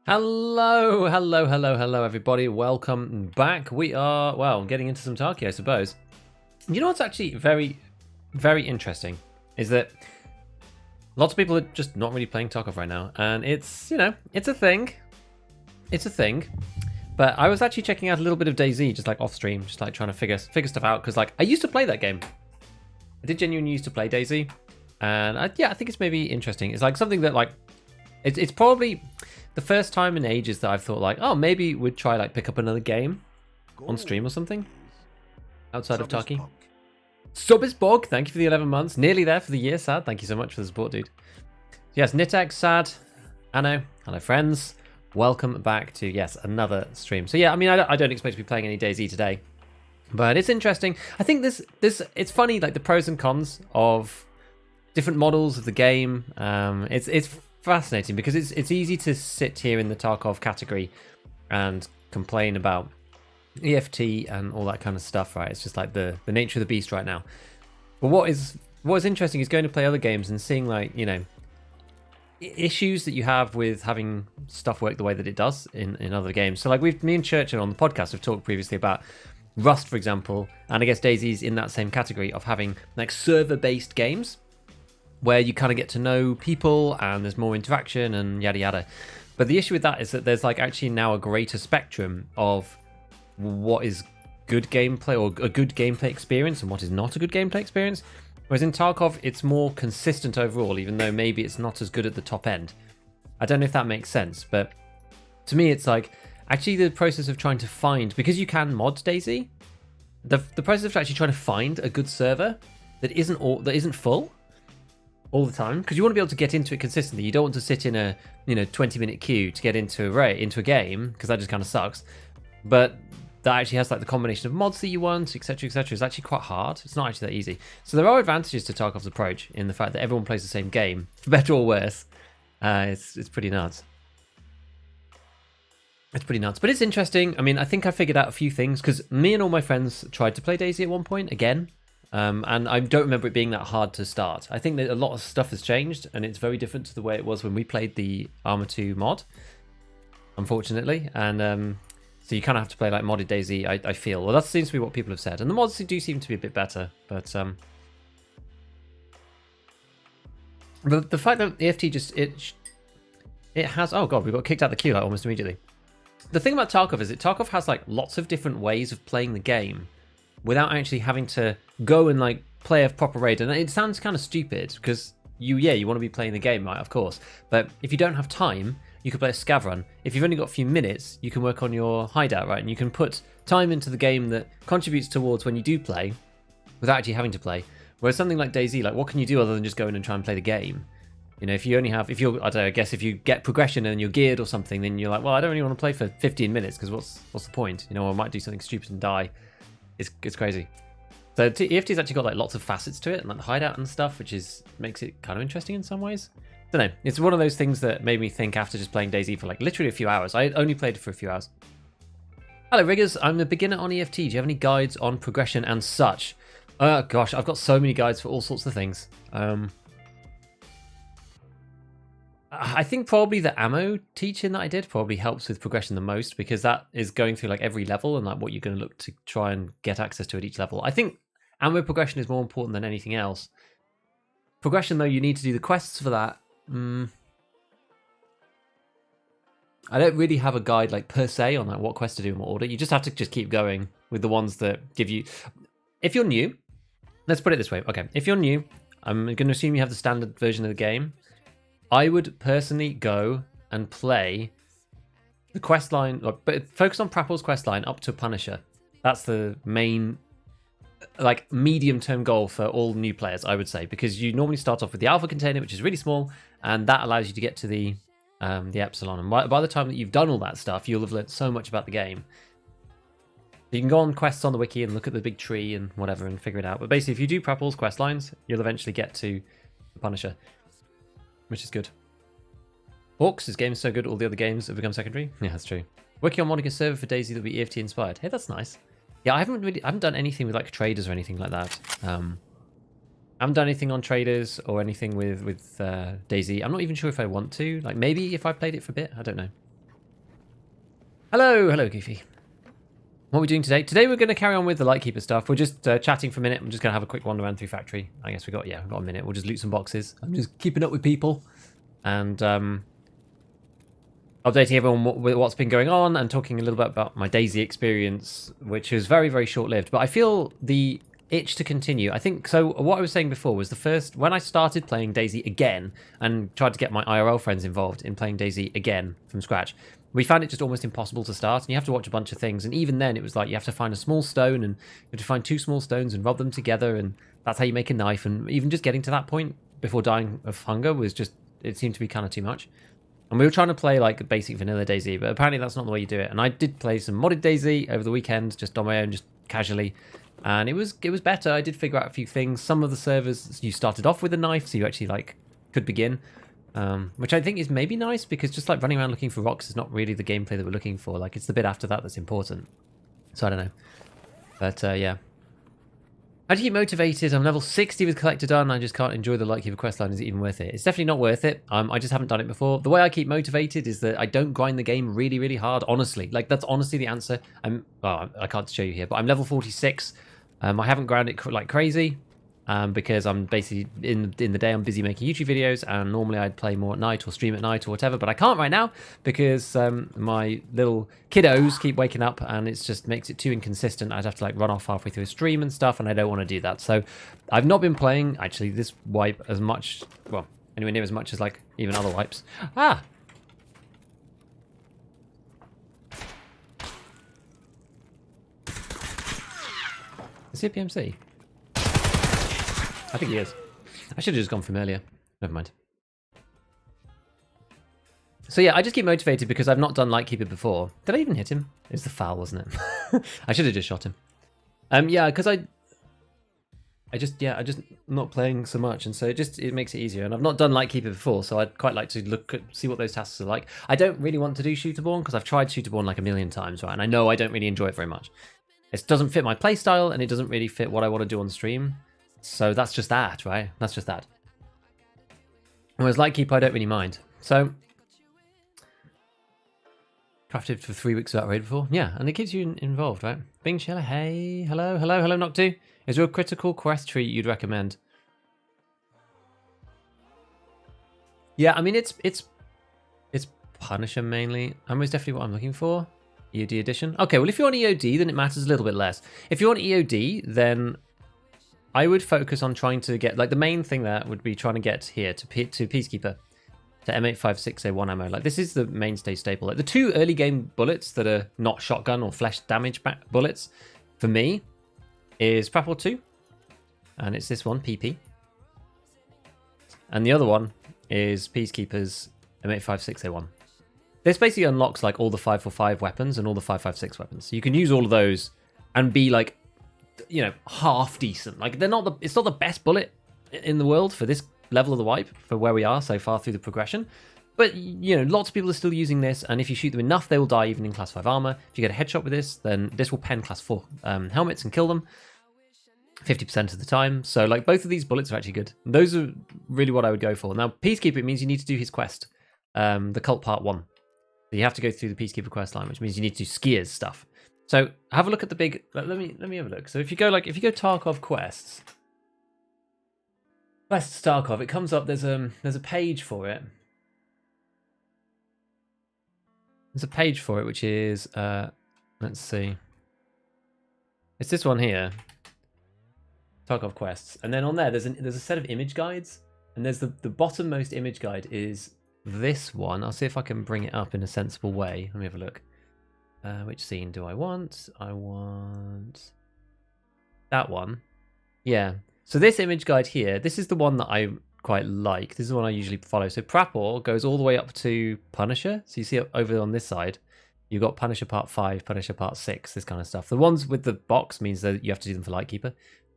Hello, everybody. Welcome back. We are, well, getting into some Tarkov, I suppose. You know what's actually very, very interesting is that lots of people are just not really playing Tarkov right now. And it's, you know, it's a thing. It's a thing. But I was actually checking out a little bit of DayZ, just like off stream, just like trying to figure stuff out. Because, like, I used to play that game. I did genuinely used to play DayZ. And, I think it's maybe interesting. It's like something that, like, it's probably the first time in ages that I've thought like, oh, maybe we'd try like pick up another game on stream or something outside of Tarkov. Sub is Bog, thank you for the 11 months. Nearly there for the year, Sad. Thank you so much for the support, dude. Yes, Nitex, Sad, Anno, hello friends. Welcome back to, yes, another stream. So yeah, I mean, I don't expect to be playing any DayZ today, but it's interesting. I think this it's funny, like the pros and cons of different models of the game. It's fascinating because it's easy to sit here in the Tarkov category and complain about EFT and all that kind of stuff, right? It's just like the nature of the beast right now. But what is interesting is going to play other games and seeing, like, you know, issues that you have with having stuff work the way that it does in other games. So like me and Churchill on the podcast have talked previously about Rust, for example, and I guess DayZ's in that same category of having like server-based games where you kind of get to know people and there's more interaction and yada yada. But the issue with that is that there's like actually now a greater spectrum of what is good gameplay or a good gameplay experience and what is not a good gameplay experience. Whereas in Tarkov, it's more consistent overall, even though maybe it's not as good at the top end. I don't know if that makes sense, but to me, it's like actually the process of trying to find, because you can mod DayZ, the process of actually trying to find a good server that isn't full all the time, because you want to be able to get into it consistently. You don't want to sit in a 20-minute queue to get into a game, because that just kind of sucks. But that actually has like the combination of mods that you want, etc., etc. is actually quite hard. It's not actually that easy. So there are advantages to Tarkov's approach in the fact that everyone plays the same game, for better or worse. It's pretty nuts. It's pretty nuts, but it's interesting. I mean, I think I figured out a few things because me and all my friends tried to play DayZ at one point again. And I don't remember it being that hard to start. I think that a lot of stuff has changed, and it's very different to the way it was when we played the Arma 2 mod, unfortunately. And so you kind of have to play like modded DayZ, I feel. Well, that seems to be what people have said. And the mods do seem to be a bit better, but the fact that EFT just it has, oh god, we got kicked out the queue like almost immediately. The thing about Tarkov is that Tarkov has like lots of different ways of playing the game without actually having to go and like play a proper raid. And it sounds kind of stupid because you want to be playing the game, right? Of course. But if you don't have time, you can play a scav run. If you've only got a few minutes, you can work on your hideout, right? And you can put time into the game that contributes towards when you do play without actually having to play. Whereas something like DayZ, like what can you do other than just go in and try and play the game? You know, if you're, I don't know, I guess if you get progression and you're geared or something, then you're like, well, I don't really want to play for 15 minutes because what's the point? You know, I might do something stupid and die. It's crazy. So EFT's actually got like lots of facets to it, and like the hideout and stuff, which makes it kind of interesting in some ways. I don't know. It's one of those things that made me think after just playing DayZ for like literally a few hours. I only played it for a few hours. Hello, Riggers. I'm a beginner on EFT. Do you have any guides on progression and such? Gosh, I've got so many guides for all sorts of things. I think probably the ammo teaching that I did probably helps with progression the most, because that is going through like every level and like what you're going to look to try and get access to at each level. I think ammo progression is more important than anything else. Progression, though, you need to do the quests for that. I don't really have a guide like per se on like what quests to do in what order. You just have to just keep going with the ones that give you. If you're new, let's put it this way. Okay, if you're new, I'm going to assume you have the standard version of the game. I would personally go and play the quest line, but focus on Prapple's quest line up to Punisher. That's the main, like, medium-term goal for all new players, I would say, because you normally start off with the Alpha container, which is really small, and that allows you to get to the Epsilon. And by the time that you've done all that stuff, you'll have learned so much about the game. You can go on quests on the wiki and look at the big tree and whatever and figure it out. But basically, if you do Prapple's quest lines, you'll eventually get to the Punisher, which is good. Hawks, this game is so good, all the other games have become secondary. Yeah, that's true. Working on modding a server for DayZ that'll be EFT inspired. Hey, that's nice. Yeah, I haven't done anything with like traders or anything like that. I haven't done anything on traders or anything with DayZ. I'm not even sure if I want to. Like maybe if I played it for a bit, I don't know. Hello, Goofy. What are we doing today? Today we're going to carry on with the Lightkeeper stuff. We're just chatting for a minute. I'm just going to have a quick wander around through factory. I guess we've got a minute. We'll just loot some boxes. I'm just keeping up with people and updating everyone with what's been going on and talking a little bit about my DayZ experience, which is very, very short-lived. But I feel the itch to continue. I think, so what I was saying before was when I started playing DayZ again and tried to get my IRL friends involved in playing DayZ again from scratch, we found it just almost impossible to start, and you have to watch a bunch of things. And even then, it was like you have to find a small stone, and you have to find 2 small stones and rub them together, and that's how you make a knife. And even just getting to that point before dying of hunger was just, it seemed to be kind of too much. And we were trying to play like basic vanilla DayZ, but apparently that's not the way you do it. And I did play some modded DayZ over the weekend, just on my own, just casually. And it was better. I did figure out a few things. Some of the servers, you started off with a knife, so you actually like could begin. Which I think is maybe nice, because just like running around looking for rocks is not really the gameplay that we're looking for. Like, it's the bit after that that's important. So I don't know. But yeah. How do you get motivated? I'm level 60 with Collector done. I just can't enjoy the Lightkeeper questline. Is it even worth it? It's definitely not worth it. I just haven't done it before. The way I keep motivated is that I don't grind the game really, really hard, honestly. Like, that's honestly the answer. Well, I can't show you here, but I'm level 46. I haven't ground it like crazy. Because I'm basically, in the day, I'm busy making YouTube videos, and normally I'd play more at night or stream at night or whatever, but I can't right now because my little kiddos keep waking up, and it just makes it too inconsistent. I'd have to like run off halfway through a stream and stuff, and I don't want to do that. So I've not been playing, actually, this wipe as much, well, anywhere near as much as like even other wipes. Ah! Is he a PMC? I think he is. I should have just gone from earlier. Never mind. So yeah, I just keep motivated because I've not done Lightkeeper before. Did I even hit him? It was the foul, wasn't it? I should have just shot him. Yeah, because I just not playing so much, and so it makes it easier. And I've not done Lightkeeper before, so I'd quite like to see what those tasks are like. I don't really want to do Shooterborn because I've tried Shooterborn like a million times, right? And I know I don't really enjoy it very much. It doesn't fit my playstyle, and it doesn't really fit what I want to do on stream. So that's just that, right? That's just that. Whereas Lightkeeper, I don't really mind. So, crafted for 3 weeks without raid before. Yeah, and it keeps you involved, right? Bing Chiller, hey, hello, Noctu. Is there a critical quest tree you'd recommend? Yeah, I mean, it's Punisher mainly. And it's definitely what I'm looking for. EOD edition. Okay, well, if you're on EOD, then it matters a little bit less. If you're on EOD, then I would focus on trying to get, like, the main thing there would be trying to get here to Peacekeeper, to M856A1 ammo. Like, this is the mainstay staple. Like, the 2 early game bullets that are not shotgun or flesh damage bullets, for me, is Prapor 2, and it's this one, PP. And the other one is Peacekeeper's M856A1. This basically unlocks, like, all the 545 weapons and all the 556 weapons. So you can use all of those and be, like, you know, half decent. Like, it's not the best bullet in the world for this level of the wipe, for where we are so far through the progression, but you know, lots of people are still using this, and if you shoot them enough, they will die even in class 5 armor. If you get a headshot with this, then this will pen class 4 helmets and kill them 50% of the time. So like, both of these bullets are actually good. Those are really what I would go for. Now, Peacekeeper, it means you need to do his quest, the cult part 1. So you have to go through the Peacekeeper quest line, which means you need to do skiers stuff. So have a look at the big. Let me have a look. So if you go Tarkov quests, Tarkov, it comes up. There's a page for it. There's a page for it, which is let's see. It's this one here. Tarkov quests, and then on there there's a set of image guides, and there's the bottommost image guide is this one. I'll see if I can bring it up in a sensible way. Let me have a look. Which scene do I want? I want that one. Yeah. So this image guide here, this is the one that I quite like. This is the one I usually follow. So Prapor goes all the way up to Punisher. So you see over on this side, you've got Punisher Part 5, Punisher Part 6, this kind of stuff. The ones with the box means that you have to do them for Lightkeeper.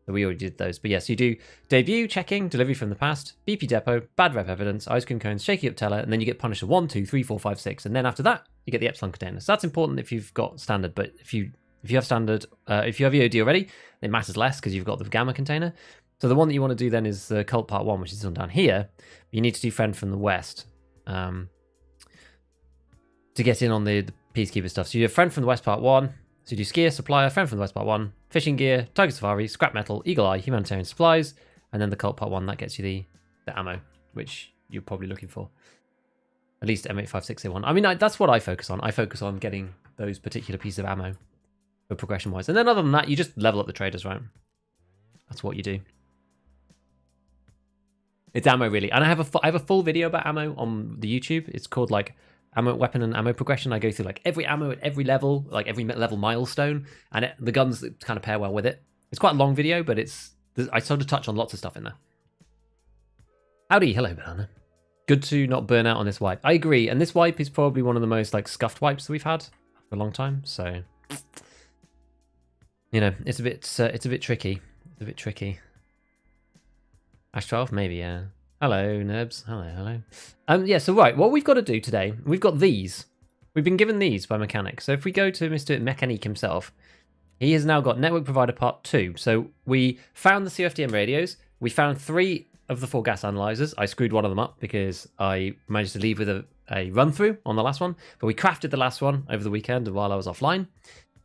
So we already did those. But yes, you do debut, checking, delivery from the past, BP depot, bad rep evidence, ice cream cones, shaky up teller, and then you get Punisher 1, 2, 3, 4, 5, 6. And then after that, you get the Epsilon container. So that's important if you've got standard, but if you have standard, if you have EOD already, it matters less because you've got the Gamma container. So the one that you want to do then is the Cult Part 1, which is on down here. You need to do Friend from the West to get in on the Peacekeeper stuff. So you do Friend from the West Part 1. So you do Skier, Supplier, Friend from the West Part 1, Fishing Gear, Tiger Safari, Scrap Metal, Eagle Eye, Humanitarian Supplies, and then the Cult Part 1, that gets you the ammo, which you're probably looking for. At least M856A1. I mean, that's what I focus on. I focus on getting those particular pieces of ammo for progression-wise. And then other than that, you just level up the traders, right? That's what you do. It's ammo, really. And I have a full video about ammo on the YouTube. It's called, like, ammo, weapon and ammo progression. I go through, like, every ammo at every level, like, every level milestone, and the guns that kind of pair well with it. It's quite a long video, but I sort of touch on lots of stuff in there. Howdy. Hello, Banana. Good to not burn out on this wipe. I agree, and this wipe is probably one of the most like scuffed wipes that we've had for a long time. So, you know, it's a bit tricky. It's a bit tricky. Ash 12, maybe, yeah. Hello, Nerbs. Hello. Yeah. So right, what we've got to do today, we've got these. We've been given these by Mechanic. So if we go to Mr. Mechanic himself, he has now got Network Provider Part 2. So we found the CFDM radios. We found 3 of the 4 gas analyzers. I screwed one of them up because I managed to leave with a run through on the last one, but we crafted the last one over the weekend while I was offline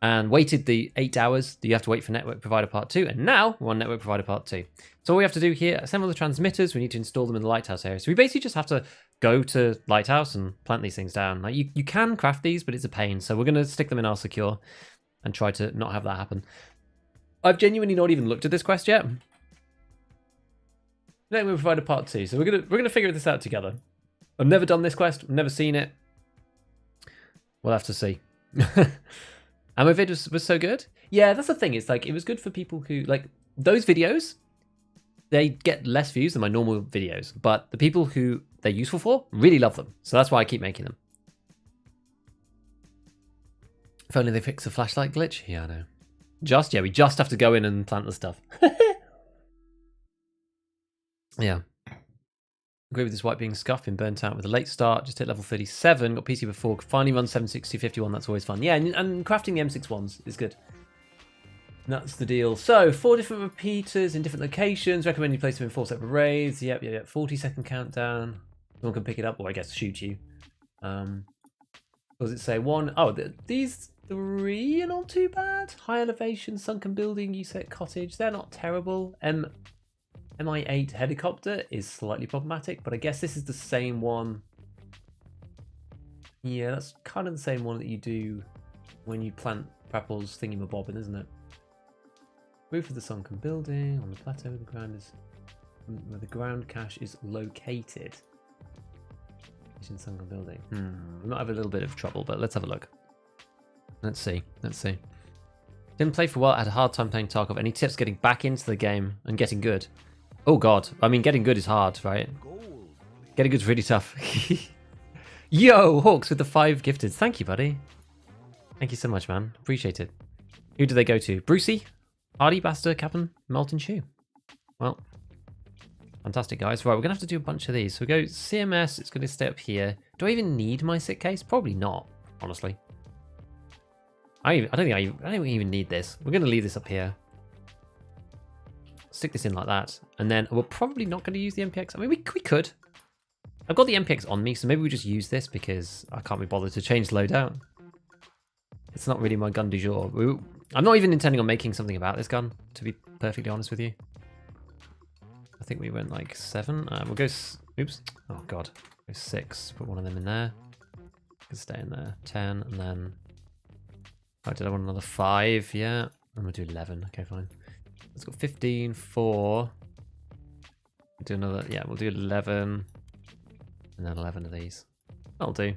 and waited the 8 hours that you have to wait for Network Provider Part 2, and now we're on Network Provider Part 2. So all we have to do here, assemble the transmitters. We need to install them in the Lighthouse area. So we basically just have to go to Lighthouse and plant these things down. Like you can craft these, but it's a pain. So we're going to stick them in our secure and try to not have that happen. I've genuinely not even looked at this quest yet. Then we'll provide a part 2, so we're gonna figure this out together. I've never done this quest, I've never seen it. We'll have to see. Ammo vid was so good. Yeah, that's the thing. It's like it was good for people who like those videos. They get less views than my normal videos, but the people who they're useful for really love them. So that's why I keep making them. If only they fix the flashlight glitch. Yeah, I know. We just have to go in and plant the stuff. Yeah. Agree with this wipe being scuffed, been burnt out with a late start, just hit level 37, got PC before, finally run 76051, that's always fun. Yeah, and crafting the M61s is good. That's the deal. So, 4 different repeaters in different locations, recommend you place them in 4 separate raids, yep, 40-second countdown, someone can pick it up, or I guess shoot you. What does it say? 1, oh, these 3 are not too bad. High elevation, sunken building, you set cottage, they're not terrible. MI8 helicopter is slightly problematic, but I guess this is the same one. Yeah, that's kind of the same one that you do when you plant Prapple's thingamabobbin, isn't it? Roof of the sunken building on the plateau where the ground cache is located. It's in sunken building. We might have a little bit of trouble, but let's have a look. Let's see. Didn't play for a while. I had a hard time playing Tarkov. Any tips getting back into the game and getting good? Oh god, I mean getting good is hard, right? Getting good is really tough. Yo, Hawks with the 5 gifted. Thank you, buddy. Thank you so much, man. Appreciate it. Who do they go to? Brucey, Hardy, Baster, Captain, Molten Shoe. Well, fantastic, guys. Right, we're gonna have to do a bunch of these. So we go CMS. It's gonna stay up here. Do I even need my sit case? Probably not, honestly. I don't even need this. We're gonna leave this up here. Stick this in like that, and then we're probably not going to use the MPX. I mean, we could. I've got the MPX on me, so maybe we just use this because I can't be bothered to change the loadout. It's not really my gun du jour. I'm not even intending on making something about this gun, to be perfectly honest with you. I think we went like 7. We'll go. Oops. Oh god. Go 6. Put one of them in there. Can stay in there. 10, and then. Oh, did I want another 5? Yeah. I'm gonna do 11. Okay, fine. Let's go 15, 4. Do another, yeah, we'll do 11. And then 11 of these. That'll do.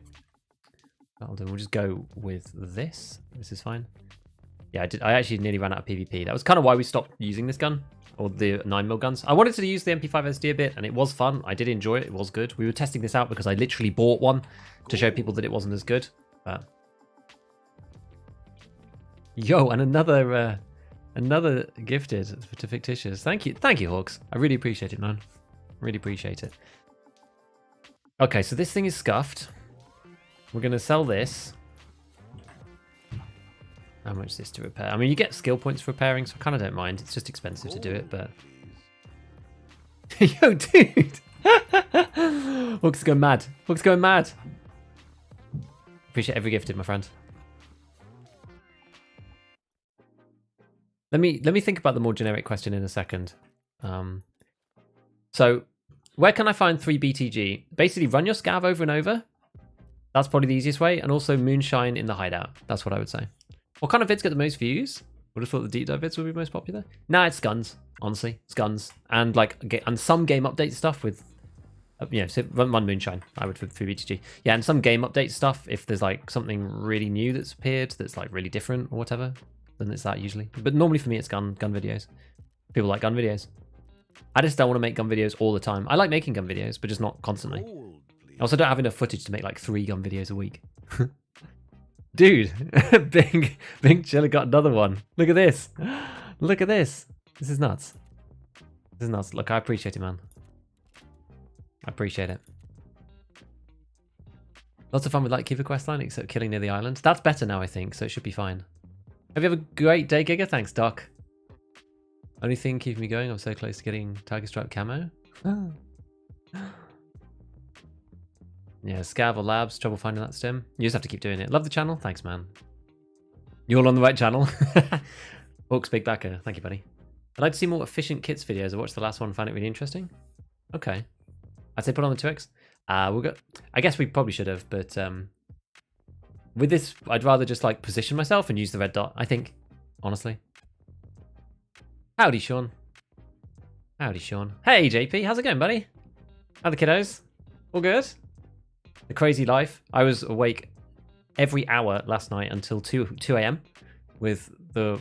We'll just go with this. This is fine. Yeah, I actually nearly ran out of PvP. That was kind of why we stopped using this gun. Or the 9mm guns. I wanted to use the MP5 SD a bit, and it was fun. I did enjoy it. It was good. We were testing this out because I literally bought one to show people that it wasn't as good. But... Yo, and another gifted to Fictitious. Thank you, Hawks. I really appreciate it, man. Really appreciate it. Okay, so this thing is scuffed. We're gonna sell this. How much is this to repair? I mean, you get skill points for repairing, so I kind of don't mind. It's just expensive to do it, but... Yo, dude! Hawks is going mad. Hawks is going mad. Appreciate every gifted, my friend. Let me think about the more generic question in a second. So, where can I find 3 BTG? Basically, run your scav over and over. That's probably the easiest way. And also moonshine in the hideout. That's what I would say. What kind of vids get the most views? Would have thought the deep dive vids would be most popular. Nah, it's guns. Honestly, it's guns and some game update stuff with. So run moonshine. I would for 3 BTG. Yeah, and some game update stuff. If there's like something really new that's appeared that's like really different or whatever, then it's that usually. But normally for me, it's gun videos. People like gun videos. I just don't want to make gun videos all the time. I like making gun videos, but just not constantly. I also don't have enough footage to make like 3 gun videos a week. Dude, Bing Chiller got another one. Look at this. Look at this. This is nuts. This is nuts. Look, I appreciate it, man. I appreciate it. Lots of fun with Lightkeeper questline, except killing near the island. That's better now, I think, so it should be fine. Have you have a great day, Giga? Thanks, Doc. Only thing keeping me going, I'm so close to getting Tiger Stripe camo. Yeah, Scav or Labs, trouble finding that stem. You just have to keep doing it. Love the channel. Thanks, man. You're all on the right channel. Hawks Big Backer. Thank you, buddy. I'd like to see more efficient kits videos. I watched the last one and found it really interesting. Okay. I'd say put on the 2x. We'll go. I guess we probably should have, but with this, I'd rather just like position myself and use the red dot, I think, honestly. Howdy, Sean. Howdy, Sean. Hey, JP. How's it going, buddy? How the kiddos? All good? The crazy life. I was awake every hour last night until 2 a.m. with the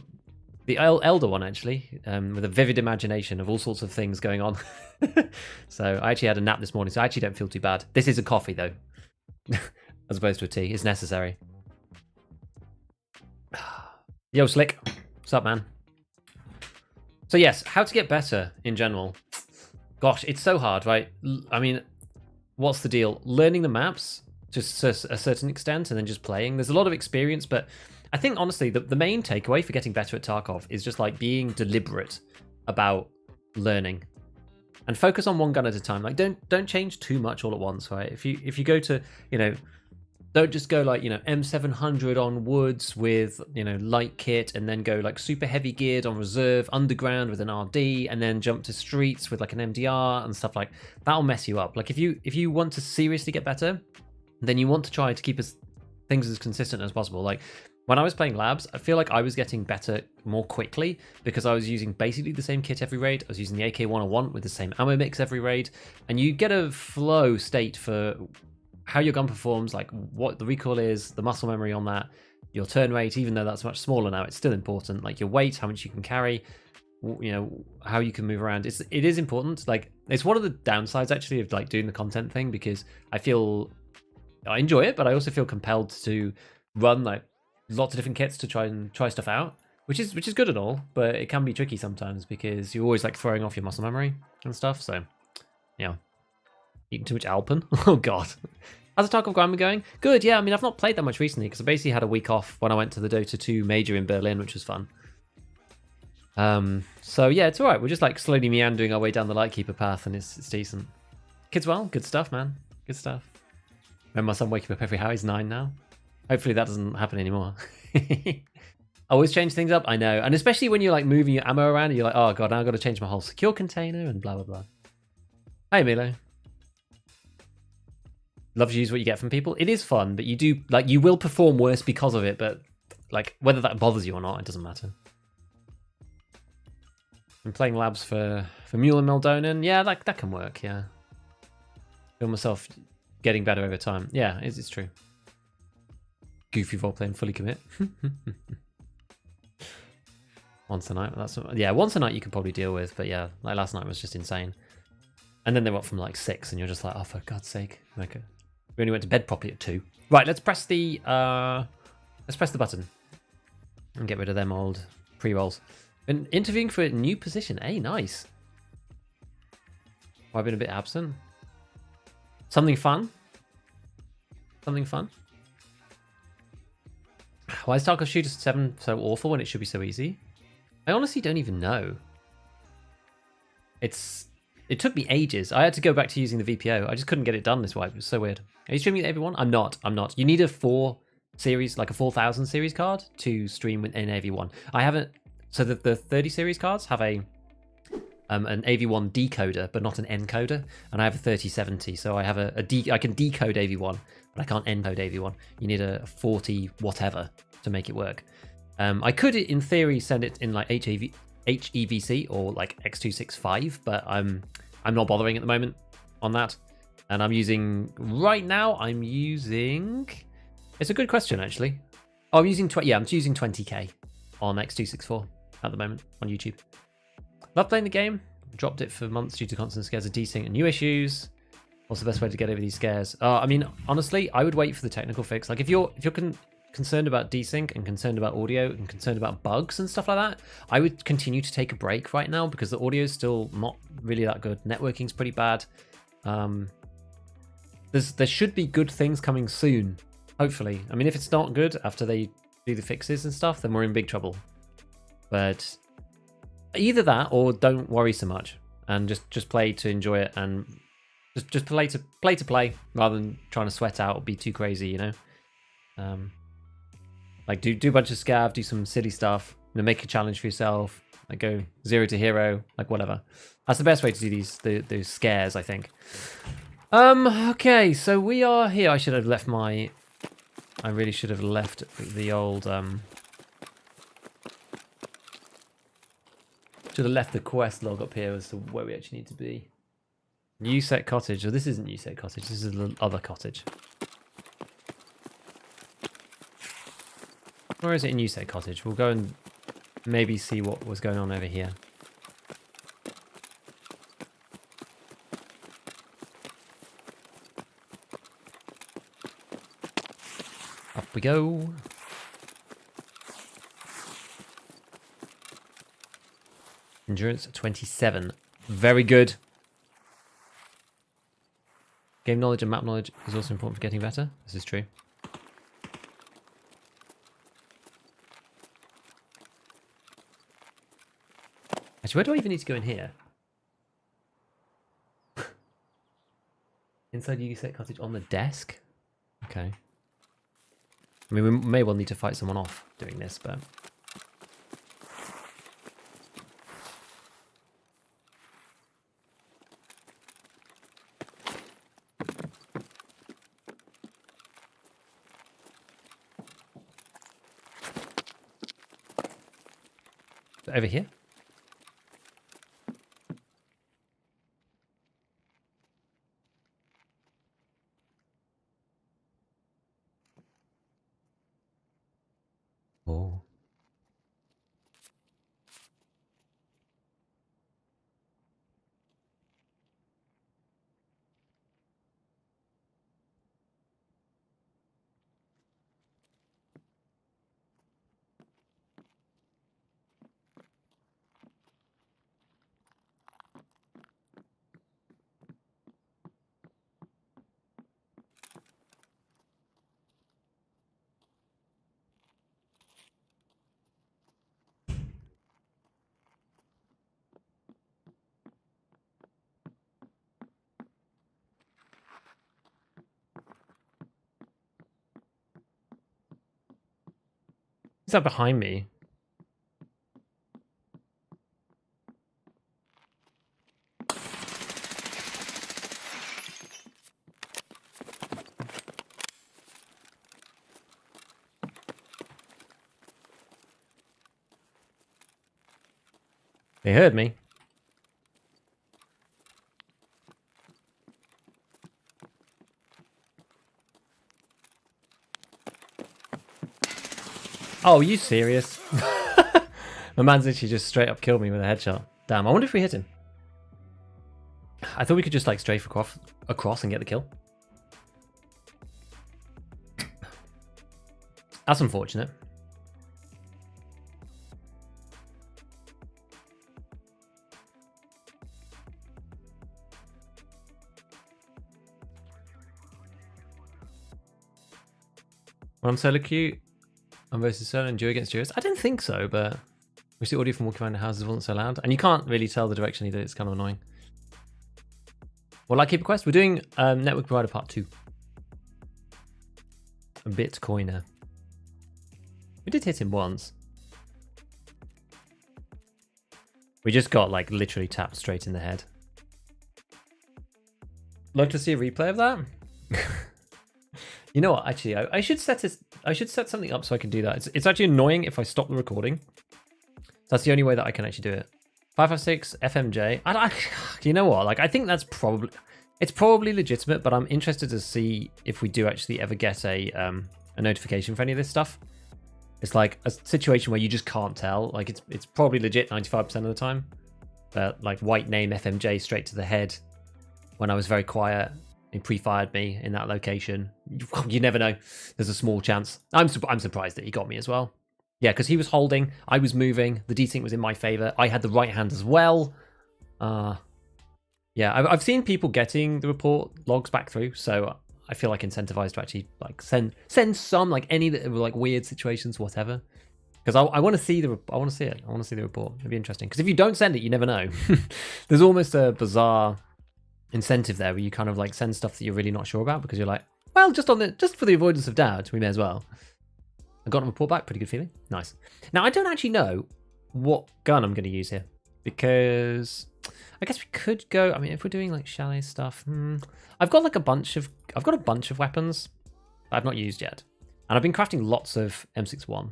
elder one, actually, with a vivid imagination of all sorts of things going on. So I actually had a nap this morning, so I actually don't feel too bad. This is a coffee, though, as opposed to a tea. It's necessary. Yo, Slick. What's up, man? So yes, how to get better in general. Gosh, it's so hard, right? I mean, what's the deal? Learning the maps to a certain extent and then just playing. There's a lot of experience, but I think, honestly, the main takeaway for getting better at Tarkov is just like being deliberate about learning and focus on one gun at a time. Like, don't change too much all at once, right? If you go to, don't just go like, M700 on woods with, light kit and then go like super heavy geared on reserve, underground with an RD, and then jump to streets with like an MDR and stuff like that'll mess you up. Like if you want to seriously get better, then you want to try to keep things as consistent as possible. Like when I was playing Labs, I feel like I was getting better more quickly because I was using basically the same kit every raid. I was using the AK-101 with the same ammo mix every raid, and you get a flow state for how your gun performs, like what the recoil is, the muscle memory on that, your turn rate, even though that's much smaller now, it's still important. Like your weight, how much you can carry, how you can move around. It is important. Like it's one of the downsides actually of like doing the content thing, because I enjoy it, but I also feel compelled to run like lots of different kits to try stuff out, which is good and all, but it can be tricky sometimes because you're always like throwing off your muscle memory and stuff. So yeah. Eating too much Alpen? Oh god. How's the Tarkov grind going? Good, yeah. I mean, I've not played that much recently because I basically had a week off when I went to the Dota 2 major in Berlin, which was fun. So yeah, it's alright. We're just like slowly meandering our way down the Lightkeeper path, and it's decent. Kids well, good stuff, man. Good stuff. Remember my son waking up every hour. He's 9 now. Hopefully that doesn't happen anymore. I always change things up, I know. And especially when you're like moving your ammo around and you're like, oh god, now I've got to change my whole secure container and blah blah blah. Hey Milo. Love to use what you get from people. It is fun, but you will perform worse because of it, but like whether that bothers you or not, it doesn't matter. I'm playing Labs for Mule and Meldonin. Yeah, that can work, yeah. Feel myself getting better over time. Yeah, it's true. Goofy role playing, fully commit. Once a night, once a night you can probably deal with, but yeah, like last night was just insane. And then they went from like 6 and you're just like, oh for God's sake. Okay. We only went to bed properly at 2. Right, let's press the button and get rid of them old pre-rolls. Been interviewing for a new position. Hey, nice. I've been a bit absent. Something fun? Something fun? Why is Tarkov Shooter 7 so awful when it should be so easy? I honestly don't even know. It took me ages. I had to go back to using the VPO. I just couldn't get it done this way. It was so weird. Are you streaming with everyone? I'm not. You need a 4 series, like a 4000 series card to stream in AV1. I haven't. So the 30 series cards have an AV1 decoder, but not an encoder, and I have a 3070, so I have I can decode AV1, but I can't encode AV1. You need a 40 whatever to make it work. I could, in theory, send it in like HEVC or like X265, but I'm not bothering at the moment on that. And I'm using right now. It's a good question actually. Oh, I'm using I'm using 20K on X264 at the moment on YouTube. Love playing the game. Dropped it for months due to constant scares of desync and new issues. What's the best way to get over these scares? I mean, honestly, I would wait for the technical fix. Like if you're concerned about desync and concerned about audio and concerned about bugs and stuff like that, I would continue to take a break right now because the audio is still not really that good. Networking's pretty bad. There should be good things coming soon, hopefully. I mean, if it's not good after they do the fixes and stuff, then we're in big trouble. But either that or don't worry so much and just play to enjoy it and just play to play rather than trying to sweat out or be too crazy, you know. Like do a bunch of scav, do some silly stuff, you know, make a challenge for yourself, like go 0 to hero, like whatever. That's the best way to do those scares, I think. Okay, so we are here. I really should have left the old should have left the quest log up here as to where we actually need to be. New set cottage. Oh, this isn't new set cottage. This is the other cottage. Or is it a new set cottage? We'll go and maybe see what was going on over here. Up we go. Endurance 27. Very good. Game knowledge and map knowledge is also important for getting better. This is true. Actually, where do I even need to go in here? Inside you set cottage on the desk? Okay. I mean, we may well need to fight someone off doing this, but... Over here? Oh. Is that behind me? They heard me. Oh, are you serious? My man's literally just straight up killed me with a headshot. Damn, I wonder if we hit him. I thought we could just like strafe across and get the kill. That's unfortunate. When I'm solo queue, I'm versus solo and duo against duos. I didn't think so, but we see audio from walking around the houses wasn't so loud. And you can't really tell the direction either. It's kind of annoying. Well, Lightkeeper quest, we're doing Network Provider Part 2. A Bitcoiner. We did hit him once. We just got like literally tapped straight in the head. Love to see a replay of that. You know what? Actually, I should set this. I should set something up so I can do that. It's actually annoying if I stop the recording. That's the only way that I can actually do it. 556 FMJ. You know what? Like, I think that's probably legitimate, but I'm interested to see if we do actually ever get a notification for any of this stuff. It's like a situation where you just can't tell. Like, it's probably legit 95% of the time. But like, white name FMJ straight to the head. When I was very quiet, he pre-fired me in that location. You never know. There's a small chance. I'm surprised that he got me as well. Yeah, because he was holding, I was moving, the desync was in my favor. I had the right hand as well. Yeah, I've seen people getting the report logs back through, so I feel like incentivized to actually like send some, like any that were like weird situations, whatever. Because I want to see it. I want to see the report. It'd be interesting. Because if you don't send it, you never know. There's almost a bizarre incentive there where you kind of like send stuff that you're really not sure about because you're like, well, just for the avoidance of doubt, we may as well. I got a report back, pretty good feeling. Nice. Now I don't actually know what gun I'm going to use here because I guess we could go. I mean, if we're doing like chalet stuff, I've got a bunch of weapons that I've not used yet, and I've been crafting lots of M61.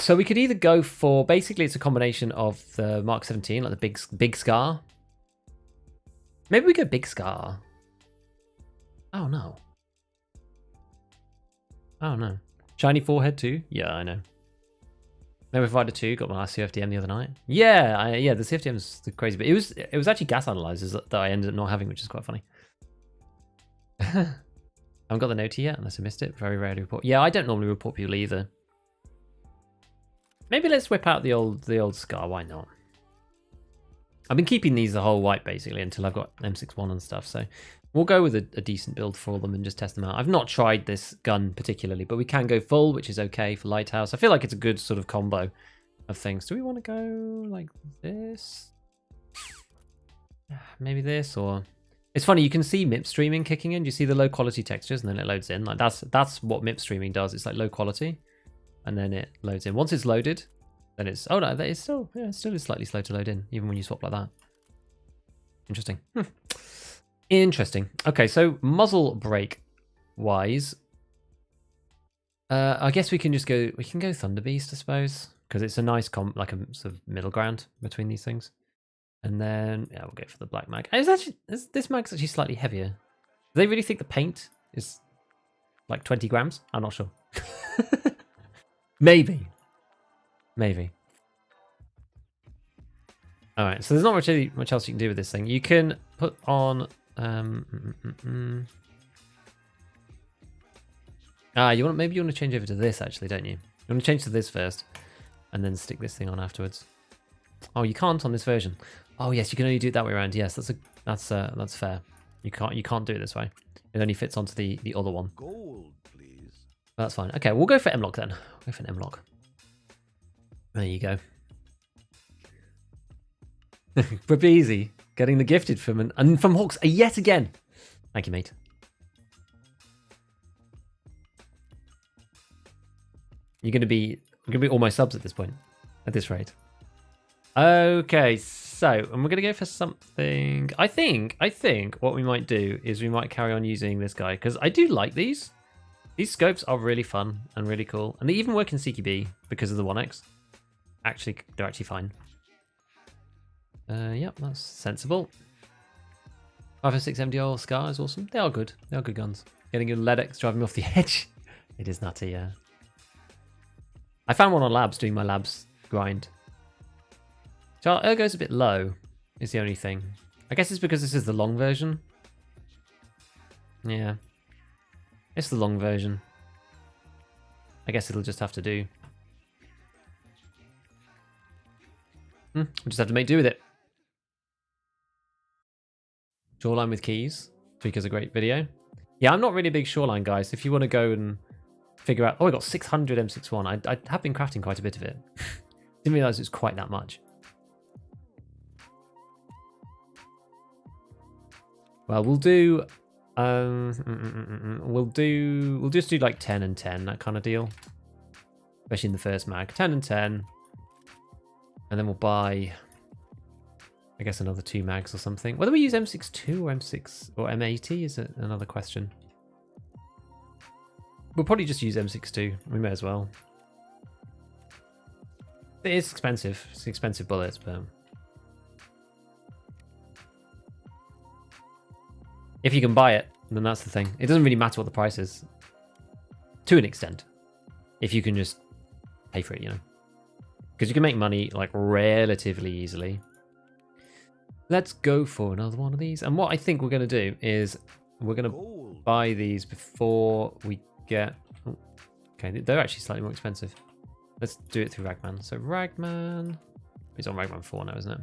So we could either go for basically it's a combination of the Mark 17, like the big scar. Maybe we go big scar. Oh no. Oh no. Shiny forehead too? Yeah, I know. Never Provider 2 got my last CFDM the other night. Yeah, yeah, the CFDM is crazy, but it was actually gas analyzers that I ended up not having, which is quite funny. I haven't got the note yet, unless I missed it. Very rare to report. Yeah, I don't normally report people either. Maybe let's whip out the old scar. Why not? I've been keeping these the whole wipe basically until I've got M61 and stuff. So we'll go with a decent build for them and just test them out. I've not tried this gun particularly, but we can go full, which is okay for Lighthouse. I feel like it's a good sort of combo of things. Do we want to go like this? Maybe this, or it's funny. You can see MIP streaming kicking in. You see the low quality textures, and then it loads in. Like that's what MIP streaming does. It's like low quality, and then it loads in. Once it's loaded, then it's no, it's still is slightly slow to load in, even when you swap like that. Interesting. Interesting. Okay, so muzzle brake wise, I guess we can just go. We can go Thunder Beast, I suppose, because it's a nice like a sort of middle ground between these things. And then yeah, we'll go for the black mag. This mag's actually slightly heavier. Do they really think the paint is like 20 grams? I'm not sure. Maybe. All right, so there's not much else you can do with this thing. You can put on. You maybe you want to change over to this actually, don't you? You want to change to this first, and then stick this thing on afterwards. Oh, you can't on this version. Oh yes, you can only do it that way around. Yes, that's fair. You can't do it this way. It only fits onto the other one. Gold, please. That's fine. Okay, we'll go for M-Lock then. We'll go for an M-Lock. There you go. Pretty easy. Getting the gifted from from Hawks yet again. Thank you, mate. You're gonna be all my subs at this point, at this rate. Okay, so and we're gonna go for something. I think what we might do is we might carry on using this guy because I do like these. These scopes are really fun and really cool, and they even work in CQB because of the 1X. Actually, they're actually fine. Yep, that's sensible. 556 MDL Scar is awesome. They are good. They are good guns. Getting your LEDX driving me off the edge. It is nutty, yeah. I found one on labs doing my labs grind. So our ergo's a bit low, is the only thing. I guess it's because this is the long version. Yeah. It's the long version. I guess it'll just have to do. We'll just have to make do with it. Shoreline with keys. Tweaker's a great video. Yeah, I'm not really a big shoreline guy, so if you want to go and figure out... Oh, I got 600 M61. I have been crafting quite a bit of it. Didn't realise it was quite that much. Well, we'll do... We'll just do like 10 and 10, that kind of deal. Especially in the first mag. 10 and 10. And then we'll buy, I guess, another 2 mags or something. Whether we use M62 or M6 or M80 is another question. We'll probably just use M62. We may as well. It is expensive. It's expensive bullets, but if you can buy it, then that's the thing. It doesn't really matter what the price is, to an extent, if you can just pay for it, you know, because you can make money like relatively easily. Let's go for another one of these. And what I think we're going to do is we're going to buy these before we get... Oh, okay, they're actually slightly more expensive. Let's do it through Ragman. So Ragman... He's on Ragman 4 now, isn't it?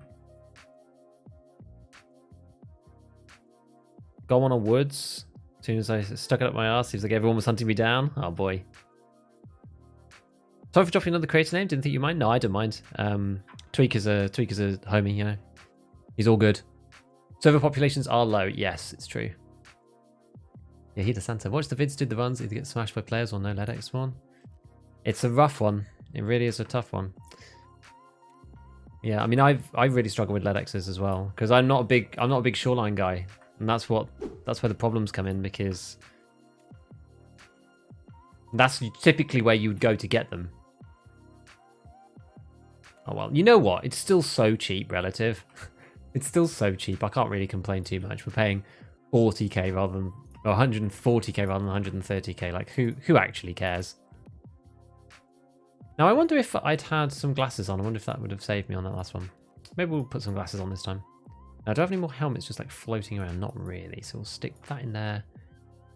Got one on Woods. As soon as I stuck it up my arse, seems like everyone was hunting me down. Oh boy. Sorry for dropping another creator name. Didn't think you mind. No, I don't mind. Tweak is a homie, you know. He's all good. Server populations are low. Yes, it's true. Yeah, he does Santa. Watch the vids, did the runs, either get smashed by players or no LEDX spawn. It's a rough one. It really is a tough one. Yeah, I mean, I really struggle with LEDXs as well because I'm not a big shoreline guy, and that's where the problems come in, because that's typically where you would go to get them. Oh well, you know what? It's still so cheap relative. It's still so cheap. I can't really complain too much. We're paying 40k rather than 140k rather than 130k. Like who actually cares? Now I wonder if I'd had some glasses on. I wonder if that would have saved me on that last one. Maybe we'll put some glasses on this time. Now, do I have any more helmets just like floating around? Not really. So we'll stick that in there.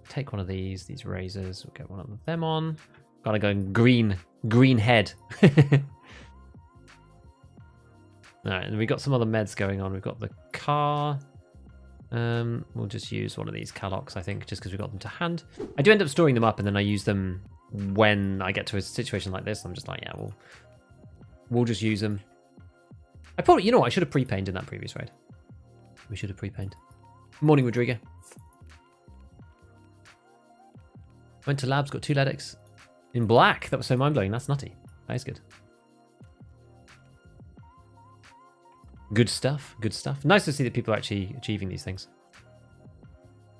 Take one of these razors. We'll get one of them on. Gotta go green head. Alright, and we got some other meds going on. We've got the car. We'll just use one of these Calocs, I think, just because we've got them to hand. I do end up storing them up, and then I use them when I get to a situation like this. I'm just like, yeah, we'll just use them. I probably, you know what, I should have pre-painted in that previous raid. We should have pre-painted. Morning, Rodrigo. Went to labs, got 2 LEDX in black. That was so mind-blowing. That's nutty. That is good. Good stuff. Good stuff. Nice to see that people are actually achieving these things.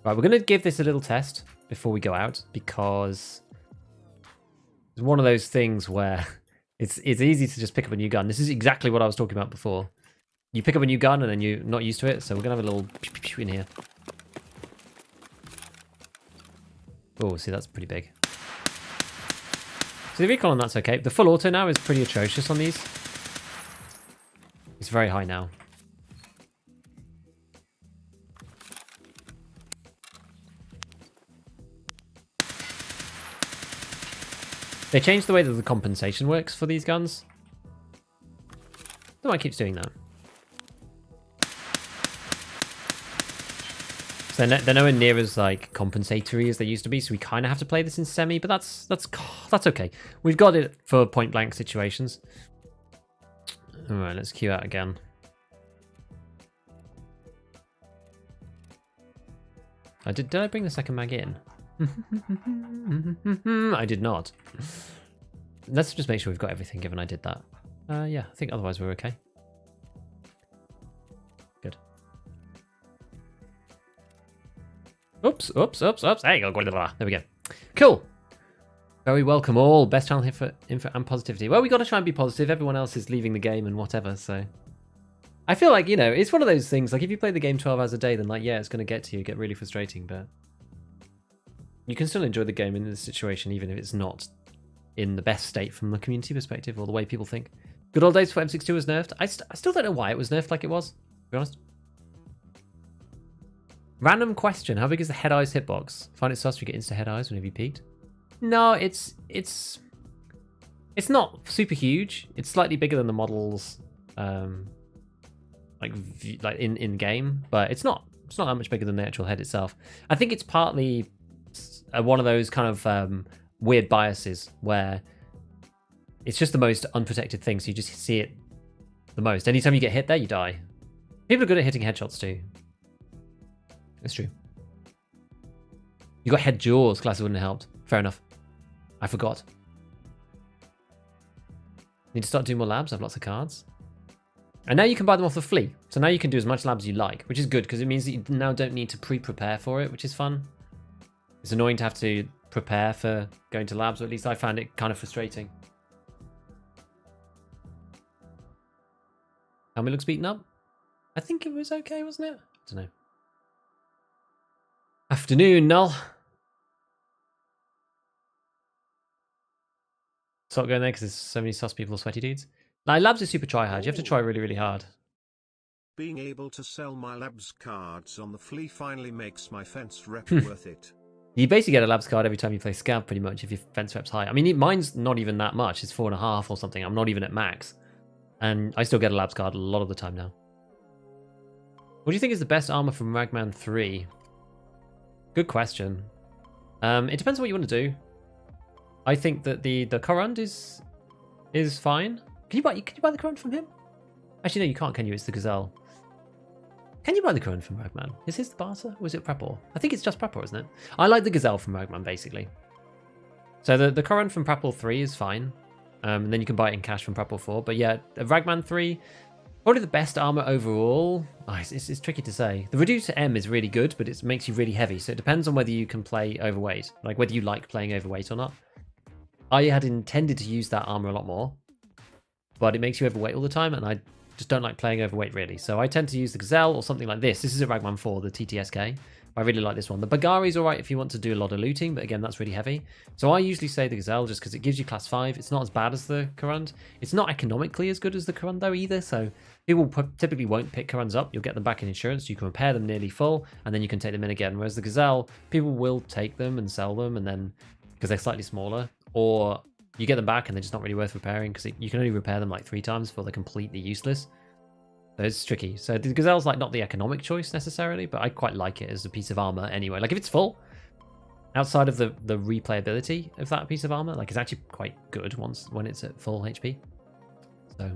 Right, we're going to give this a little test before we go out, because it's one of those things where it's easy to just pick up a new gun. This is exactly what I was talking about before. You pick up a new gun and then you're not used to it, so we're going to have a little pew pew pew in here. Oh, see, that's pretty big. So the recoil on that's okay. The full auto now is pretty atrocious on these. It's very high now. They changed the way that the compensation works for these guns. Don't mind keeps doing that. So they're nowhere near as like compensatory as they used to be, so we kind of have to play this in semi, but that's okay. We've got it for point blank situations. All right, let's queue out again. Did I bring the second mag in? I did not. Let's just make sure we've got everything, given I did that. Yeah, I think otherwise we're okay. Good. Oops. There you go. There we go. Cool. Very welcome all. Best channel here for info and positivity. Well, we got to try and be positive. Everyone else is leaving the game and whatever, so... I feel like, you know, it's one of those things, like if you play the game 12 hours a day, then like, yeah, it's going to get to you, get really frustrating, but... You can still enjoy the game in this situation, even if it's not in the best state from the community perspective or the way people think. Good old days before M62 was nerfed. I still don't know why it was nerfed like it was, to be honest. Random question. How big is the head eyes hitbox? Find it sus to get insta head eyes whenever you peeked? No, it's not super huge. It's slightly bigger than the models, like in game, but it's not that much bigger than the actual head itself. I think it's partly one of those kind of weird biases where it's just the most unprotected thing, so you just see it the most. Anytime you get hit there, you die. People are good at hitting headshots too. It's true. You got head jaws. Glasses wouldn't have helped. Fair enough. I forgot. Need to start doing more labs. I have lots of cards. And now you can buy them off the flea. So now you can do as much labs as you like, which is good because it means that you now don't need to pre-prepare for it, which is fun. It's annoying to have to prepare for going to labs, or at least I found it kind of frustrating. Helmet looks beaten up. I think it was okay, wasn't it? I don't know. Afternoon, Null. Stop going there because there's so many sus people, sweaty dudes. Now, labs are super try-hard. You have to try really, really hard. Being able to sell my labs cards on the flea finally makes my fence rep worth it. You basically get a labs card every time you play Scav, pretty much, if your fence rep's high. I mean, mine's not even that much. It's 4.5 or something. I'm not even at max. And I still get a labs card a lot of the time now. What do you think is the best armor from Ragman 3? Good question. It depends on what you want to do. I think that the Corund is fine. Can you buy the Corund from him? Actually, no, you can't, can you? It's the Gazelle. Can you buy the Corund from Ragman? Is his the barter? Or is it Prepor? I think it's just Prepor, isn't it? I like the Gazelle from Ragman, basically. So the Corund from Prepor 3 is fine. And then you can buy it in cash from Prepor 4. But yeah, Ragman 3, probably the best armor overall. Oh, it's tricky to say. The Reduce to M is really good, but it makes you really heavy. So it depends on whether you can play overweight. Like whether you like playing overweight or not. I had intended to use that armor a lot more. But it makes you overweight all the time, and I just don't like playing overweight really. So I tend to use the Gazelle or something like this. This is a Ragman 4, the TTSK. I really like this one. The Bagari's alright if you want to do a lot of looting, but again, that's really heavy. So I usually say the Gazelle just because it gives you class 5. It's not as bad as the Corund. It's not economically as good as the Corund though either, so people typically won't pick Corunds up. You'll get them back in insurance, you can repair them nearly full, and then you can take them in again. Whereas the Gazelle, people will take them and sell them, and then because they're slightly smaller, or you get them back and they're just not really worth repairing because you can only repair them like 3 times before they're completely useless. So it's tricky. So the Gazelle's like not the economic choice necessarily, but I quite like it as a piece of armor anyway. Like if it's full, outside of the replayability of that piece of armor, like it's actually quite good when it's at full HP. So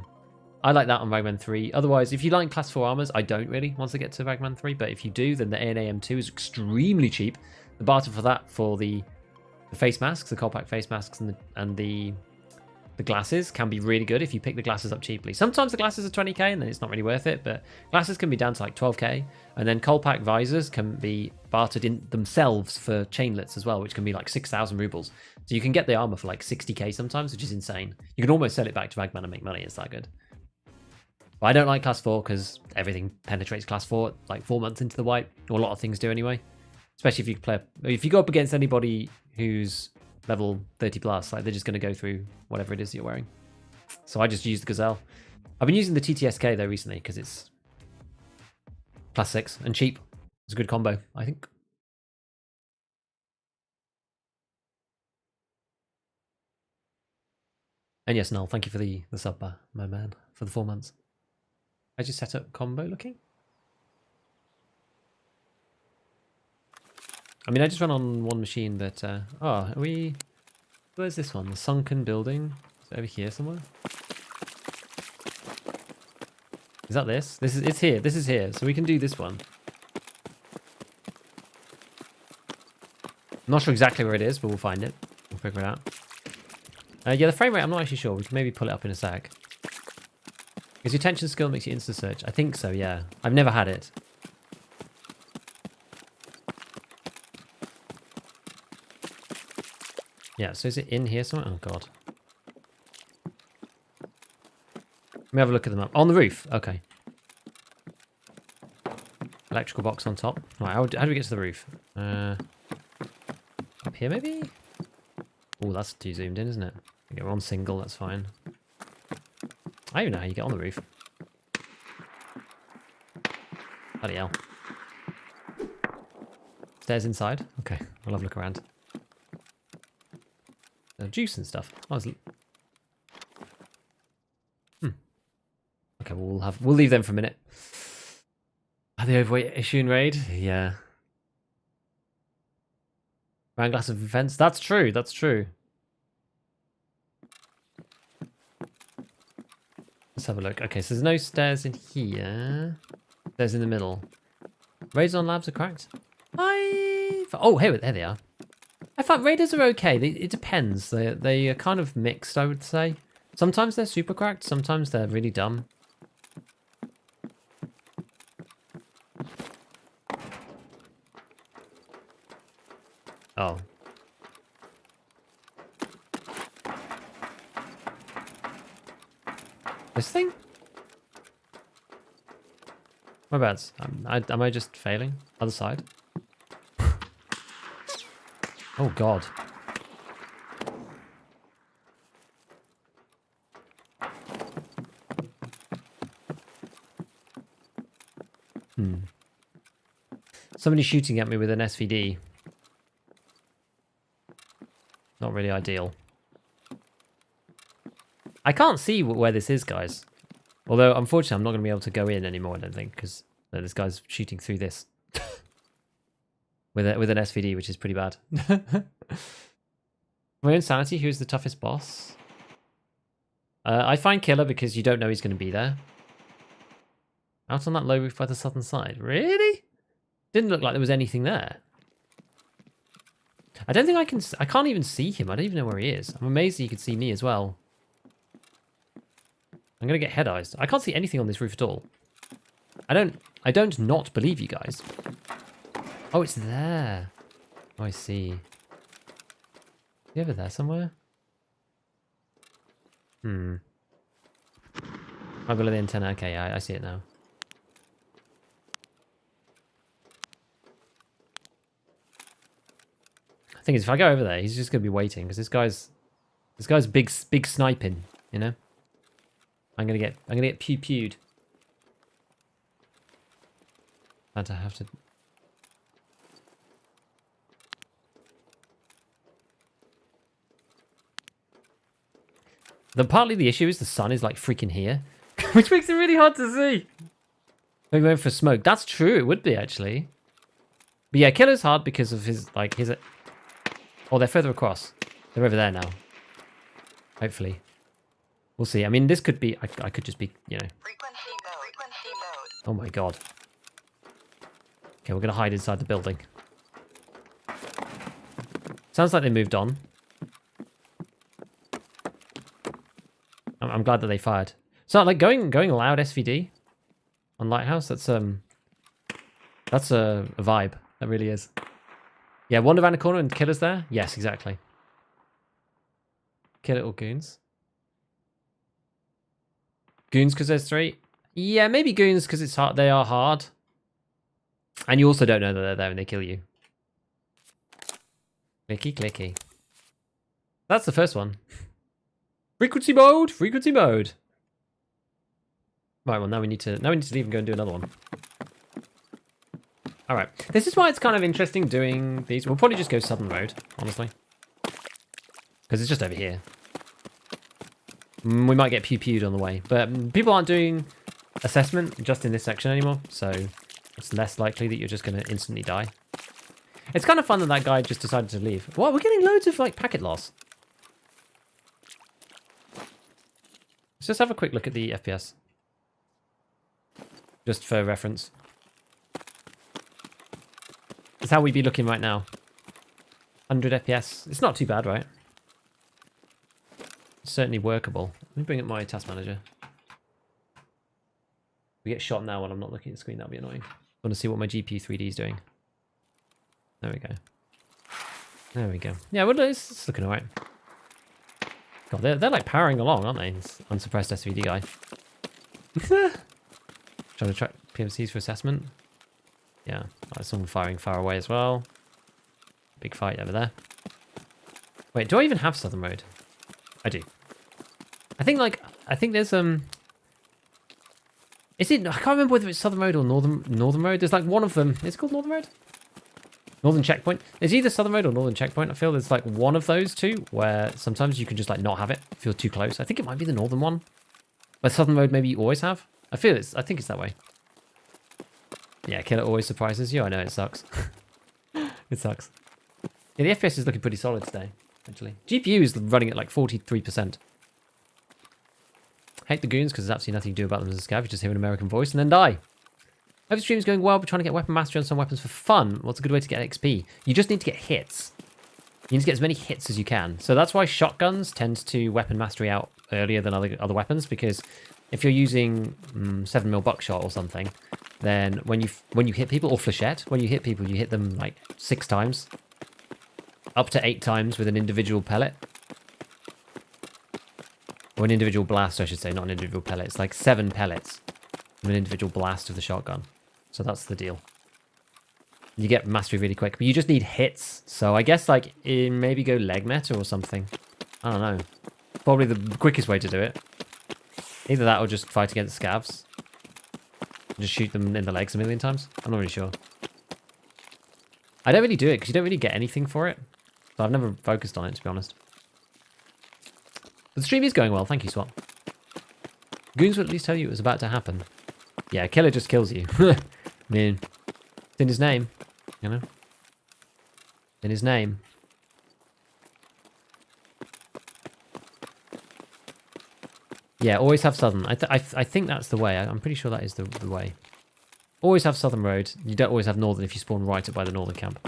I like that on Ragman 3. Otherwise, if you like class 4 armors, I don't really once I get to Ragman 3, but if you do, then the ANAM2 is extremely cheap. The barter for that for the face masks, the Colpack face masks and the glasses can be really good if you pick the glasses up cheaply. Sometimes the glasses are 20k and then it's not really worth it, but glasses can be down to like 12k, and then Colpack visors can be bartered in themselves for chainlets as well, which can be like 6,000 rubles. So you can get the armor for like 60k sometimes, which is insane. You can almost sell it back to Ragman and make money. It's that good. But I don't like class 4 because everything penetrates class 4 like 4 months into the wipe, or a lot of things do anyway. Especially if you go up against anybody who's level 30 plus, like they're just going to go through whatever it is you're wearing. So I just use the Gazelle. I've been using the TTSK though recently because it's plus 6 and cheap. It's a good combo, I think. And yes, Null, thank you for the sub, my man, for the 4 months. I just set up combo looking. I mean, I just run on one machine that... are we... Where's this one? The sunken building? Is it over here somewhere? Is that this? It's here. This is here. So we can do this one. I'm not sure exactly where it is, but we'll find it. We'll figure it out. Yeah, the frame rate, I'm not actually sure. We can maybe pull it up in a sec. Is your tension skill makes you insta search? I think so, yeah. I've never had it. Yeah, so is it in here somewhere? Oh, God. Let me have a look at them up. On the roof. Okay. Electrical box on top. Right, how do we get to the roof? Up here, maybe? Oh, that's too zoomed in, isn't it? Okay, we're on single, that's fine. I don't even know how you get on the roof. Bloody hell. Stairs inside? Okay, we'll have a look around. Juice and stuff. Okay, we'll leave them for a minute. Are the overweight issue in raid? Yeah. Round glass of defense. That's true. That's true. Let's have a look. Okay, so there's no stairs in here. Stairs in the middle. Raids on labs are cracked. Oh, here, there they are. I find raiders are okay. It depends. They are kind of mixed, I would say. Sometimes they're super cracked. Sometimes they're really dumb. Oh. This thing? Whereabouts? Am I just failing? Other side? Oh god. Somebody's shooting at me with an SVD. Not really ideal. I can't see where this is, guys. Although, unfortunately, I'm not going to be able to go in anymore, I don't think, because this guy's shooting through this. with an SVD, which is pretty bad. My own sanity, who's the toughest boss? I find Killer because you don't know he's going to be there. Out on that low roof by the southern side. Really? Didn't look like there was anything there. I don't think I can... I can't even see him. I don't even know where he is. I'm amazed he could see me as well. I'm going to get head-eyes. I can't see anything on this roof at all. I don't not believe you guys. Oh, it's there. Oh, I see. Is he over there somewhere? I'm below the antenna. Okay, yeah, I see it now. The thing is, if I go over there, he's just going to be waiting because this guy's big sniping, you know. I'm gonna get pew-pewed. And I have to. Partly the issue is the sun is like freaking here, which makes it really hard to see. We're going for smoke. That's true. It would be actually. But yeah, Killer's hard because of his Oh, they're further across. They're over there now. Hopefully. We'll see. I mean, this could be... I could just be, you know... Frequency mode. Oh my god. Okay, we're going to hide inside the building. Sounds like they moved on. I'm glad that they fired. So, like, going loud SVD on Lighthouse, that's a vibe. That really is. Yeah, wander around the corner and Killer's there? Yes, exactly. Killer or Goons? Goons because there's 3? Yeah, maybe Goons because it's hard. They are hard. And you also don't know that they're there when they kill you. Clicky, clicky. That's the first one. Frequency mode! Frequency mode! Right, well, now we need to leave and go and do another one. Alright. This is why it's kind of interesting doing these. We'll probably just go Southern Road, honestly. Because it's just over here. We might get pew-pewed on the way. But people aren't doing assessment just in this section anymore, so it's less likely that you're just going to instantly die. It's kind of fun that that guy just decided to leave. What? We're getting loads of, like, packet loss. Let's just have a quick look at the FPS. Just for reference. That's how we be looking right now. 100 FPS. It's not too bad, right? It's certainly workable. Let me bring up my task manager. We get shot now while I'm not looking at the screen. That'll be annoying. I want to see what my GPU 3D is doing. There we go. There we go. Yeah, well, it's looking alright. God, they're like powering along, aren't they? This unsuppressed SVD guy. Trying to track PMCs for assessment. Yeah, someone firing far away as well. Big fight over there. Wait, do I even have Southern Road? I do. I think there's Is it? I can't remember whether it's Southern Road or Northern Road. There's like one of them. Is it called Northern Road? Northern Checkpoint. It's either Southern Road or Northern Checkpoint. I feel there's like one of those two where sometimes you can just like not have it if you're too close. I think it might be the Northern one. But Southern Road maybe you always have. I think it's that way. Yeah, Killer always surprises you. I know it sucks. It sucks. Yeah, the FPS is looking pretty solid today, actually. GPU is running at like 43%. Hate the goons because there's absolutely nothing to do about them as a scav. You just hear an American voice and then die. Hope the stream is going well, but trying to get weapon mastery on some weapons for fun. What's a good way to get XP? You just need to get hits. You need to get as many hits as you can. So that's why shotguns tend to weapon mastery out earlier than other weapons, because if you're using 7mm buckshot or something, then when you hit people, or flechette, when you hit people, you hit them like 6 times. up to 8 times with an individual pellet. Or an individual blast, I should say, not an individual pellet. It's like 7 pellets from an individual blast of the shotgun. So that's the deal. You get mastery really quick, but you just need hits. So I guess like maybe go leg meta or something. I don't know. Probably the quickest way to do it. Either that or just fight against scavs. Just shoot them in the legs a million times. I'm not really sure. I don't really do it because you don't really get anything for it. So I've never focused on it, to be honest. But the stream is going well. Thank you, Swap. Goons will at least tell you it was about to happen. Yeah, killer just kills you. I mean, it's in his name, you know? In his name. Yeah, always have southern. I think that's the way. I'm pretty sure that is the way. Always have southern road. You don't always have northern if you spawn right up by the northern camp.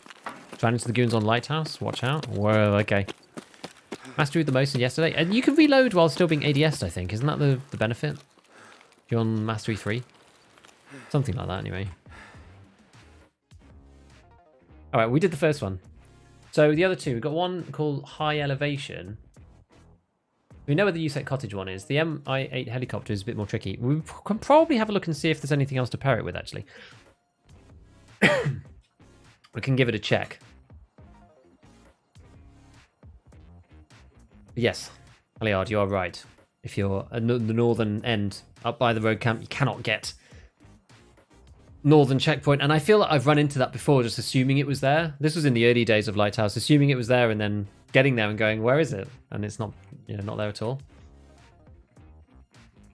Trying into the goons on Lighthouse. Watch out. Whoa, okay. Mastery with the most in yesterday. And you can reload while still being ADS'd, I think. Isn't that the benefit? If you're on Mastery 3. Something like that, anyway. Alright, we did the first one. So the other two, we've got one called High Elevation. We know where the USEC Cottage one is. The MI8 helicopter is a bit more tricky. We can probably have a look and see if there's anything else to pair it with, actually. We can give it a check. Yes, Aliard, you are right. If you're at the northern end, up by the road camp, you cannot get northern checkpoint. And I feel like I've run into that before, just assuming it was there. This was in the early days of Lighthouse, assuming it was there and then getting there and going, where is it? And it's not, you know, not there at all.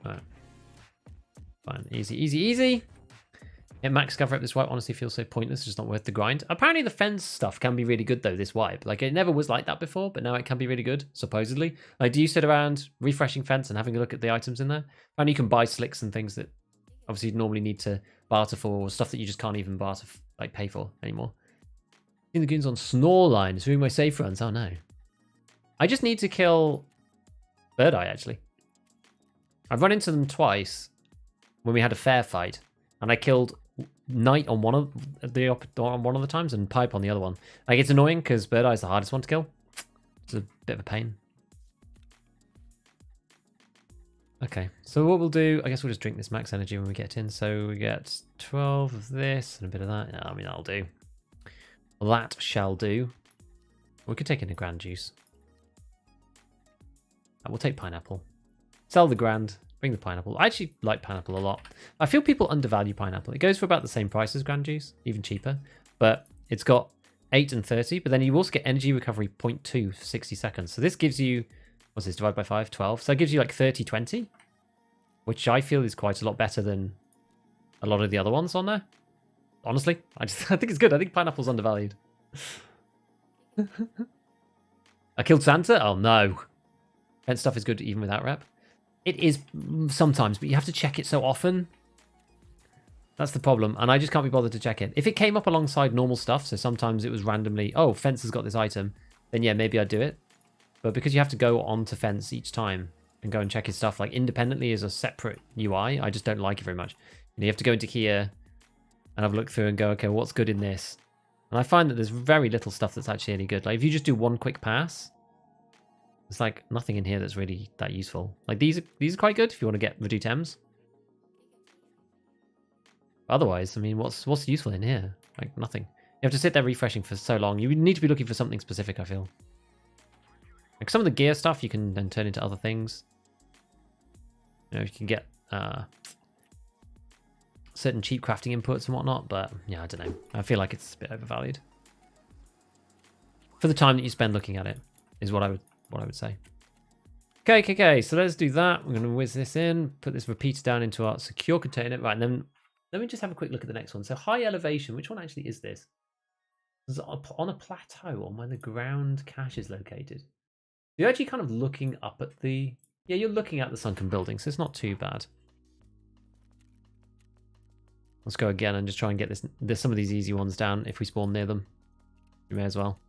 All right. Fine, easy, easy, easy. Yeah, max cover up this wipe honestly feels so pointless. It's just not worth the grind. Apparently the fence stuff can be really good though, this wipe. Like it never was like that before, but now it can be really good, supposedly. Like, do you sit around refreshing fence and having a look at the items in there? And you can buy slicks and things that obviously you'd normally need to barter for, or stuff that you just can't even barter, like pay for anymore. In the goons on snore line, it's doing my safe runs. Oh no. I just need to kill Bird Eye, actually. I've run into them twice when we had a fair fight, and I killed Knight on one of the times and Pipe on the other one. Like, it's annoying because Bird Eye's the hardest one to kill. It's a bit of a pain. Okay, so what we'll do, I guess we'll just drink this max energy when we get in. So we get 12 of this and a bit of that. Yeah, I mean, that'll do. That shall do. We could take in a grand juice. We'll take pineapple. Sell the grand. Bring the pineapple. I actually like pineapple a lot. I feel people undervalue pineapple. It goes for about the same price as grand juice, even cheaper. But it's got 8 and 30. But then you also get energy recovery 0.2 for 60 seconds. So this gives you, what's this, divided by 5? 12. So it gives you like 30, 20. Which I feel is quite a lot better than a lot of the other ones on there. Honestly, I think it's good. I think pineapple's undervalued. I killed Santa? Oh no. Fence stuff is good even without rep. It is sometimes, but you have to check it so often. That's the problem, and I just can't be bothered to check it. If it came up alongside normal stuff, so sometimes it was randomly, oh, Fence has got this item, then yeah, maybe I'd do it. But because you have to go onto Fence each time and go and check his stuff like independently as a separate UI, I just don't like it very much. You have to go into here and have a look through and go, okay, what's good in this? And I find that there's very little stuff that's actually any good. Like if you just do one quick pass, there's like nothing in here that's really that useful. Like these are quite good if you want to get reduced M's. Otherwise, I mean, what's useful in here? Like nothing. You have to sit there refreshing for so long. You need to be looking for something specific, I feel. Like some of the gear stuff you can then turn into other things. You know, you can get certain cheap crafting inputs and whatnot, but yeah, I don't know. I feel like it's a bit overvalued. For the time that you spend looking at it, is what I would say. Okay, so let's do that. We're going to whiz this in, put this repeater down into our secure container. Right, and then let me just have a quick look at the next one. So high elevation, which one actually is this? Is it on a plateau on where the ground cache is located? You're actually kind of looking up at the... Yeah, you're looking at the sunken building, so it's not too bad. Let's go again and just try and get this. There's some of these easy ones down if we spawn near them. You may as well.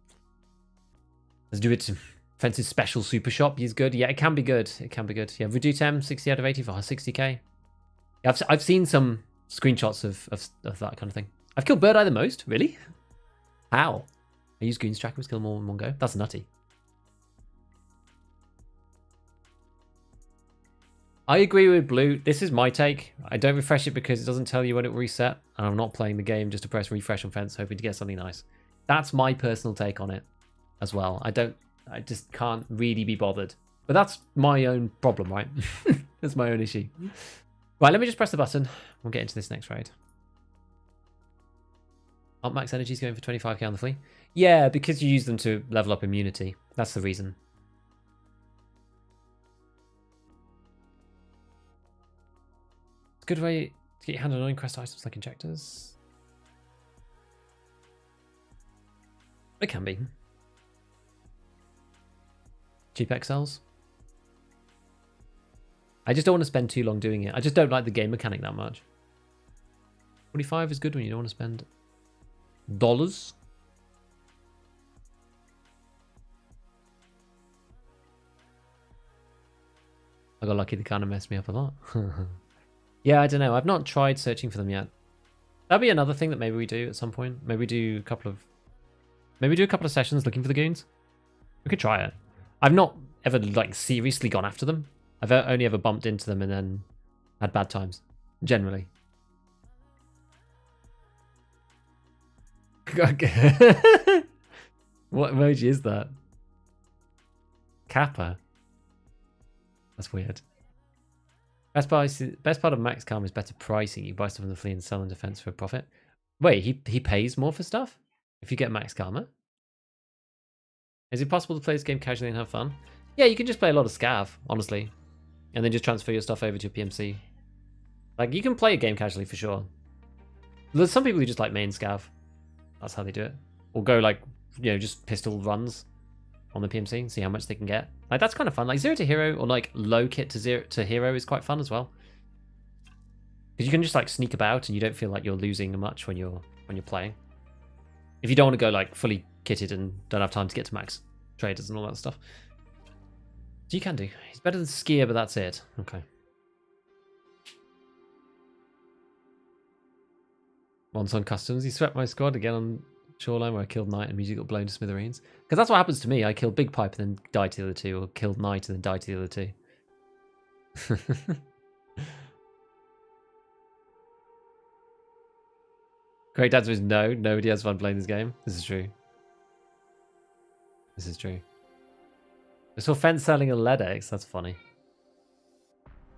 Let's do it. Fence's special super shop. He's good. Yeah, it can be good. It can be good. Yeah, Reduce M, 60 out of 80 for 60k. Yeah, I've seen some screenshots of that kind of thing. I've killed Bird Eye the most. Really? How? I use goons tracking to kill more in one go. That's nutty. I agree with Blue. This is my take. I don't refresh it because it doesn't tell you when it will reset. And I'm not playing the game just to press refresh on fence hoping to get something nice. That's my personal take on it as well. I just can't really be bothered. But that's my own problem, right? That's my own issue. Right, let me just press the button. We'll get into this next raid. Aren't max energies going for 25k on the flea? Yeah, because you use them to level up immunity. That's the reason. It's a good way to get your hand on annoying quest items like injectors. It can be. Cheap XLs. I just don't want to spend too long doing it. I just don't like the game mechanic that much. 45 is good when you don't want to spend dollars. I got lucky, they kind of messed me up a lot. Yeah, I don't know. I've not tried searching for them yet. That'd be another thing that maybe we do at some point. Maybe do a couple of sessions looking for the goons. We could try it. I've not ever like seriously gone after them. I've only ever bumped into them and then had bad times. Generally. What emoji is that? Kappa. That's weird. Best part of Max Calm is better pricing. You buy stuff in the flea and sell in defense for a profit. Wait, he pays more for stuff if you get Max Calmer? Is it possible to play this game casually and have fun? Yeah, you can just play a lot of Scav, honestly. And then just transfer your stuff over to your PMC. Like, you can play a game casually for sure. There's some people who just like main Scav. That's how they do it. Or go like, you know, just pistol runs on the PMC and see how much they can get. Like, that's kind of fun. Like 0 to hero or like low kit to 0 to hero is quite fun as well. Because you can just like sneak about and you don't feel like you're losing much when you're playing. If you don't want to go like fully kitted and don't have time to get to max traders and all that stuff. So you can do. He's better than Skier, but that's it. Okay. Once on customs, he swept my squad again on Shoreline where I killed Knight and immediately got blown to smithereens. Because that's what happens to me. I kill Big Pipe and then die to the other two, or killed Knight and then die to the other two. Great answer is no. Nobody has fun playing this game. This is true. This is true. I saw Fence selling a LEDX. That's funny.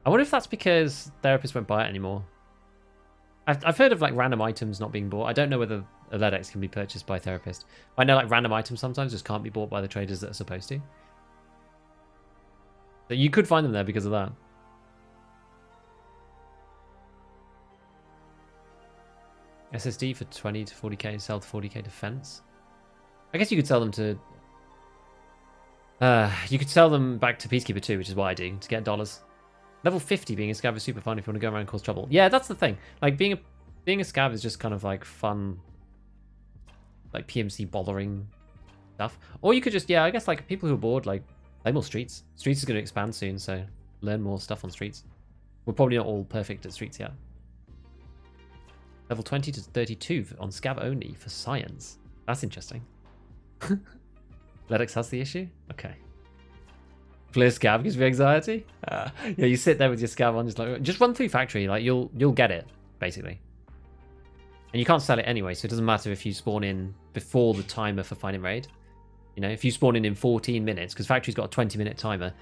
I wonder if that's because therapists won't buy it anymore. I've heard of like random items not being bought. I don't know whether a LEDX can be purchased by therapists. I know like random items sometimes just can't be bought by the traders that are supposed to. So you could find them there because of that. SSD for 20 to 40k, sell to 40k defense. I guess you could sell them to... you could sell them back to Peacekeeper too, which is what I do, to get dollars. Level 50 being a scav is super fun if you want to go around and cause trouble. Yeah, that's the thing. Like, being a scav is just kind of like fun, like PMC bothering stuff. Or you could just, yeah, I guess like people who are bored, like, play more Streets. Streets is going to expand soon, so learn more stuff on Streets. We're probably not all perfect at Streets yet. Level 20 to 32 on scav only for science. That's interesting. Ledix has the issue? Okay. Play scav gives me anxiety. Yeah, you sit there with your scav on, just run through factory. Like you'll get it basically, and you can't sell it anyway. So it doesn't matter if you spawn in before the timer for finding raid. You know, if you spawn in 14 minutes, because factory's got a 20-minute timer.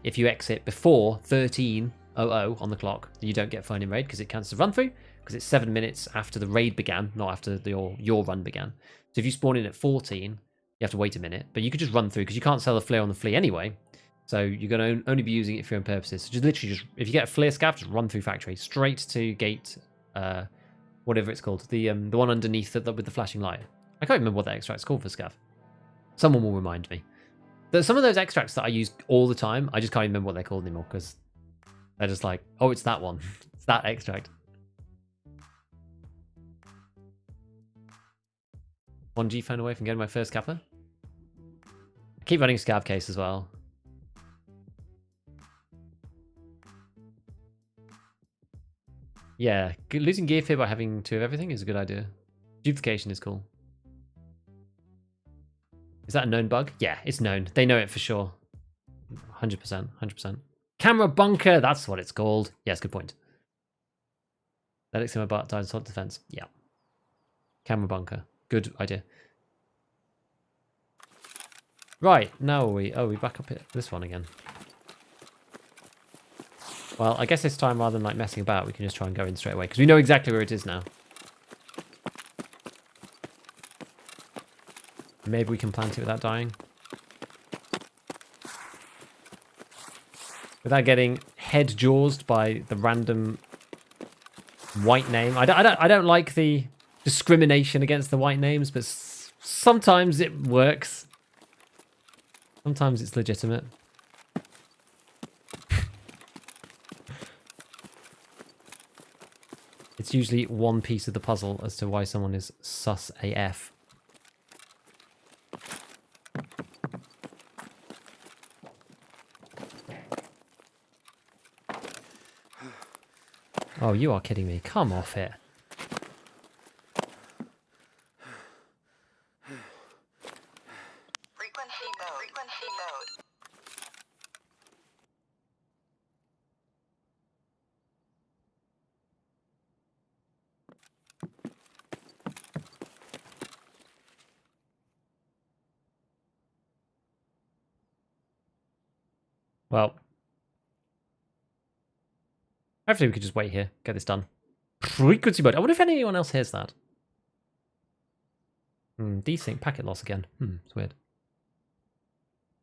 If you exit before 13:00 on the clock, you don't get finding raid because it counts as run through. Because it's 7 minutes after the raid began, not after your run began. So if you spawn in at 14, you have to wait a minute. But you could just run through because you can't sell the flare on the flea anyway. So you're going to only be using it for your own purposes. So just literally, if you get a flare scav, just run through factory straight to gate, whatever it's called, the one underneath with the flashing light. I can't remember what that extract's called for scav. Someone will remind me. There's some of those extracts that I use all the time. I just can't remember what they're called anymore because they're just like, oh, it's that one. It's that extract. 1G phone away from getting my first kappa. I keep running scav case as well. Yeah, losing gear fear by having 2 of everything is a good idea. Duplication is cool. Is that a known bug? Yeah, it's known. They know it for sure. 100%. 100%. Camera bunker. That's what it's called. Yes, good point. That extend my butt dies assault defense. Yeah. Camera bunker. Good idea. Right, now we back up at this one again. Well, I guess this time rather than like messing about, we can just try and go in straight away because we know exactly where it is now. Maybe we can plant it without dying. Without getting head jawsed by the random white name. I don't like the discrimination against the white names, but sometimes it works. Sometimes it's legitimate. It's usually one piece of the puzzle as to why someone is sus AF. Oh, you are kidding me. Come off it. Frequency mode. Well, hopefully we could just wait here, get this done. Frequency mode. I wonder if anyone else hears that. Desync packet loss again. It's weird.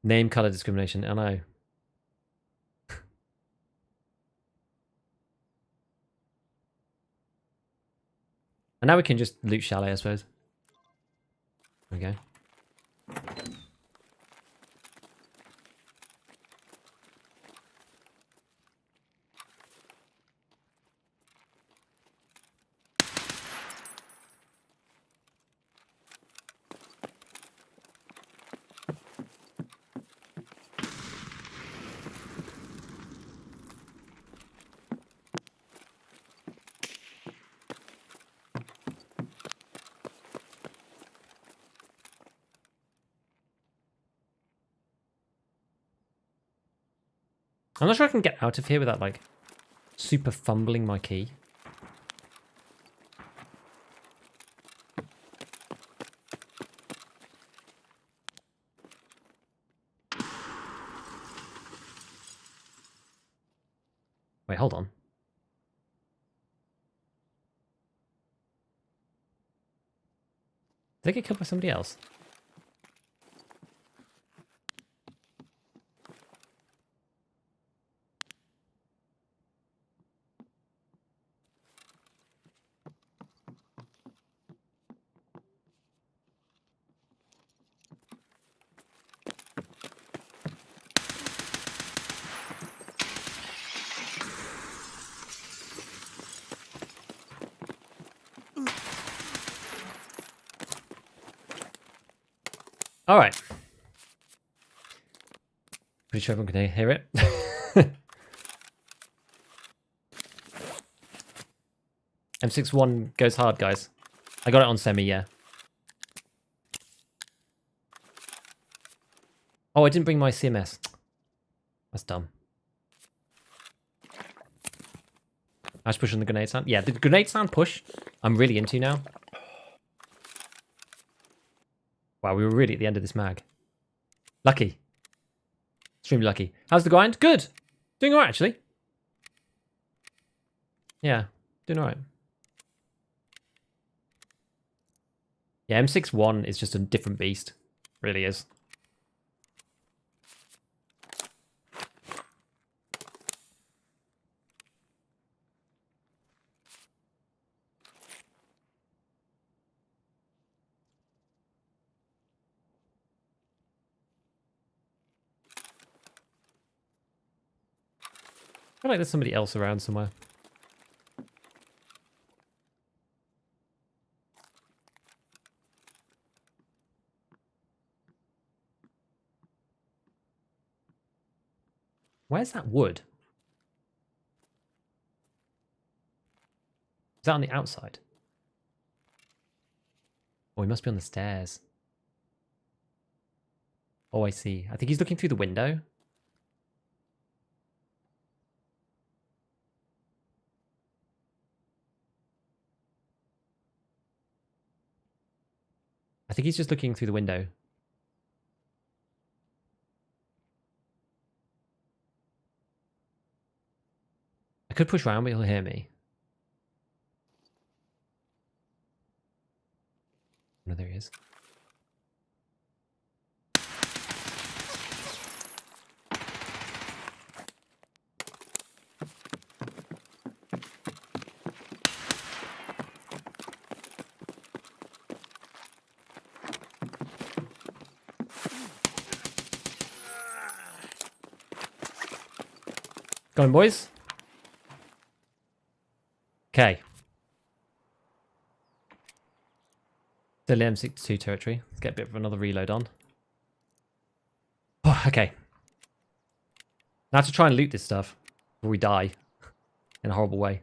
Name color discrimination. I know. And now we can just loot chalet, I suppose. Okay. I'm not sure I can get out of here without, like, super fumbling my key. Wait, hold on. Did I get killed by somebody else? All right. Pretty sure everyone can hear it. M61 goes hard, guys. I got it on semi, yeah. Oh, I didn't bring my CMS. That's dumb. I just push on the grenade sound. Yeah, the grenade sound push, I'm really into now. Wow, we were really at the end of this mag. Lucky. Extremely lucky. How's the grind? Good. Doing alright, actually. Yeah, doing alright. Yeah, M61 is just a different beast. Really is. I feel like there's somebody else around somewhere. Where's that wood? Is that on the outside? Oh, he must be on the stairs. Oh, I see. I think he's looking through the window. I think he's just looking through the window. I could push around, but he'll hear me. No, there he is. Go on, boys. Okay. Still M62 territory. Let's get a bit of another reload on. Oh, okay. Now to try and loot this stuff before we die in a horrible way.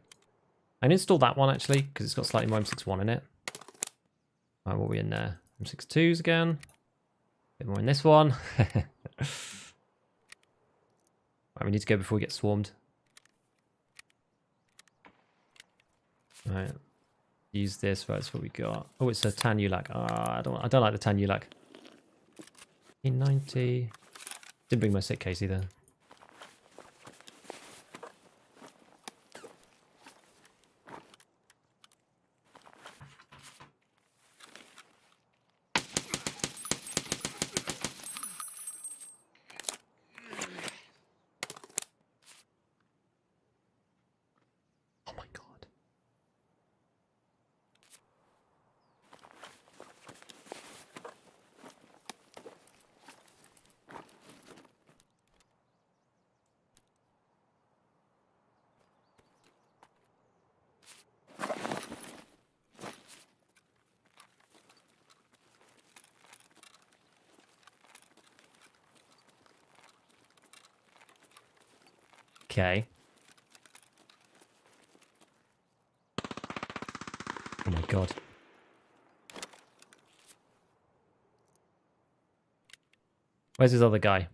I installed that one actually because it's got slightly more M61 in it. Alright, what are we in there? M62s again. A bit more in this one. Right, we need to go before we get swarmed. Alright. Use this, right, that's what we got. Oh, it's a tan ULAC. I don't like the tan ULAC. 90. Didn't bring my sick case either. Oh my god. Okay. Oh my god. Where's his other guy?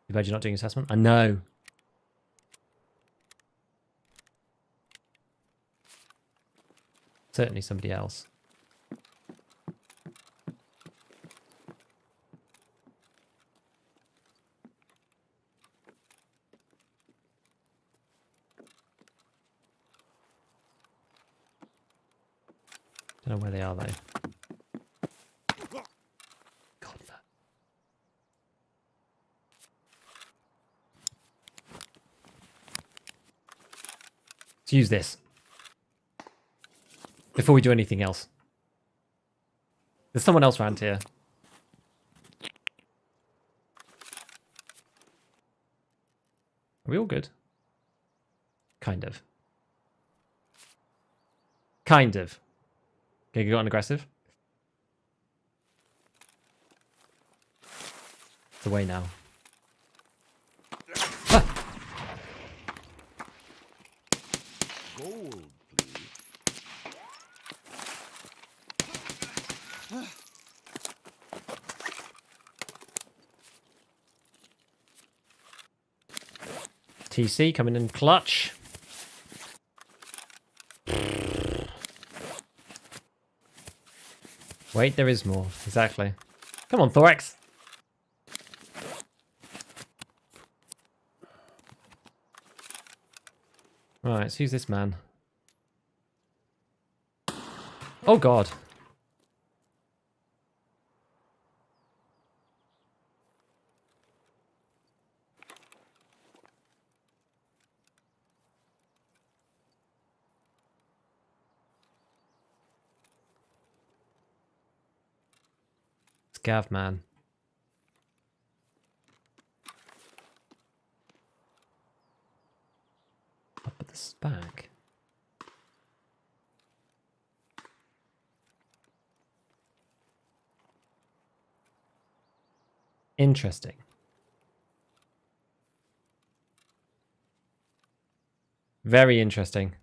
Too bad you're not doing assessment. I know. Certainly somebody else. Don't know where they are though. God, that. Let's use this before we do anything else. There's someone else around here. Are we all good? Kind of. Kind of. Okay, go on aggressive. It's away now. Ah! Gold, please. TC coming in clutch. Wait, there is more. Exactly. Come on, Thorax. Right, so who's this man? Oh god. Scav man. Up at the back. Interesting. Very interesting.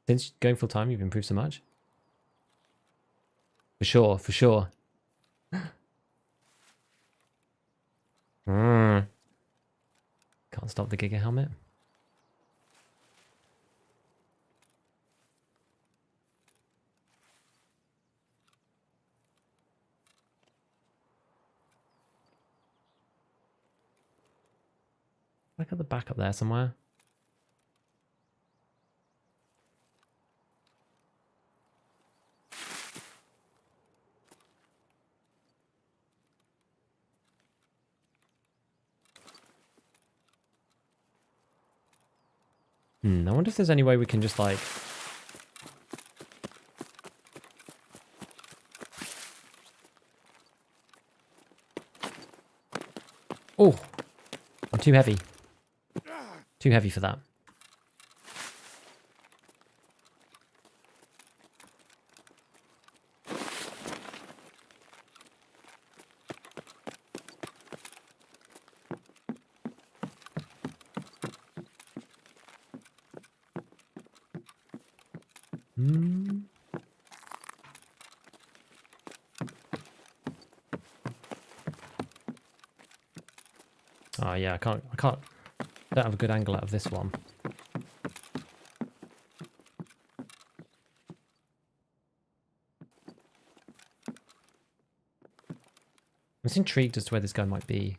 Since going full time, you've improved so much. For sure, for sure. Can't stop the Giga helmet. I got the back up there somewhere. I wonder if there's any way we can just like... Oh, I'm too heavy. Too heavy for that. Oh yeah, I can't, don't have a good angle out of this one. I'm just intrigued as to where this guy might be.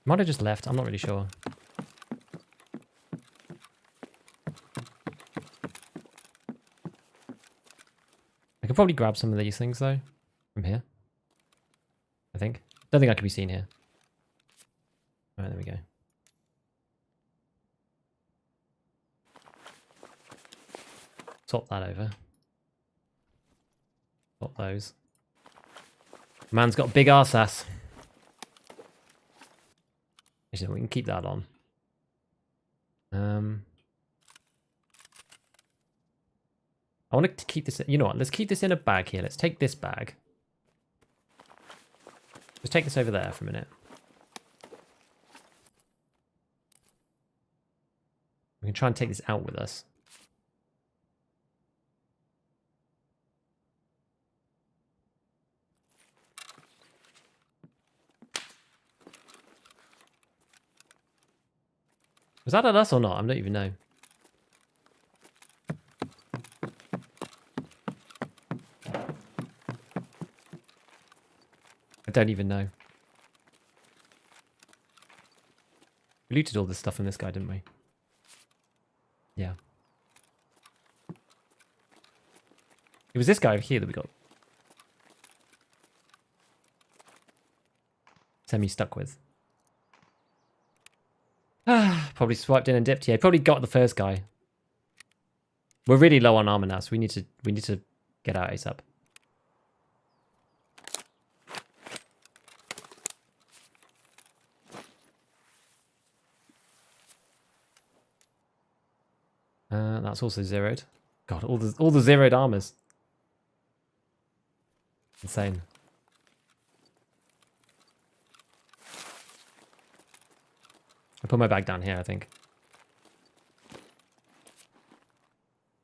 Might have just left, I'm not really sure. I could probably grab some of these things though, from here. I think. Don't think I can be seen here. Alright, there we go. Swap that over. Swap those. Man's got a big arse ass. Actually, we can keep that on. I want to keep this... You know what? Let's keep this in a bag here. Let's take this bag. Let's take this over there for a minute. We can try and take this out with us. Was that at us or not? I don't even know. I don't even know. We looted all this stuff from this guy, didn't we? Yeah. It was this guy over here that we got semi-stuck with. Probably swiped in and dipped. Yeah, probably got the first guy. We're really low on armor now, so we need to get out ASAP. That's also zeroed. God, all the zeroed armors. Insane. I put my bag down here, I think.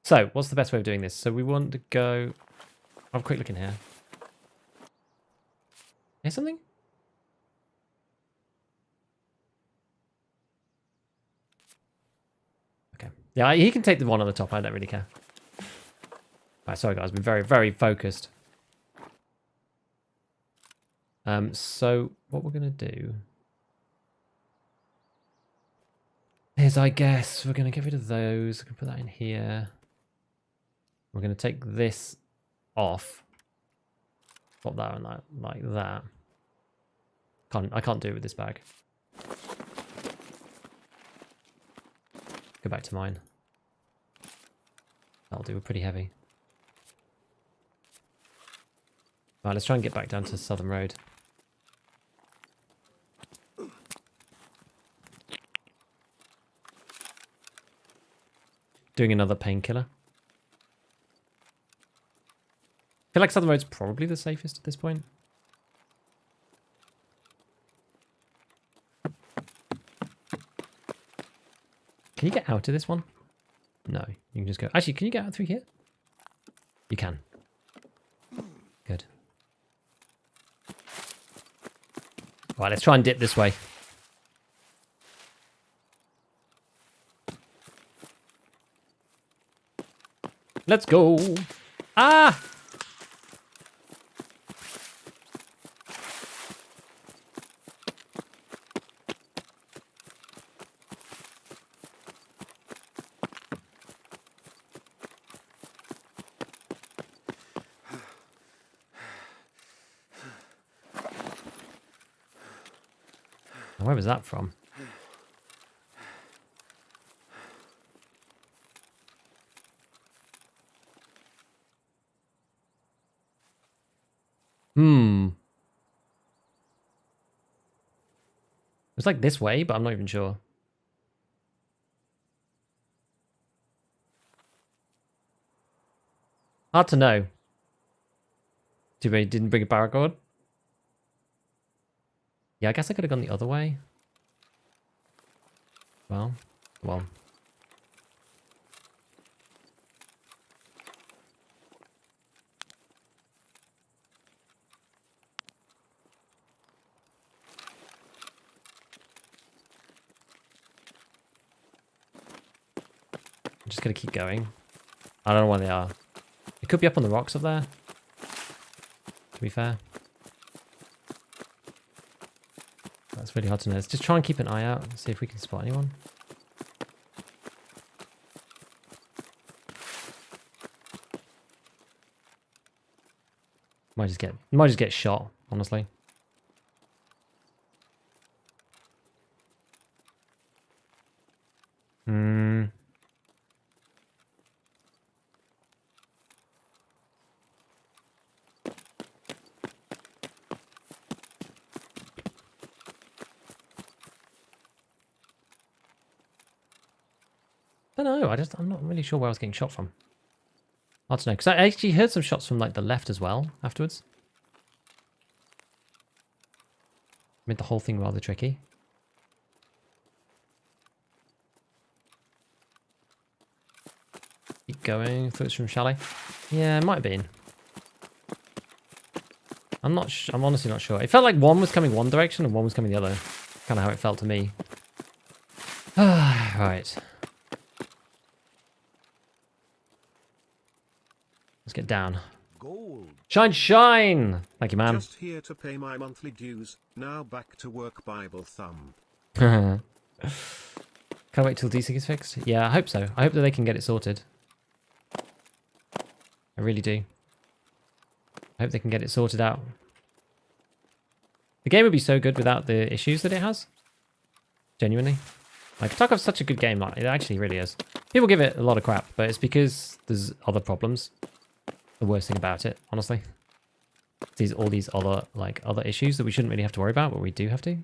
So, what's the best way of doing this? So we want to go... I'll have a quick look in here. Here's something? Okay. Yeah, he can take the one on the top. I don't really care. Right, sorry guys, I've been very, very focused. So, what we're going to do... is, I guess, we're going to get rid of those. We're going to put that in here. We're going to take this off. Pop that on like that. I can't do it with this bag. Go back to mine. That'll do. We're pretty heavy. Right, let's try and get back down to Southern Road. Doing another painkiller. I feel like Southern Road's probably the safest at this point. Can you get out of this one? No, you can just go. Actually, can you get out through here? You can. Good. Right, let's try and dip this way. Let's go. Ah! Where was that from? It's like this way, but I'm not even sure. Hard to know. Too bad he didn't bring a paracord. Yeah, I guess I could have gone the other way. Well. I'm just gonna keep going. I don't know where they are. It could be up on the rocks up there. To be fair. That's really hard to know. Let's just try and keep an eye out and see if we can spot anyone. Might just get shot, honestly. I don't know. I'm not really sure where I was getting shot from. Hard to know, because I actually heard some shots from like the left as well afterwards. Made the whole thing rather tricky. Keep going. Thought it was from Chalet. Yeah, it might have been. I'm honestly not sure. It felt like one was coming one direction and one was coming the other. Kind of how it felt to me. Right. Let's get down. Gold. Shine, shine! Thank you, man. Just here to pay my monthly dues. Now back to work, Bible thumb. Can't wait till DayZ gets fixed. Yeah, I hope so. I hope that they can get it sorted. I really do. I hope they can get it sorted out. The game would be so good without the issues that it has. Genuinely. Like, Tarkov's such a good game. Like, it actually really is. People give it a lot of crap, but it's because there's other problems. The worst thing about it, honestly. All these other issues that we shouldn't really have to worry about, but we do have to.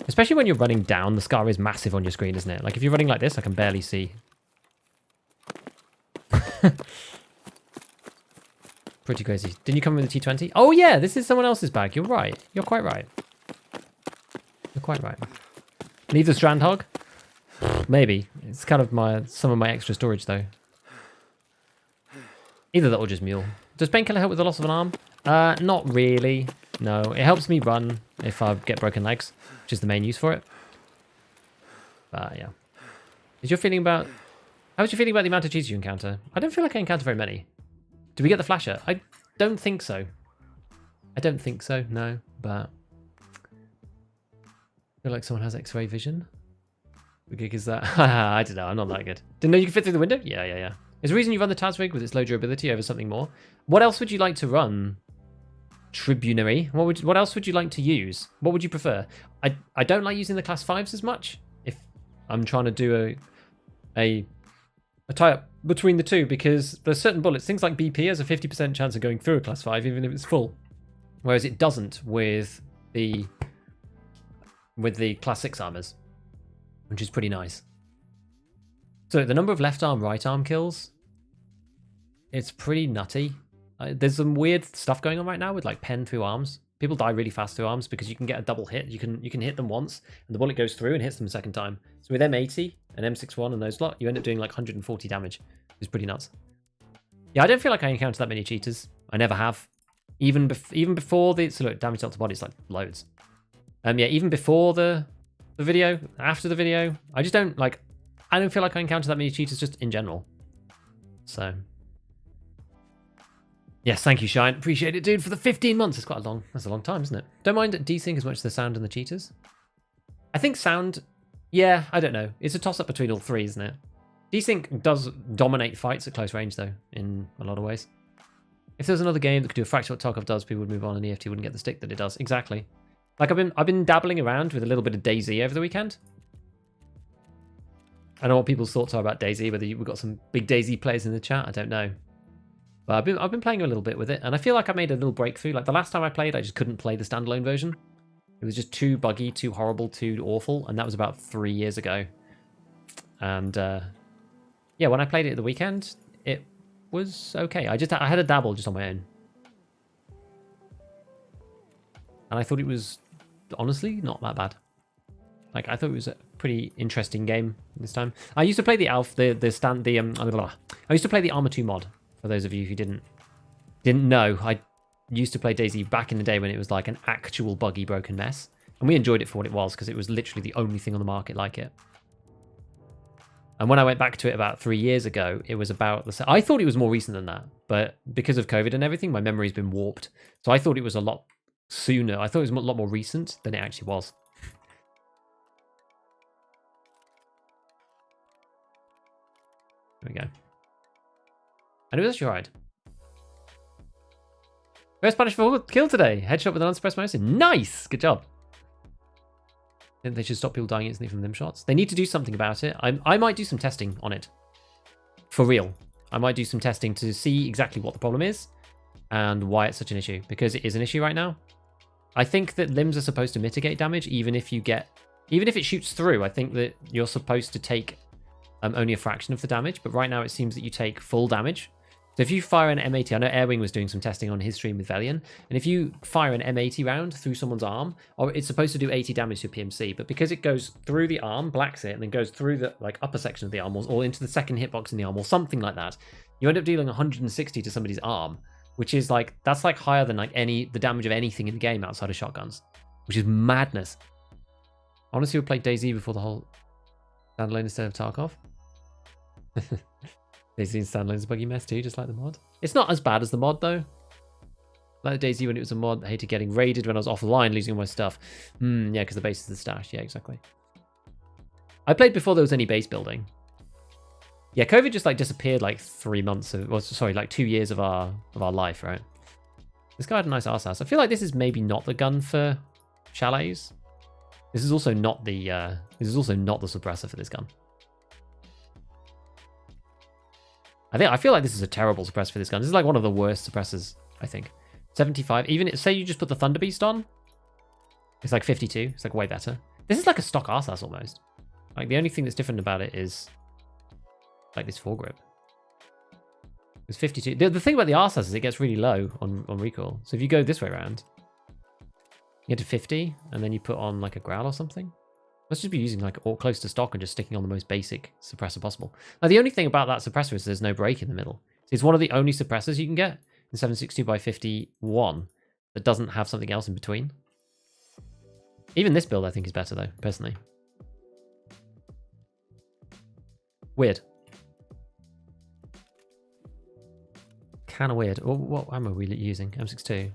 Especially when you're running down, the scar is massive on your screen, isn't it? Like, if you're running like this, I can barely see. Pretty crazy. Didn't you come with the T20? Oh, yeah, this is someone else's bag. You're right. You're quite right. You're quite right. Leave the Strandhog? Maybe. It's kind of some of my extra storage, though. Either that or just mule. Does painkiller help with the loss of an arm? Not really. No, it helps me run if I get broken legs, which is the main use for it. But yeah. How's your feeling about the amount of cheats you encounter? I don't feel like I encounter very many. Do we get the flasher? I don't think so. I don't think so, no, but I feel like someone has X-ray vision. What gig is that? I don't know, I'm not that good. Didn't know you could fit through the window? Yeah. Is the reason you run the Taz rig with its low durability over something more? What else would you like to run? Tribunary? What else would you like to use? What would you prefer? I don't like using the class 5s as much. If I'm trying to do a tie-up between the two, because there's certain bullets, things like BP has a 50% chance of going through a class 5 even if it's full. Whereas it doesn't with the class 6 armors, which is pretty nice. So the number of left arm, right arm kills, it's pretty nutty. There's some weird stuff going on right now with like pen through arms. People die really fast through arms because you can get a double hit. You can hit them once, and the bullet goes through and hits them a second time. So with M80 and M61 and those lot, you end up doing like 140 damage. It's pretty nuts. Yeah, I don't feel like I encountered that many cheaters. I never have. Even before the... So look, damage dealt to body is like loads. Yeah, even before the video, after the video, I just don't like... I don't feel like I encountered that many cheaters just in general. So... Yes, thank you, Shine. Appreciate it, dude, for the 15 months. It's quite a long... That's a long time, isn't it? Don't mind desync as much as the sound and the cheaters. I think sound... Yeah, I don't know. It's a toss-up between all three, isn't it? Desync does dominate fights at close range, though, in a lot of ways. If there was another game that could do a fraction of what Tarkov does, people would move on and EFT wouldn't get the stick that it does. Exactly. Like, I've been dabbling around with a little bit of DayZ over the weekend. I don't know what people's thoughts are about DayZ, whether we've got some big DayZ players in the chat, I don't know. But I've been playing a little bit with it, and I feel like I made a little breakthrough. Like, the last time I played, I just couldn't play the standalone version. It was just too buggy, too horrible, too awful, and that was about 3 years ago. And, yeah, when I played it at the weekend, it was okay. I had a dabble just on my own. And I thought it was, honestly, not that bad. Like, I thought it was a pretty interesting game this time. I used to play the I used to play the Arma 2 mod. For those of you who didn't know, I used to play DayZ back in the day when it was like an actual buggy, broken mess. And we enjoyed it for what it was, because it was literally the only thing on the market like it. And when I went back to it about 3 years ago, it was about the same. I thought it was more recent than that, but because of COVID and everything, my memory's been warped. So I thought it was a lot sooner. I thought it was a lot more recent than it actually was. There we go. And it was actually alright. First punish for kill today. Headshot with an unsuppressed mouse. Nice! Good job. Think they should stop people dying instantly from them shots. They need to do something about it. I might do some testing on it. For real. I might do some testing to see exactly what the problem is and why it's such an issue. Because it is an issue right now. I think that limbs are supposed to mitigate damage even if it shoots through. I think that you're supposed to take only a fraction of the damage. But right now it seems that you take full damage. So if you fire an M80, I know Airwing was doing some testing on his stream with Velian, and if you fire an M80 round through someone's arm, or it's supposed to do 80 damage to a PMC, but because it goes through the arm, blacks it, and then goes through the upper section of the arm, or into the second hitbox in the arm, or something like that, you end up dealing 160 to somebody's arm, which is that's higher than the damage of anything in the game outside of shotguns, which is madness. Honestly, we played DayZ before the whole standalone instead of Tarkov. DayZ and standalone is a buggy mess too, just like the mod. It's not as bad as the mod though. Like the DayZ when it was a mod, I hated getting raided when I was offline, losing all my stuff. Yeah, because the base is the stash. Yeah, exactly. I played before there was any base building. Yeah, COVID just disappeared 3 months of, well, sorry, 2 years of our life, right? This guy had a nice arse house. I feel like this is maybe not the gun for chalets. This is also not the suppressor for this gun. I feel like this is a terrible suppressor for this gun. This is one of the worst suppressors, I think. 75. Even say you just put the Thunder Beast on, it's 52. It's way better. This is like a stock arse almost. The only thing that's different about it is this foregrip. It's 52. The thing about the arse is it gets really low on recoil. So if you go this way around, you get to 50, and then you put on a growl or something. Let's just be using all close to stock and just sticking on the most basic suppressor possible. Now the only thing about that suppressor is there's no break in the middle. It's one of the only suppressors you can get in 762x51 that doesn't have something else in between. Even this build I think is better though, personally. Weird. Kinda weird. What ammo are we using? M62.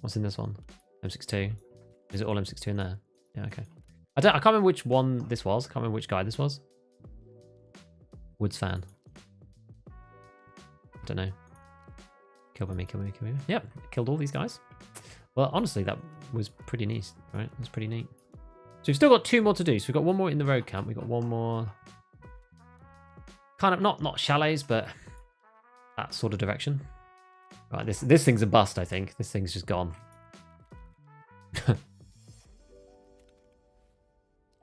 What's in this one? M62. Is it all M62 in there? Yeah, okay. I can't remember which one this was. I can't remember which guy this was. Woods fan. I don't know. Kill by me, kill by me, kill by me. Yep, killed all these guys. Well, honestly, that was pretty neat, right? That's pretty neat. So we've still got 2 more to do. So we've got 1 more in the road camp. We've got 1 more... kind of, not chalets, but that sort of direction. Right, this thing's a bust, I think. This thing's just gone.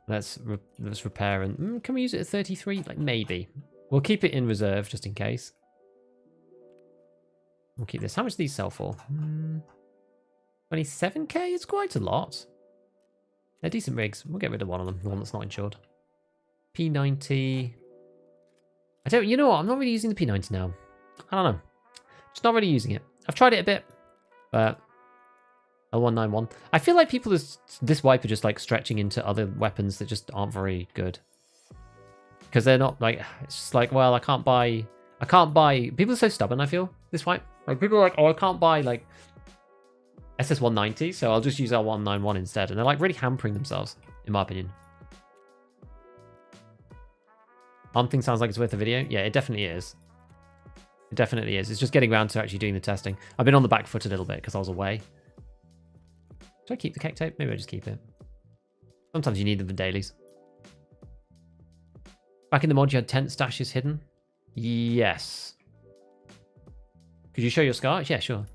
Let's repair and... can we use it at 33? Maybe. We'll keep it in reserve just in case. We'll keep this. How much do these sell for? 27k is quite a lot. They're decent rigs. We'll get rid of one of them, the one that's not insured. P90. You know what? I'm not really using the P90 now. I don't know. Just not really using it. I've tried it a bit, but L191. I feel like people this wipe are just like stretching into other weapons that just aren't very good. Because they're not like, it's just like, well, I can't buy, people are so stubborn, I feel, this wipe. Like people are like, oh, I can't buy like SS190, so I'll just use L191 instead. And they're like really hampering themselves, in my opinion. Thing sounds like it's worth a video. Yeah, it definitely is. It definitely is. It's just getting around to actually doing the testing. I've been on the back foot a little bit because I was away. Should I keep the cake tape? Maybe I just keep it. Sometimes you need them for dailies. Back in the mod, you had tent stashes hidden? Yes. Could you show your scar? Yeah, sure.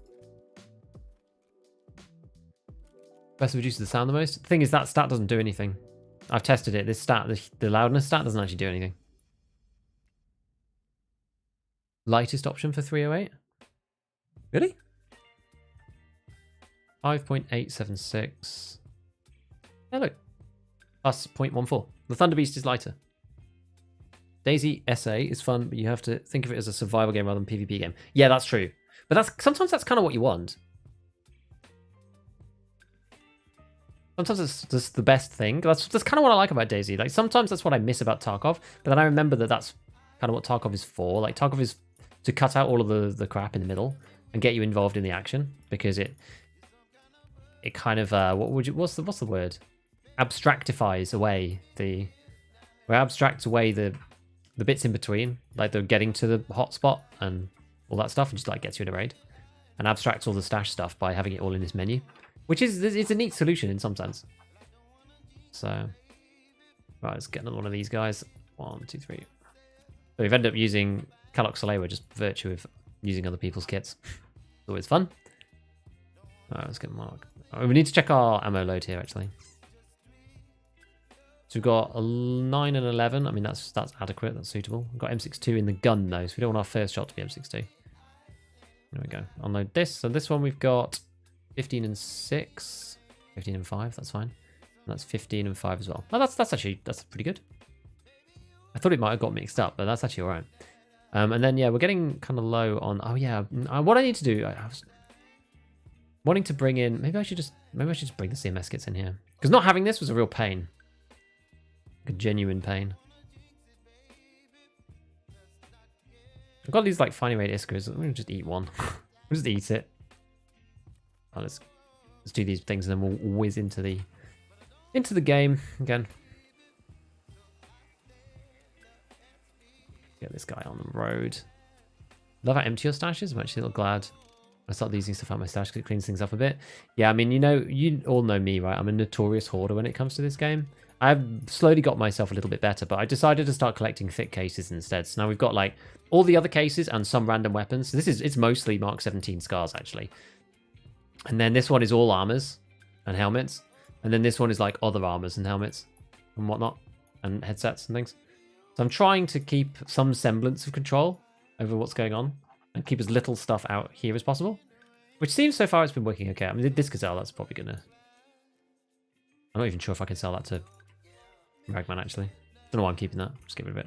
Best reduces the sound the most. The thing is, that stat doesn't do anything. I've tested it. This stat, the loudness stat, doesn't actually do anything. Lightest option for 308? Really? 5.876. Yeah, look. Plus 0.14. The Thunder Beast is lighter. DayZ SA is fun, but you have to think of it as a survival game rather than PvP game. Yeah, that's true. But sometimes that's kind of what you want. Sometimes it's just the best thing. That's kind of what I like about DayZ. Like sometimes that's what I miss about Tarkov, but then I remember that that's kind of what Tarkov is for. Like Tarkov is to cut out all of the crap in the middle and get you involved in the action, because it kind of what's the word? Abstractifies away abstracts away the bits in between, like the getting to the hotspot and all that stuff, and just like gets you in a raid, and abstracts all the stash stuff by having it all in this menu, which is it's a neat solution in some sense. So, right, let's get another one of these guys. 1, 2, 3. So we've ended up using Kalok Salewa just virtue of using other people's kits. It's always fun. Alright, let's get Mark. Oh, we need to check our ammo load here actually. So we've got a 9 and 11. I mean, that's adequate. That's suitable. We've got M62 in the gun though, so we don't want our first shot to be M62. There we go. Unload this. So this one we've got 15 and 6, 15 and 5. That's fine. And that's 15 and 5 as well. Well, that's pretty good. I thought it might have got mixed up, but that's actually all right. And then yeah, we're getting kind of low on. Oh yeah, what I need to do. I was wanting to bring in. Maybe I should just bring the CMS kits in here, because not having this was a real pain. A genuine pain. I've got these like finely rated Iskras. I'm gonna just eat one. We'll just eat it. Oh, let's do these things and then we'll whiz into the game again. Get this guy on the road. Love how empty your stash is. I'm actually a little glad I started using stuff out of my stash because it cleans things up a bit. Yeah, I mean, you all know me, right? I'm a notorious hoarder when it comes to this game. I've slowly got myself a little bit better, but I decided to start collecting thick cases instead. So now we've got like all the other cases and some random weapons. So it's mostly Mark 17 scars actually. And then this one is all armors and helmets. And then this one is like other armors and helmets and whatnot and headsets and things. So I'm trying to keep some semblance of control over what's going on and keep as little stuff out here as possible, which seems so far it's been working okay. I mean, this gazelle, that's probably gonna... I'm not even sure if I can sell that to Ragman actually. Don't know why I'm keeping that. Just get rid of it.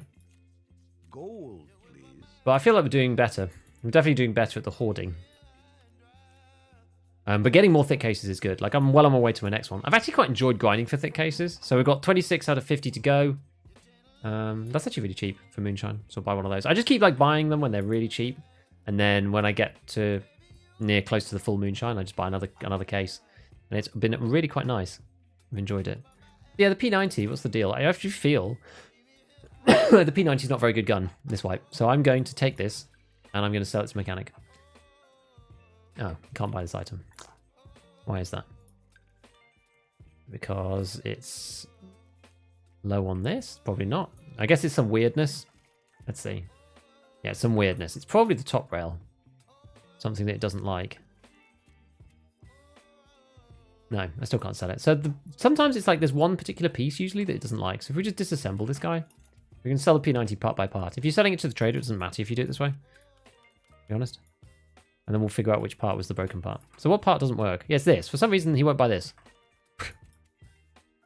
Gold, please. But I feel like we're doing better. We're definitely doing better at the hoarding. But getting more thick cases is good. Like I'm well on my way to my next one. I've actually quite enjoyed grinding for thick cases. So we've got 26 out of 50 to go. That's actually really cheap for Moonshine. So I'll buy one of those. I just keep like buying them when they're really cheap. And then when I get to near close to the full Moonshine, I just buy another case. And it's been really quite nice. I've enjoyed it. Yeah, the P90, what's the deal? I actually feel the P90 is not a very good gun, this wipe. So I'm going to take this and I'm going to sell it to Mechanic. Oh, can't buy this item. Why is that? Because it's low on this? Probably not. I guess it's some weirdness. Let's see. Yeah, some weirdness. It's probably the top rail. Something that it doesn't like. No, I still can't sell it. So sometimes it's like there's one particular piece usually that it doesn't like. So if we just disassemble this guy, we can sell the P90 part by part. If you're selling it to the trader, it doesn't matter if you do it this way. To be honest. And then we'll figure out which part was the broken part. So what part doesn't work? Yes, this. For some reason, he won't buy this.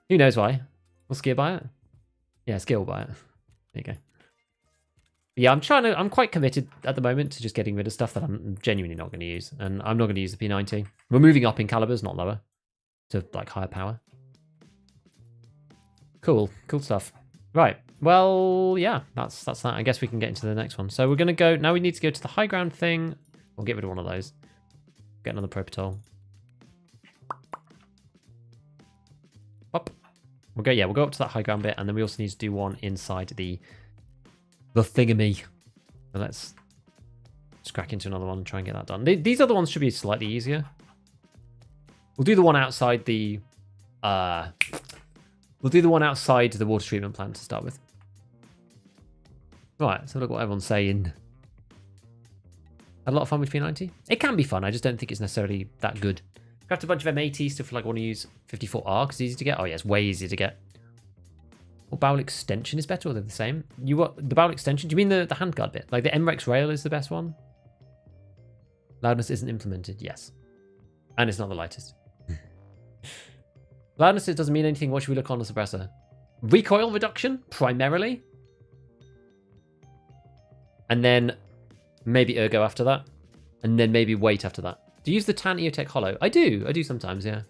Who knows why? Will Skier buy it? Yeah, Skier will buy it. There you go. Yeah, I'm quite committed at the moment to just getting rid of stuff that I'm genuinely not going to use. And I'm not going to use the P90. We're moving up in calibers, not lower. To, like, higher power. Cool. Cool stuff. Right. Well, yeah, that's that. I guess we can get into the next one. So we're going to go... Now we need to go to the high ground thing. We'll get rid of one of those. Get another Pro Patrol. Up. We'll go up to that high ground bit, and then we also need to do one inside the thingamy. So let's crack into another one and try and get that done. These other ones should be slightly easier. We'll do the one outside the water treatment plant to start with. Right, so look what everyone's saying. Had a lot of fun with P90. It can be fun, I just don't think it's necessarily that good. Craft a bunch of M80 stuff if like want to use 54R because it's easy to get. Oh yeah, it's way easier to get. Or barrel extension is better, or they're the same. You want the barrel extension? Do you mean the handguard bit? Like the MREX rail is the best one? Loudness isn't implemented, yes. And it's not the lightest. Loudness, it doesn't mean anything. What should we look on the suppressor? Recoil reduction, primarily. And then maybe ergo after that. And then maybe weight after that. Do you use the Tan EOTech Hollow? I do sometimes, yeah.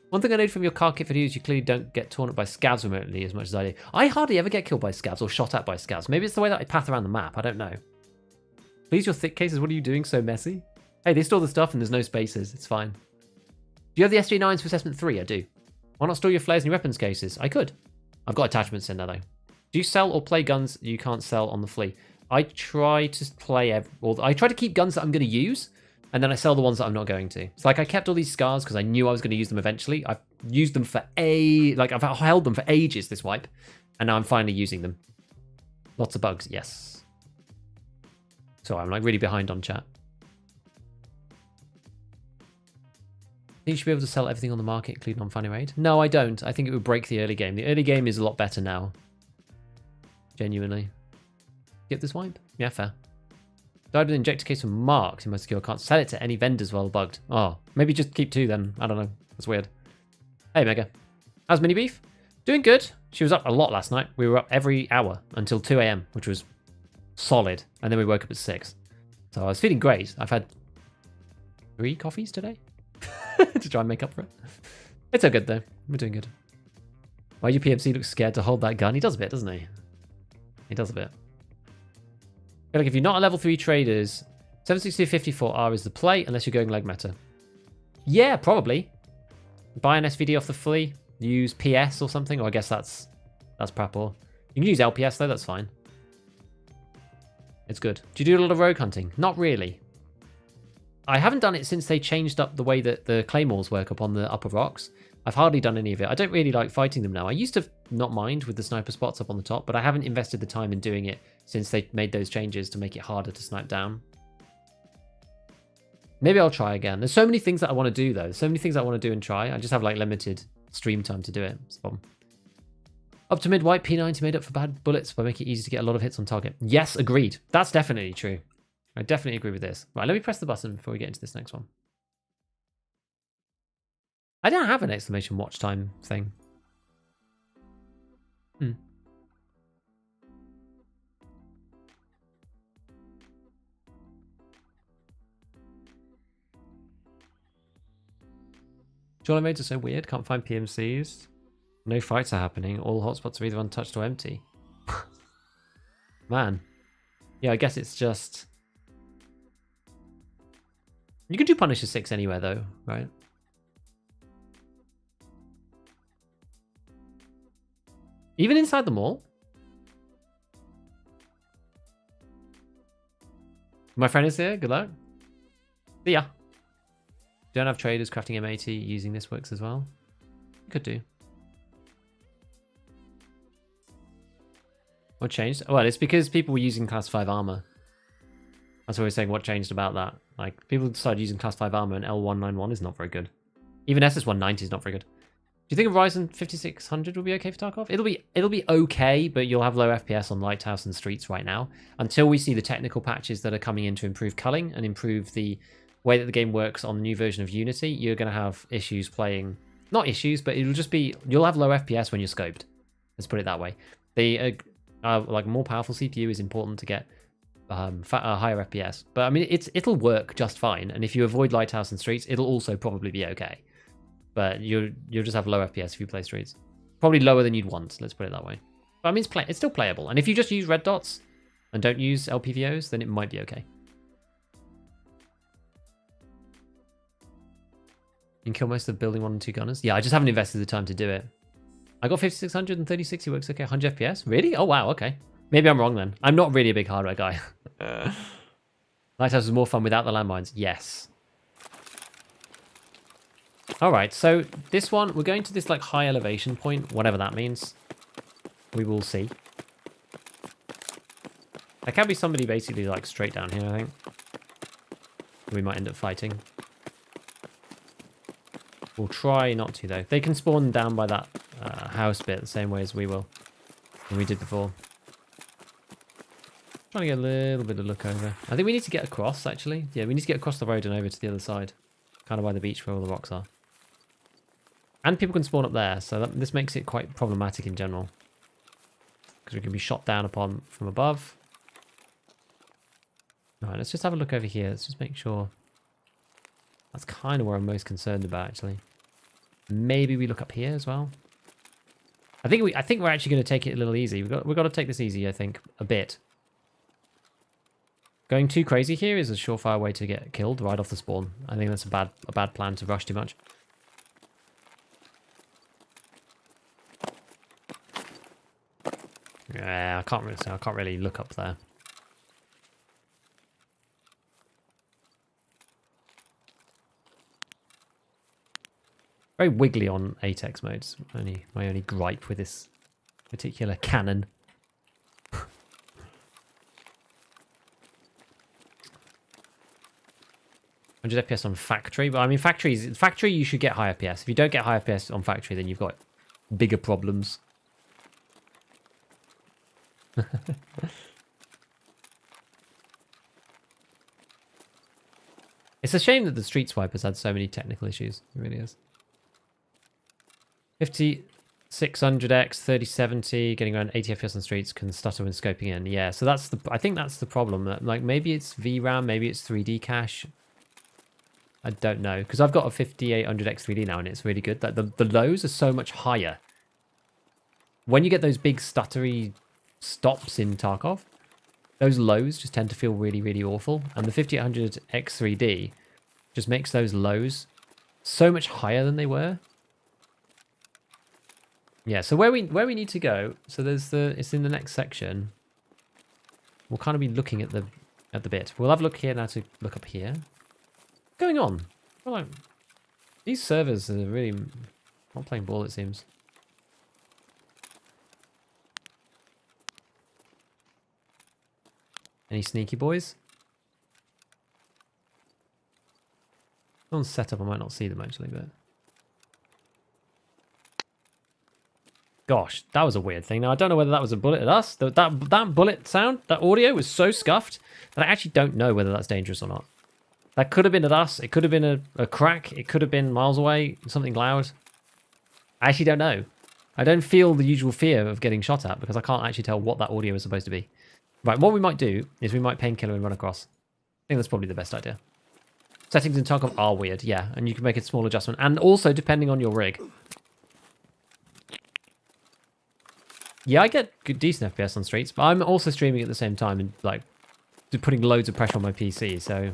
One thing I know from your car kit videos, you clearly don't get torn up by scavs remotely as much as I do. I hardly ever get killed by scavs or shot at by scavs. Maybe it's the way that I path around the map. I don't know. Please, your thick cases, what are you doing so messy? Hey, they store the stuff and there's no spaces. It's fine. Do you have the SJ9s for Assessment 3? I do. Why not store your flares in your weapons cases? I could. I've got attachments in there, though. Do you sell or play guns you can't sell on the flea? I try to play... I try to keep guns that I'm going to use, and then I sell the ones that I'm not going to. It's like I kept all these scars because I knew I was going to use them eventually. I've used them for I've held them for ages, this wipe, and now I'm finally using them. Lots of bugs, yes. So I'm like really behind on chat. Think you should be able to sell everything on the market, including on Fanny Raid? No, I don't. I think it would break the early game. The early game is a lot better now. Genuinely. Get this wipe? Yeah, fair. Died with an injector case from Marks in my skill. Can't sell it to any vendors while bugged. Oh, maybe just keep 2 then. I don't know. That's weird. Hey, Mega. How's Mini Beef? Doing good. She was up a lot last night. We were up every hour until 2 a.m., which was solid. And then we woke up at 6. So I was feeling great. I've had 3 coffees today to try and make up for it. It's all good, though. We're doing good. Why your PMC looks scared to hold that gun? He does a bit, doesn't he? He does a bit. Like if you're not a level 3 traders, 760-54R is the play unless you're going leg meta. Yeah, probably. Buy an SVD off the flea, use PS or something, or I guess that's Prapor. You can use LPS though, that's fine. It's good. Do you do a lot of rogue hunting? Not really. I haven't done it since they changed up the way that the claymores work up on the upper rocks. I've hardly done any of it. I don't really like fighting them now. I used to not mind with the sniper spots up on the top, but I haven't invested the time in doing it since they made those changes to make it harder to snipe down. Maybe I'll try again. There's so many things that I want to do, though. So many things I want to do and try. I just have like limited stream time to do it. It's a problem. Up to mid-white, P90 made up for bad bullets by making it easy to get a lot of hits on target. Yes, agreed. That's definitely true. I definitely agree with this. Right, let me press the button before we get into this next one. I don't have an exclamation watch time thing. Jolly modes are so weird. Can't find PMCs. No fights are happening. All hotspots are either untouched or empty. Man. Yeah, I guess it's just... You can do Punisher 6 anywhere, though, right? Even inside the mall? My friend is here. Good luck. See ya. Don't have traders crafting M80 using this works as well. Could do. What changed? Well, it's because people were using class 5 armor. That's what we're saying. What changed about that? Like, people started using class 5 armor and L191 is not very good. Even SS190 is not very good. Do you think a Ryzen 5600 will be okay for Tarkov? It'll be okay, but you'll have low FPS on Lighthouse and Streets right now until we see the technical patches that are coming in to improve culling and improve the way that the game works on the new version of Unity, you're going to have issues playing. Not issues, but it'll just be you'll have low FPS when you're scoped. Let's put it that way. The like more powerful CPU is important to get higher FPS. But I mean, it'll work just fine. And if you avoid Lighthouse and Streets, it'll also probably be okay. But you'll just have low FPS if you play Streets. Probably lower than you'd want. Let's put it that way. But I mean, it's still playable. And if you just use red dots and don't use LPVOs, then it might be okay. You can kill most of the building 1 and 2 gunners. Yeah, I just haven't invested the time to do it. I got 5600 and 3060 works okay. 100 FPS? Really? Oh, wow, okay. Maybe I'm wrong then. I'm not really a big hardware guy. Lighthouse was more fun without the landmines. Yes. Alright, so this one, we're going to this like high elevation point, whatever that means. We will see. There can be somebody basically like straight down here, I think. We might end up fighting. We'll try not to, though. They can spawn down by that house bit the same way as we will. And we did before. Trying to get a little bit of look over. I think we need to get across, actually. Yeah, we need to get across the road and over to the other side. Kind of by the beach where all the rocks are. And people can spawn up there, so this makes it quite problematic in general. Because we can be shot down upon from above. Alright, let's just have a look over here. Let's just make sure. That's kind of where I'm most concerned about, actually. Maybe we look up here as well. I think we're actually going to take it a little easy. We've got to take this easy, I think, a bit. Going too crazy here is a surefire way to get killed right off the spawn. I think that's a bad plan to rush too much. Yeah, I can't really look up there. Very wiggly on ATEX modes. My only gripe with this particular cannon. 100 FPS on factory, but I mean factory you should get high FPS. If you don't get high FPS on factory, then you've got bigger problems. It's a shame that the Street Swiper's had so many technical issues. It really is. 5600X, 3070, getting around 80 FPS on Streets can stutter when scoping in. Yeah, so I think that's the problem. Like maybe it's VRAM, maybe it's 3D cache. I don't know, because I've got a 5800X 3D now and it's really good. The lows are so much higher. When you get those big stuttery stops in Tarkov, those lows just tend to feel really, really awful. And the 5800X 3D just makes those lows so much higher than they were. Yeah, so where we need to go, so it's in the next section. We'll kind of be looking at the bit. We'll have a look here now to look up here. What's going on? Well, like, these servers are really not playing ball, it seems. Any sneaky boys? Someone's set up, I might not see them actually, but... Gosh, that was a weird thing. Now, I don't know whether that was a bullet at us. That bullet sound, that audio was so scuffed that I actually don't know whether that's dangerous or not. That could have been at us. It could have been a crack. It could have been miles away, something loud. I actually don't know. I don't feel the usual fear of getting shot at because I can't actually tell what that audio is supposed to be. Right, what we might do is we might painkiller and run across. I think that's probably the best idea. Settings in Tarkov are weird, yeah, and you can make a small adjustment. And also, depending on your rig. Yeah, I get good, decent FPS on Streets, but I'm also streaming at the same time and like putting loads of pressure on my PC, so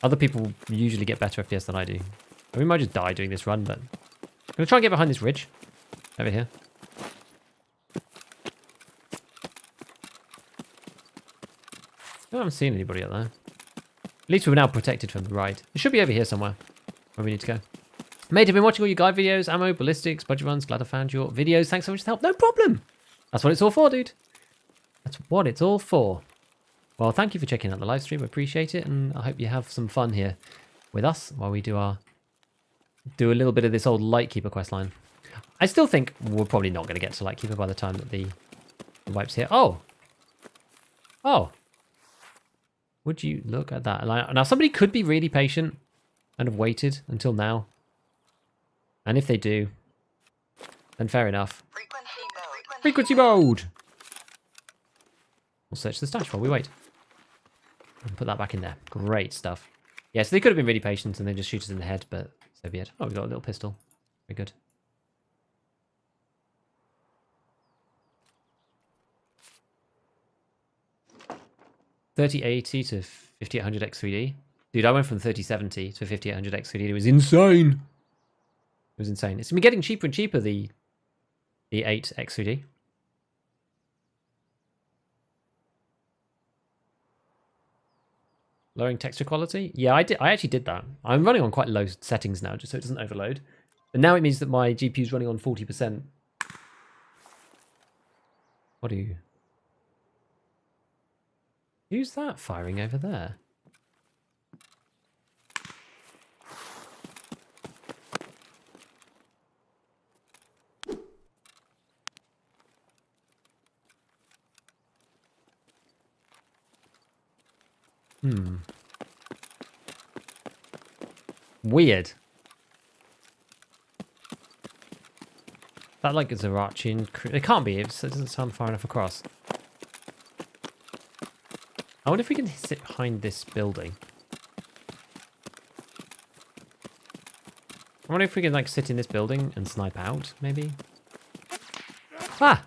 other people usually get better FPS than I do. We might just die doing this run, but I'm going to try and get behind this ridge over here. I haven't seen anybody up there. At least we're now protected from the right. It should be over here somewhere where we need to go. Mate, I've been watching all your guide videos, ammo, ballistics, budget runs. Glad I found your videos. Thanks so much for the help. No problem. That's what it's all for, dude. That's what it's all for. Well, thank you for checking out the live stream. I appreciate it, and I hope you have some fun here with us while we do a little bit of this old Lightkeeper questline. I still think we're probably not going to get to Lightkeeper by the time that the wipe's here. Oh. Would you look at that? Like, now, somebody could be really patient and have waited until now. And if they do, then fair enough. Frequency mode. Frequency mode! We'll search the stash while we wait. And put that back in there. Great stuff. Yeah, so they could have been really patient and then just shoot us in the head, but so be it. Oh, we got a little pistol. Very good. $3080 to 5800 X3D. Dude, I went from 3070 to 5800 X3D. It was insane. It was insane. It's been getting cheaper and cheaper, the 8 X3D. Lowering texture quality? Yeah, I actually did that. I'm running on quite low settings now, just so it doesn't overload. But now it means that my GPU is running on 40%. What do you... Who's that firing over there? Weird. That like is a Zerachian. It can't be. It doesn't sound far enough across. I wonder if we can sit behind this building. I wonder if we can like sit in this building and snipe out, maybe. Ah!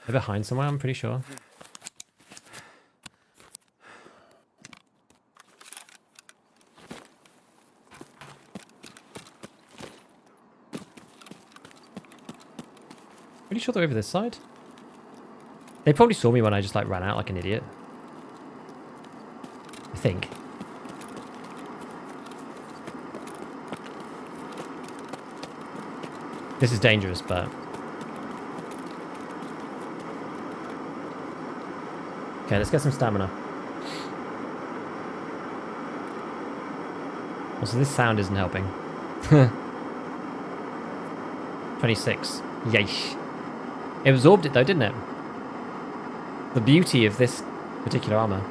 They're behind somewhere, I'm pretty sure. Pretty sure they're over this side. They probably saw me when I just like ran out like an idiot. I think. This is dangerous, but... Okay, let's get some stamina. Also, this sound isn't helping. 26. Yeesh. It absorbed it though, didn't it? The beauty of this particular armor.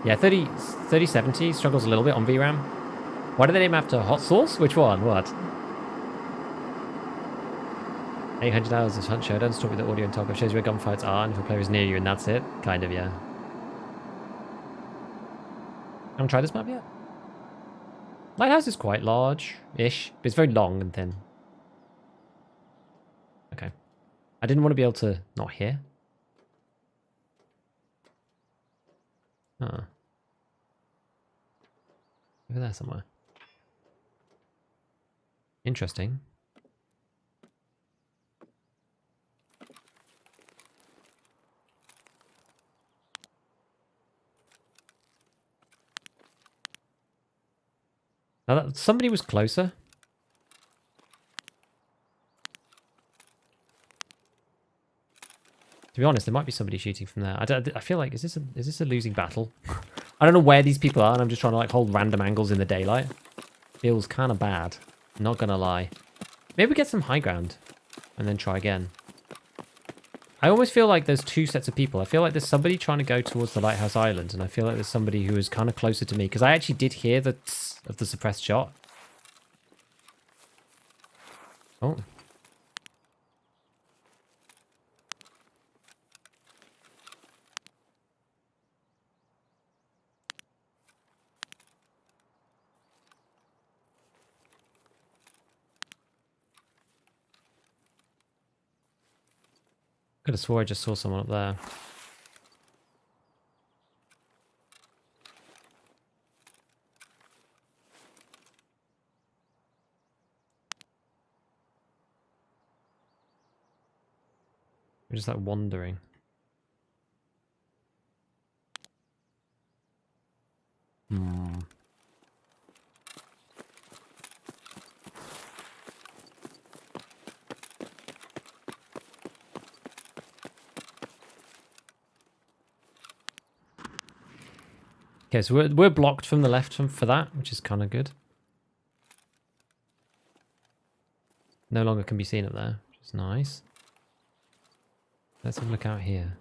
Yeah, 3070 struggles a little bit on VRAM. Why do they name after hot sauce? Which one? What? 800 hours of hunt showdowns talk with the audio and Tarkov shows you where gunfights are and if a player is near you and that's it. Kind of, yeah. Haven't tried this map yet? Lighthouse is quite large-ish, but it's very long and thin. Okay. I didn't want to be able to not hear. Huh. Over there somewhere. Interesting. Now that somebody was closer. To be honest, there might be somebody shooting from there. I feel like is this a losing battle? I don't know where these people are, and I'm just trying to like hold random angles in the daylight. Feels kind of bad. Not gonna lie. Maybe we get some high ground, and then try again. I almost feel like there's two sets of people. I feel like there's somebody trying to go towards the Lighthouse Island, and I feel like there's somebody who is kind of closer to me because I actually did hear the tss of the suppressed shot. Oh. Could have swore I just saw someone up there. We're just like wandering. Hmm. Okay, so we're blocked from the left for that, which is kind of good. No longer can be seen up there, which is nice. Let's have a look out here.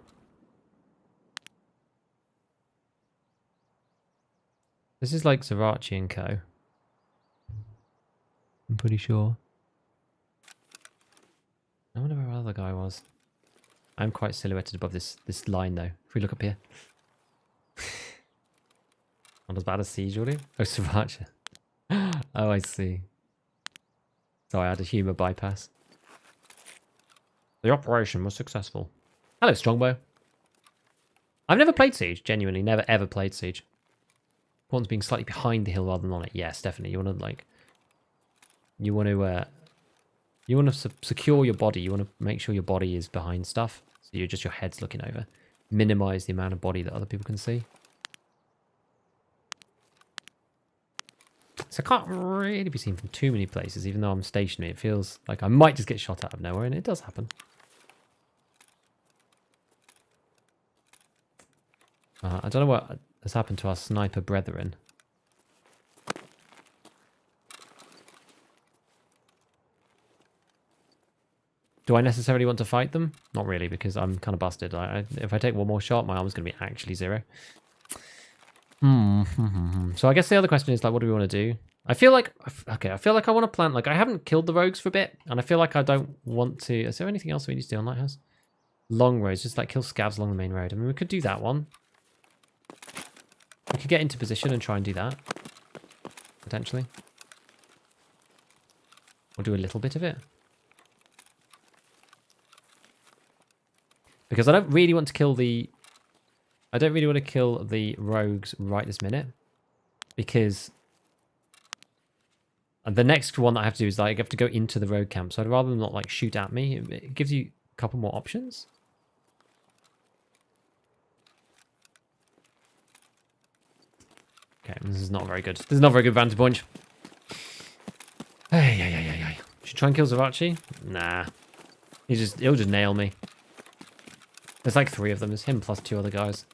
This is like Zerachi and Co. I'm pretty sure. I wonder where our other guy was. I'm quite silhouetted above this line though. If we look up here. Not as bad as Siege, really? Oh, Sriracha. Oh, I see. So I had a humour bypass. The operation was successful. Hello, Strongbow. I've never played Siege, genuinely. Never ever played Siege. One's being slightly behind the hill rather than on it. Yes, definitely. You want to like... You want to secure your body. You want to make sure your body is behind stuff. So you're just your head's looking over. Minimize the amount of body that other people can see. So I can't really be seen from too many places, even though I'm stationary. It feels like I might just get shot out of nowhere, and it does happen. I don't know what has happened to our sniper brethren. Do I necessarily want to fight them? Not really, because I'm kind of busted. If I take one more shot, my arm's going to be actually 0. So I guess the other question is, like, what do we want to do? I feel like... Okay, I feel like I want to plant... Like, I haven't killed the rogues for a bit, and I feel like I don't want to... Is there anything else we need to do on Lighthouse? Long roads, just, like, kill scavs along the main road. I mean, we could do that one. We could get into position and try and do that. Potentially. Or do a little bit of it. Because I don't really want to kill the... I don't really want to kill the rogues right this minute. Because... And the next one that I have to do is like I have to go into the rogue camp. So I'd rather them not like shoot at me. It gives you a couple more options. Okay, this is not very good. This is not a very good vantage point. Hey. Should try and kill Zerachi? Nah. He'll just nail me. There's like 3 of them. There's him plus 2 other guys.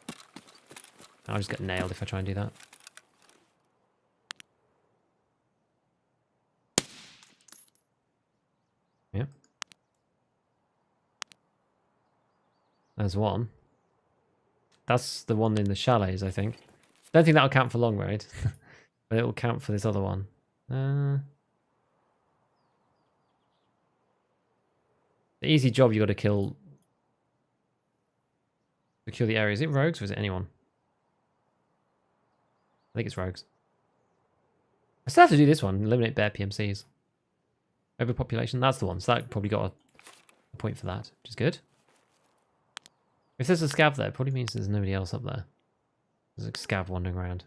I'll just get nailed if I try and do that. Yep. There's one. That's the one in the chalets, I think. Don't think that'll count for long raid. But it will count for this other one. The easy job you got to kill... Secure the area. Is it rogues or is it anyone? I think it's rogues. I still have to do this one. Eliminate bare PMCs. Overpopulation. That's the one. So that probably got a point for that, which is good. If there's a scav there, it probably means there's nobody else up there. There's a scav wandering around.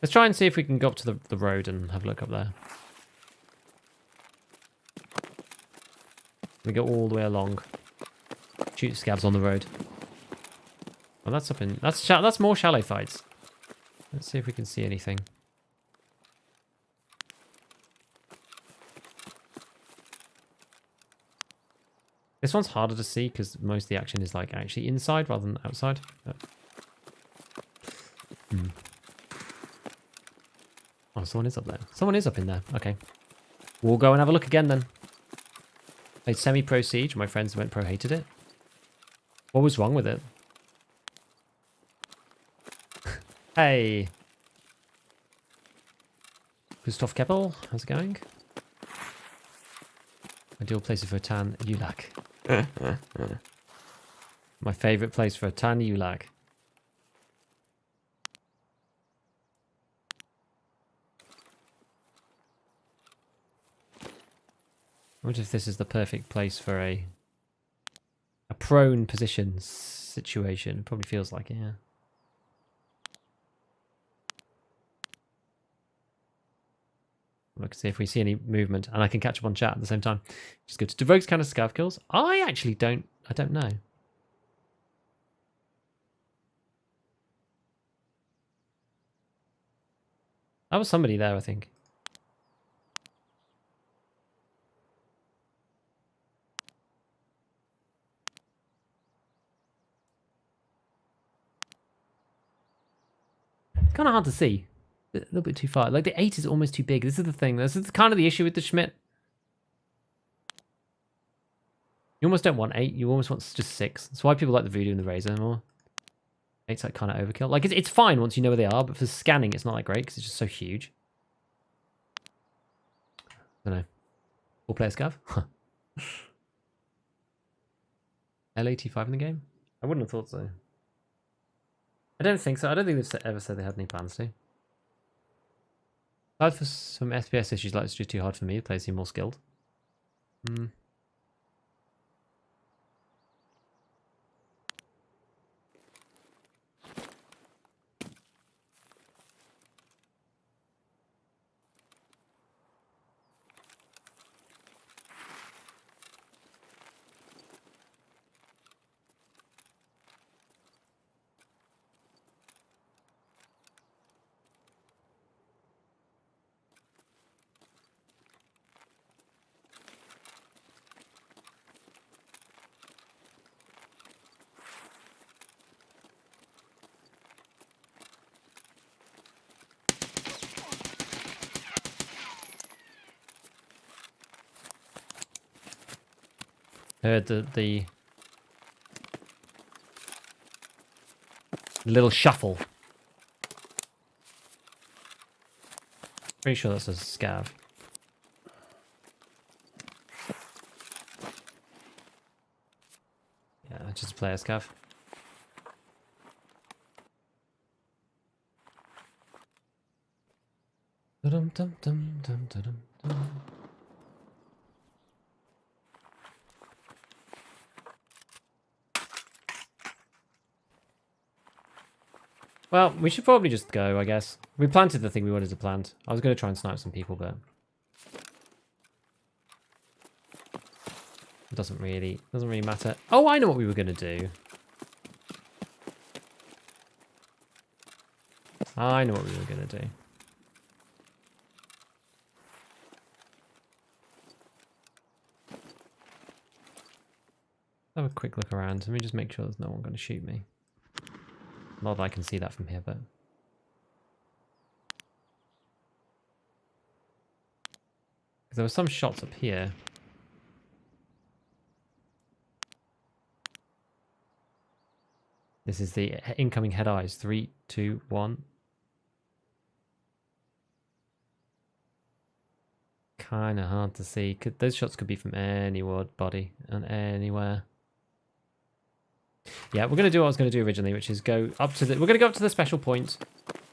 Let's try and see if we can go up to the road and have a look up there. We go all the way along. Shoot scavs on the road. Oh, that's up in... That's more shallow fights. Let's see if we can see anything. This one's harder to see because most of the action is like actually inside rather than outside. But... Oh, someone is up there. Someone is up in there. Okay. We'll go and have a look again then. Played semi-pro Siege. My friends who went pro hated it. What was wrong with it? Hey. Christoph Keppel, how's it going? Ideal place for a tan Ulak. My favourite place for a tan Ulak. I wonder if this is the perfect place for a prone position situation. It probably feels like it, yeah. Look, see if we see any movement, and I can catch up on chat at the same time, which is good. Do rogues count as scav kills? I actually don't. I don't know. That was somebody there, I think. kind of hard to see. A little bit too far. Like the 8 is almost too big. This is the thing. This is kind of the issue with the Schmidt. You almost don't want 8. You almost want just 6. That's why people like the Voodoo and the Razor more. 8's like kind of overkill. Like it's fine once you know where they are, but for scanning it's not that great because it's just so huge. I don't know. 4-player scav? L85 in the game? I wouldn't have thought so. I don't think so. I don't think they've ever said they had any plans to. Aside for some FPS issues, like it's just too hard for me. The players seem more skilled. Heard the little shuffle. Pretty sure that's a scav. Yeah, just a player scav. Dum dum dum dum dum dum. Well, we should probably just go, I guess. We planted the thing we wanted to plant. I was going to try and snipe some people, but it doesn't really matter. Oh, I know what we were going to do. I know what we were going to do. Have a quick look around. Let me just make sure there's no one going to shoot me. Not that I can see that from here, but there were some shots up here. This is the incoming head eyes. 3, 2, 1. Kind of hard to see. Those shots could be from anybody and anywhere. Yeah, we're going to do what I was going to do originally, which is go up to the... We're going to go up to the special point,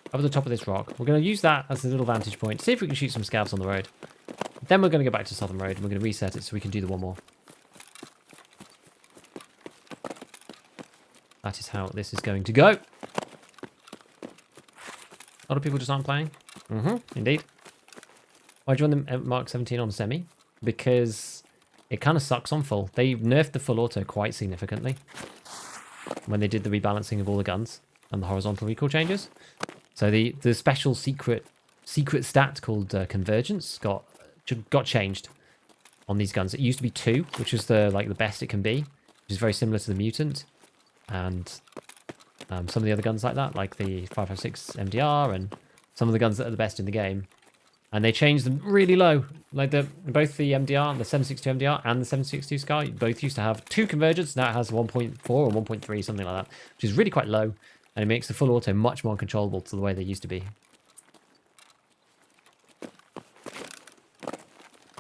up at the top of this rock. We're going to use that as a little vantage point, see if we can shoot some scavs on the road. Then we're going to go back to Southern Road, and we're going to reset it so we can do the one more. That is how this is going to go. A lot of people just aren't playing. Indeed. Why do you want the Mark 17 on semi? Because it kind of sucks on full. They nerfed the full auto quite significantly when they did the rebalancing of all the guns and the horizontal recoil changes. So the special secret stat called convergence got changed on these guns. It used to be 2, which is the best it can be, which is very similar to the mutant and some of the other guns like that, like the 556 MDR and some of the guns that are the best in the game. And they changed them really low. Like both the MDR, the 762 MDR and the 762 Sky both used to have 2 convergence. Now it has 1.4 or 1.3, something like that, which is really quite low. And it makes the full auto much more controllable to the way they used to be.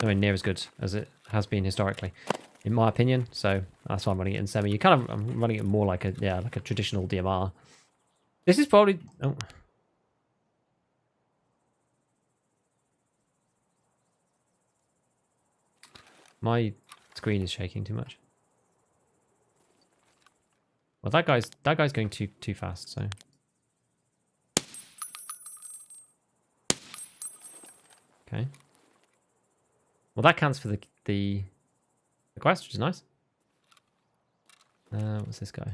Nowhere near as good as it has been historically, in my opinion. So that's why I'm running it in semi. I'm running it more like a traditional DMR. This is probably... Oh. My screen is shaking too much. Well, that guy's going too fast, so. Okay. Well, that counts for the quest, which is nice. What's this guy?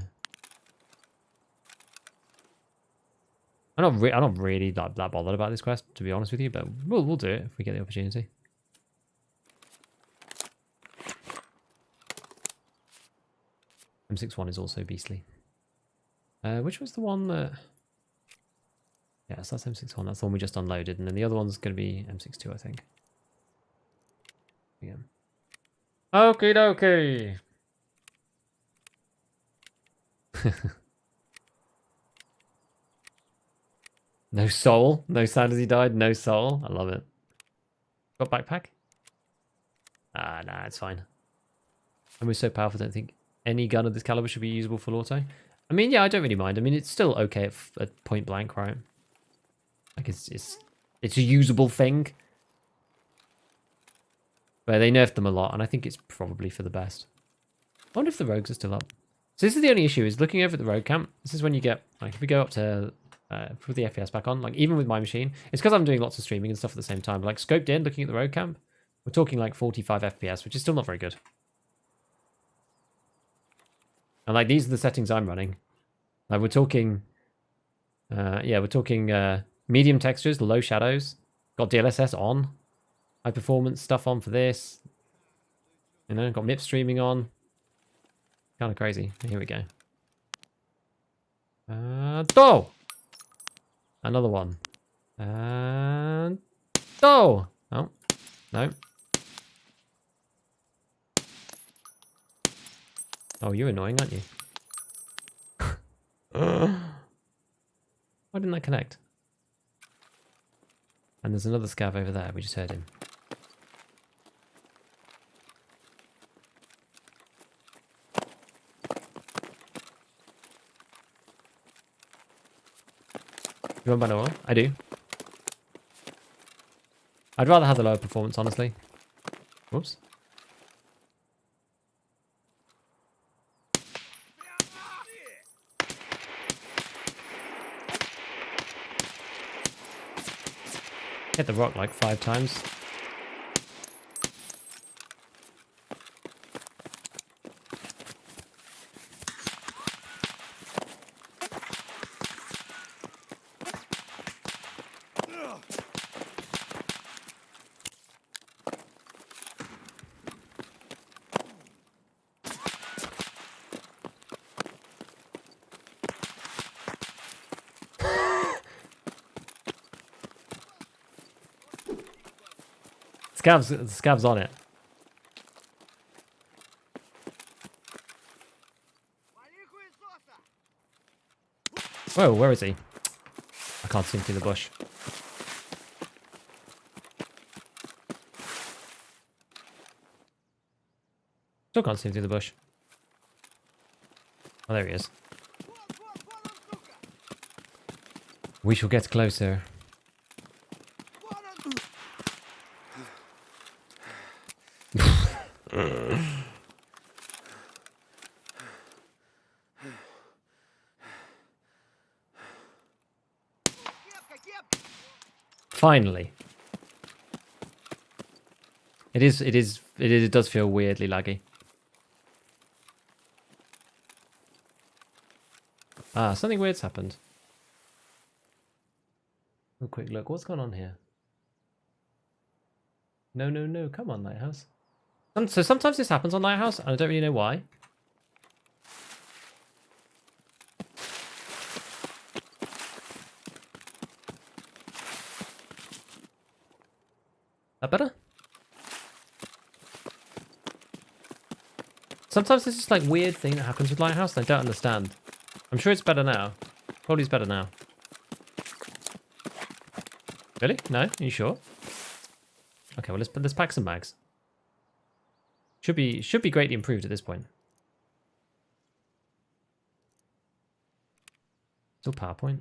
I'm not really that bothered about this quest, to be honest with you, but we'll do it if we get the opportunity. M61 is also beastly. Which was the one that... Yeah, so that's M61. That's the one we just unloaded. And then the other one's going to be M62, I think. Yeah. Okie dokie. No soul. No sound as he died. No soul. I love it. Got backpack? Ah, nah, it's fine. And we're so powerful, I don't think any gun of this caliber should be usable full auto. I mean, yeah, I don't really mind. I mean, it's still okay at point blank, right? Like, it's a usable thing. But they nerfed them a lot, and I think it's probably for the best. I wonder if the rogues are still up. So this is the only issue, is looking over at the rogue camp. This is when you get, like, if we go up to, put the FPS back on, like, even with my machine, it's because I'm doing lots of streaming and stuff at the same time. But, like, scoped in, looking at the rogue camp, we're talking, like, 45 FPS, which is still not very good. And, like, these are the settings I'm running. Like, we're talking, yeah, we're talking medium textures, low shadows, got DLSS on, high performance stuff on for this. You know, got MIP streaming on. Kind of crazy. Here we go. Oh! Another one. And oh! Oh, no. Oh, you're annoying, aren't you? Why didn't that connect? And there's another scav over there. We just heard him. You want banner oil? I do. I'd rather have the lower performance, honestly. Whoops. Hit the rock like 5 times. Scav's on it. Whoa, where is he? I can't see him through the bush. Still can't see him through the bush. Oh, there he is. We shall get closer. Finally. It does feel weirdly laggy. Ah, something weird's happened. A quick look. What's going on here? No, no, no. Come on, Lighthouse. So sometimes this happens on Lighthouse, and I don't really know why. That better? Sometimes there's this like weird thing that happens with Lighthouse and I don't understand. I'm sure it's better now. Probably it's better now. Really? No? Are you sure? Okay, well let's pack some mags. Should be greatly improved at this point. Still PowerPoint.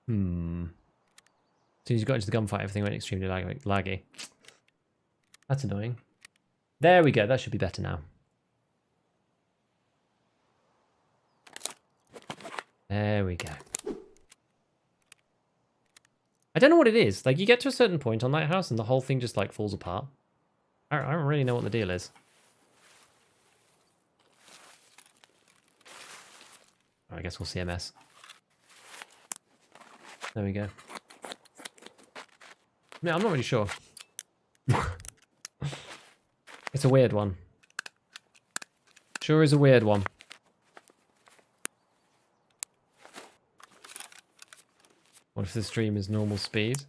As soon as you got into the gunfight, everything went extremely laggy. That's annoying. There we go. That should be better now. There we go. I don't know what it is. Like, you get to a certain point on Lighthouse and the whole thing just, like, falls apart. I don't really know what the deal is. I guess we'll CMS. There we go. Yeah, I'm not really sure. It's a weird one. Sure is a weird one. What if the stream is normal speed?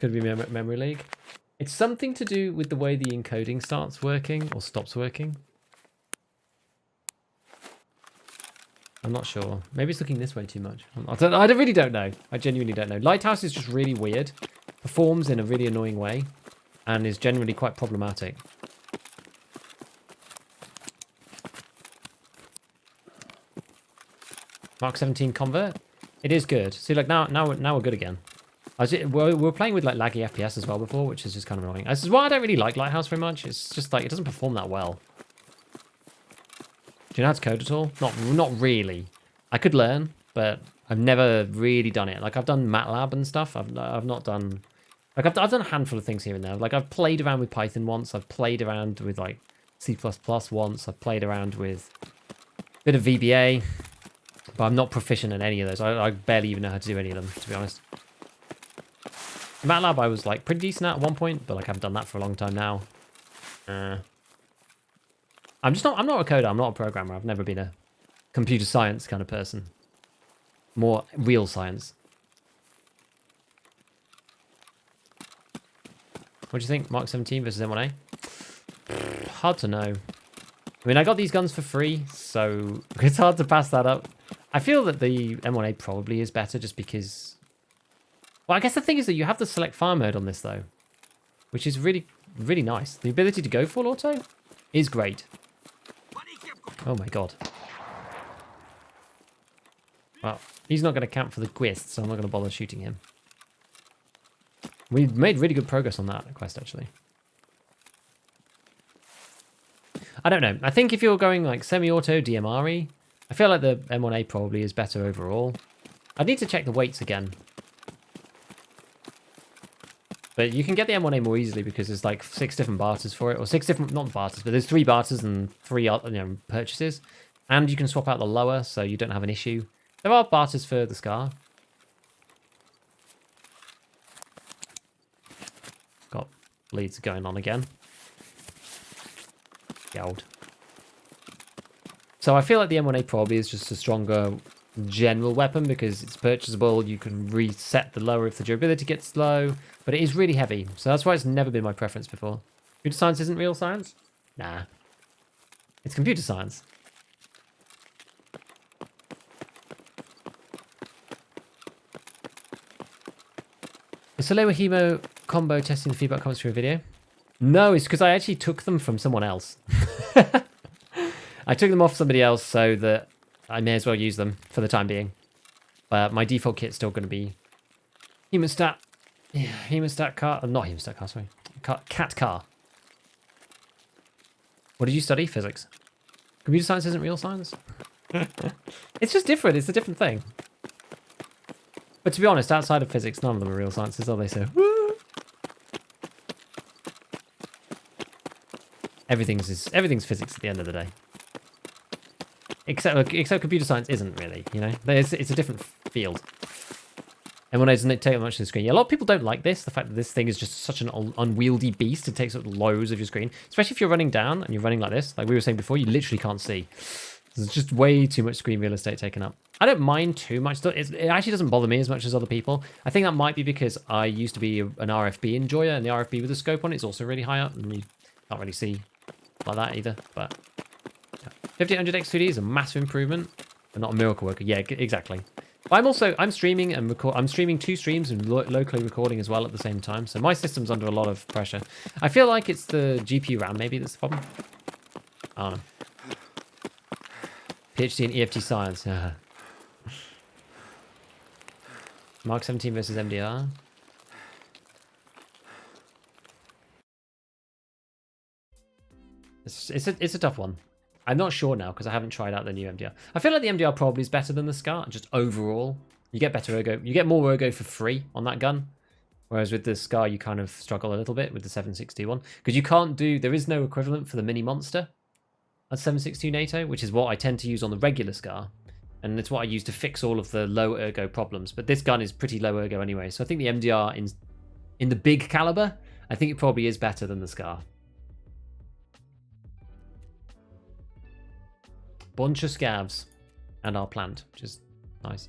Could be memory leak. It's something to do with the way the encoding starts working or stops working. I'm not sure. Maybe it's looking this way too much. I really don't know. I genuinely don't know. Lighthouse is just really weird. Performs in a really annoying way. And is generally quite problematic. Mark 17 convert? It is good. See, like now we're good again. We were playing with like laggy FPS as well before, which is just kind of annoying. This is why I don't really like Lighthouse very much. It's just like it doesn't perform that well. Do you know how to code at all? Not really. I could learn, but I've never really done it. Like I've done MATLAB and stuff. I've not done. Like I've done a handful of things here and there. Like I've played around with Python once. I've played around with like C++ once. I've played around with a bit of VBA, but I'm not proficient in any of those. I barely even know how to do any of them, to be honest. MATLAB I was like pretty decent at one point, but like I haven't done that for a long time now. I'm not a coder, I'm not a programmer. I've never been a computer science kind of person. More real science. What do you think? Mark 17 versus M1A? Hard to know. I mean, I got these guns for free, so it's hard to pass that up. I feel that the M1A probably is better just because... Well, I guess the thing is that you have the select fire mode on this, though, which is really, really nice. The ability to go full auto is great. Oh, my God. Well, he's not going to camp for the quest, so I'm not going to bother shooting him. We've made really good progress on that quest, actually. I don't know. I think if you're going like semi-auto DMR-y, I feel like the M1A probably is better overall. I need to check the weights again. But you can get the M1A more easily because there's like 6 different barters for it. Or 6 different, not barters, but there's 3 barters and 3 purchases. And you can swap out the lower so you don't have an issue. There are barters for the Scar. Got leads going on again. Gold. So I feel like the M1A probably is just a stronger general weapon because it's purchasable. You can reset the lower if the durability gets low, but it is really heavy. So that's why it's never been my preference before. Computer science isn't real science? Nah. It's computer science. Is Soleil Hemo combo testing the feedback comments for a video? No, it's because I actually took them from someone else. I took them off somebody else so that I may as well use them for the time being. But my default kit's still going to be Hemostat. Yeah, Hemostat car. Not Hemostat car, sorry. Cat car. What did you study? Physics. Computer science isn't real science? It's just different. It's a different thing. But to be honest, outside of physics, none of them are real sciences, are they? So, woo! Everything's physics at the end of the day. Except computer science isn't really, you know? It's a different field. And when it doesn't take much of the screen. Yeah, a lot of people don't like this, the fact that this thing is just such an unwieldy beast. It takes up loads of your screen. Especially if you're running down and you're running like this. Like we were saying before, you literally can't see. There's just way too much screen real estate taken up. I don't mind too much. It actually doesn't bother me as much as other people. I think that might be because I used to be an RFB enjoyer, and the RFB with the scope on it is also really high up, and you can't really see like that either. But 5800 X2D is a massive improvement, but not a miracle worker. Yeah, exactly. I'm streaming and I'm streaming 2 streams and locally recording as well at the same time. So my system's under a lot of pressure. I feel like it's the GPU RAM maybe that's the problem. I don't know. PhD in EFT science. Mark 17 versus MDR. It's a tough one. I'm not sure now because I haven't tried out the new MDR. I feel like the MDR probably is better than the Scar, just overall. You get better ergo. You get more ergo for free on that gun. Whereas with the Scar, you kind of struggle a little bit with the 7.62 one. Because you can't do... There is no equivalent for the mini monster at 7.62 NATO, which is what I tend to use on the regular Scar. And it's what I use to fix all of the low ergo problems. But this gun is pretty low ergo anyway. So I think the MDR in the big caliber, I think it probably is better than the Scar. Bunch of scavs. And our plant, which is nice.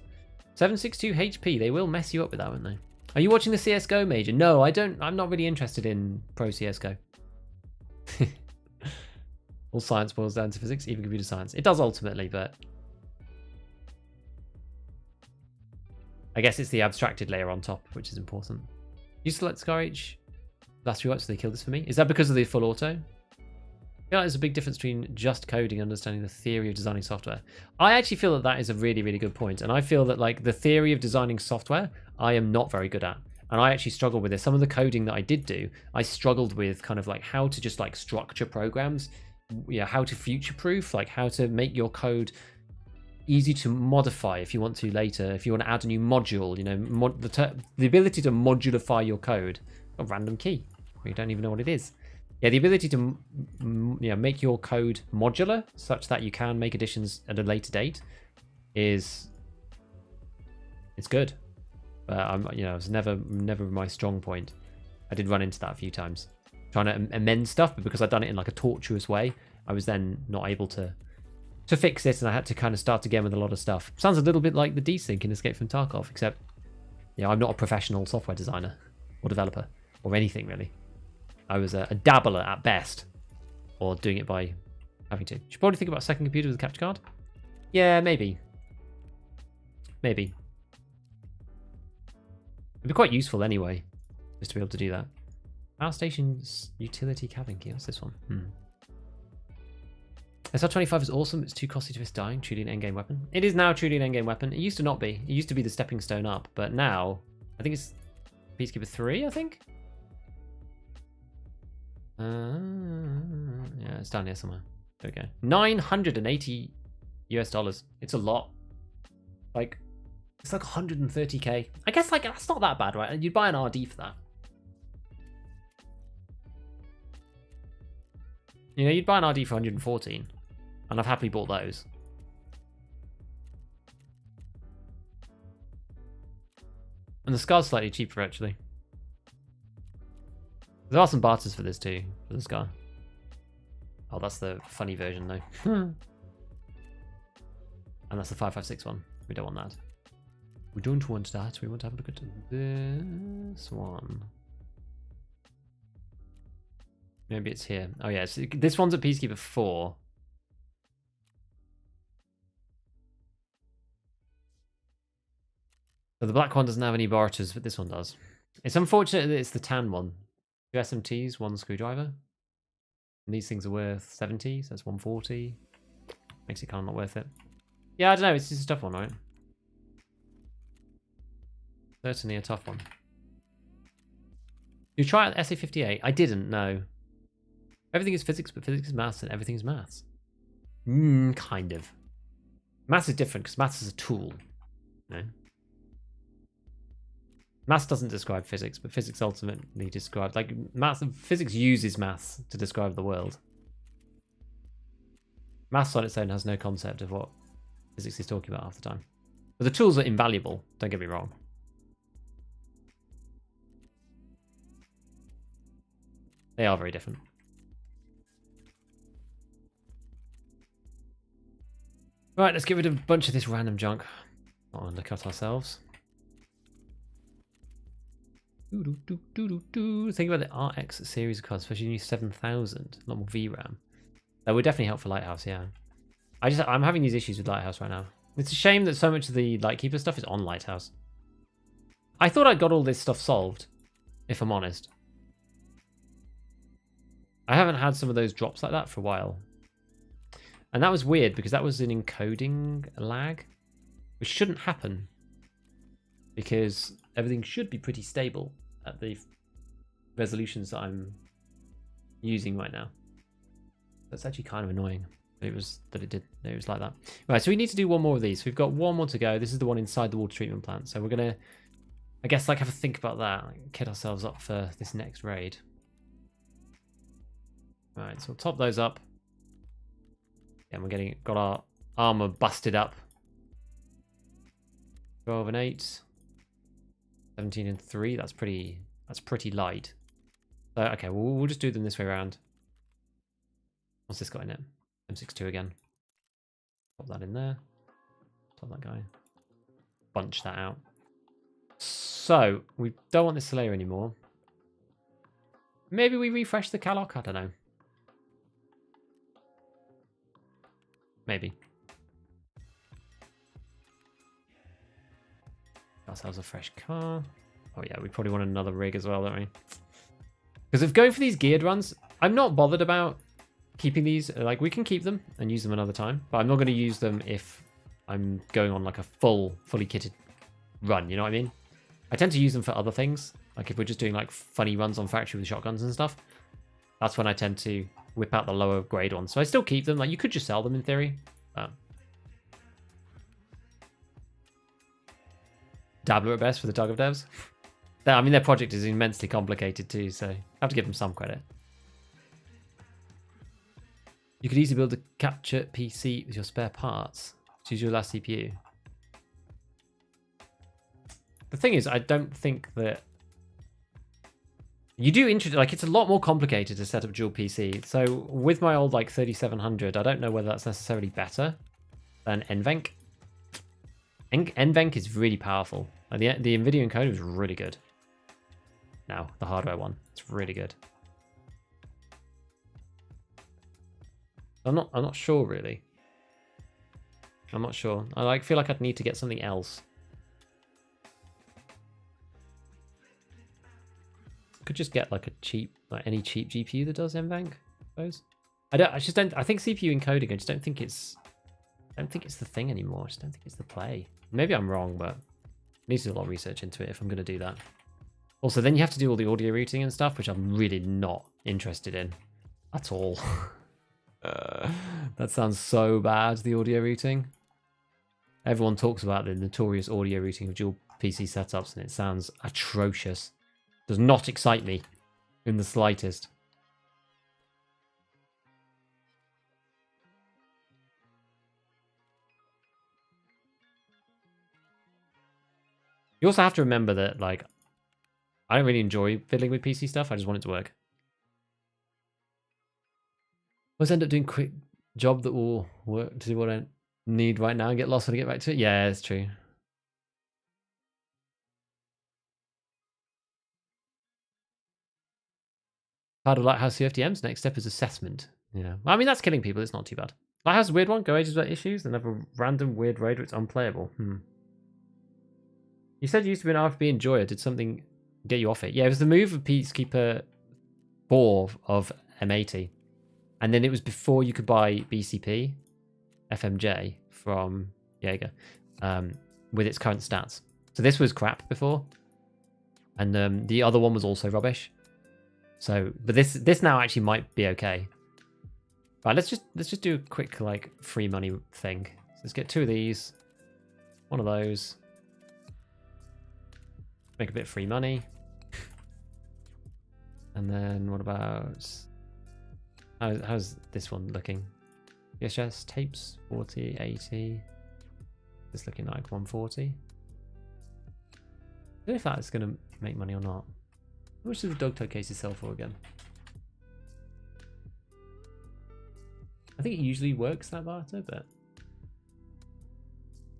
762 HP. They will mess you up with that, won't they? Are you watching the CSGO major? No, I don't. I'm not really interested in pro CSGO. All science boils down to physics, even computer science. It does ultimately, but I guess it's the abstracted layer on top, which is important. You select Scar H last few watches, so they killed this for me. Is that because of the full auto? Yeah, there's a big difference between just coding and understanding the theory of designing software. I actually feel that that is a really, really good point. And I feel that like the theory of designing software, I am not very good at. And I actually struggle with this. Some of the coding that I did do, I struggled with kind of like how to just like structure programs, yeah, how to future-proof, like how to make your code easy to modify if you want to later, if you want to add a new module, you know, the ability to modulify your code, a random key, you don't even know what it is. Yeah, the ability to make your code modular such that you can make additions at a later date it's good. But it's never my strong point. I did run into that a few times, trying to amend stuff, but because I'd done it in like a tortuous way, I was then not able to fix it, and I had to kind of start again with a lot of stuff. Sounds a little bit like the desync in Escape from Tarkov, except I'm not a professional software designer or developer or anything really. I was a dabbler at best, or doing it by having to. Should probably think about a second computer with a capture card. Yeah, maybe. Maybe. It'd be quite useful anyway, just to be able to do that. Power station's utility cabin key. What's this one? SR-25 is awesome. It's too costly to risk dying. Truly an endgame weapon. It is now truly an endgame weapon. It used to not be. It used to be the stepping stone up, but now I think it's Peacekeeper 3. I think. Yeah, it's down here somewhere. There we go. $980 US. It's a lot. Like, it's like 130k. I guess like that's not that bad, right? You'd buy an RD for that. You know, you'd buy an RD for 114, and I've happily bought those. And the Scar's slightly cheaper actually. There are some barters for this too, for the Scar. Oh, that's the funny version though. And that's the 556 one. We don't want that. We don't want that. We want to have a look at this one. Maybe it's here. Oh yeah, so this one's at Peacekeeper 4. So the black one doesn't have any barters, but this one does. It's unfortunate that it's the tan one. 2 SMTs, 1 screwdriver. And these things are worth 70, so that's 140. Makes it kind of not worth it. Yeah, I don't know, it's just a tough one, right? Certainly a tough one. You try out SA58? I didn't, no. Everything is physics, but physics is maths, and everything is maths. Kind of. Maths is different, because maths is a tool. No? Maths doesn't describe physics, but physics ultimately describes, like, physics uses maths to describe the world. Maths on its own has no concept of what physics is talking about half the time. But the tools are invaluable, don't get me wrong. They are very different. Right, let's get rid of a bunch of this random junk. Not undercut ourselves. Think about the RX series of cards, especially new 7000. A lot more VRAM. That would definitely help for Lighthouse, yeah. I'm having these issues with Lighthouse right now. It's a shame that so much of the Lightkeeper stuff is on Lighthouse. I thought I got all this stuff solved, if I'm honest. I haven't had some of those drops like that for a while. And that was weird because that was an encoding lag, which shouldn't happen because everything should be pretty stable at the resolutions that I'm using right now. That's actually kind of annoying. It was like that. Right, so we need to do one more of these. We've got one more to go. This is the one inside the water treatment plant. So we're gonna, I guess, like have a think about that, like, kit ourselves up for this next raid. Right, so we'll top those up. Yeah, we're got our armor busted up. 12 and 8. 17 and 3. That's pretty light. So, okay, we'll just do them this way around. What's this got in it? M62 again. Pop that in there. Pop that guy. Bunch that out. So, we don't want this Slayer anymore. Maybe we refresh the Calloc? I don't know. Maybe. Ourselves a fresh car. Oh yeah, we probably want another rig as well, don't we? Because if going for these geared runs, I'm not bothered about keeping these. Like, we can keep them and use them another time, but I'm not going to use them if I'm going on like a fully kitted run, you know what I mean? I tend to use them for other things. Like if we're just doing like funny runs on factory with shotguns and stuff, that's when I tend to whip out the lower grade ones. So I still keep them. Like you could just sell them in theory. Dabbler at best for the Tarkov devs. I mean, their project is immensely complicated too, so I have to give them some credit. You could easily build a capture PC with your spare parts. Choose your last CPU. The thing is, I don't think that you do like it's a lot more complicated to set up dual PC. So with my old like 3700, I don't know whether that's necessarily better than NVENC. NVENC is really powerful. Like the NVIDIA encoder is really good. Now the hardware one, it's really good. I'm not sure really. I'm not sure. I feel like I'd need to get something else. Could just get like a cheap, like any cheap GPU that does NVENC, I suppose. I think CPU encoding, I just don't think it's the thing anymore. I just don't think it's the play. Maybe I'm wrong, but I need to do a lot of research into it if I'm going to do that. Also, then you have to do all the audio routing and stuff, which I'm really not interested in at all. That sounds so bad, the audio routing. Everyone talks about the notorious audio routing of dual PC setups, and it sounds atrocious. Does not excite me in the slightest. You also have to remember that, like, I don't really enjoy fiddling with PC stuff. I just want it to work. Let's end up doing a quick job that will work to do what I need right now and get lost when I get back to it. Yeah, it's true. Part of Lighthouse CFDM's next step is assessment. Yeah, I mean that's killing people. It's not too bad. Lighthouse is a weird one. Go ages without issues. Then have a random weird raid where it's unplayable. You said you used to be an RFB enjoyer. Did something get you off it? Yeah, it was the move of Peacekeeper 4 of M80, and then it was before you could buy BCP FMJ from Jaeger with its current stats. So this was crap before, and the other one was also rubbish. So, but this now actually might be okay. Right, let's just do a quick like free money thing. So let's get 2 of these, 1 of those. Make a bit of free money. And then what about how's this one looking? VHS tapes 40, 80. It's looking like 140. I don't know if that's gonna make money or not. How much do the dog toe cases sell for again? I think it usually works that barter, but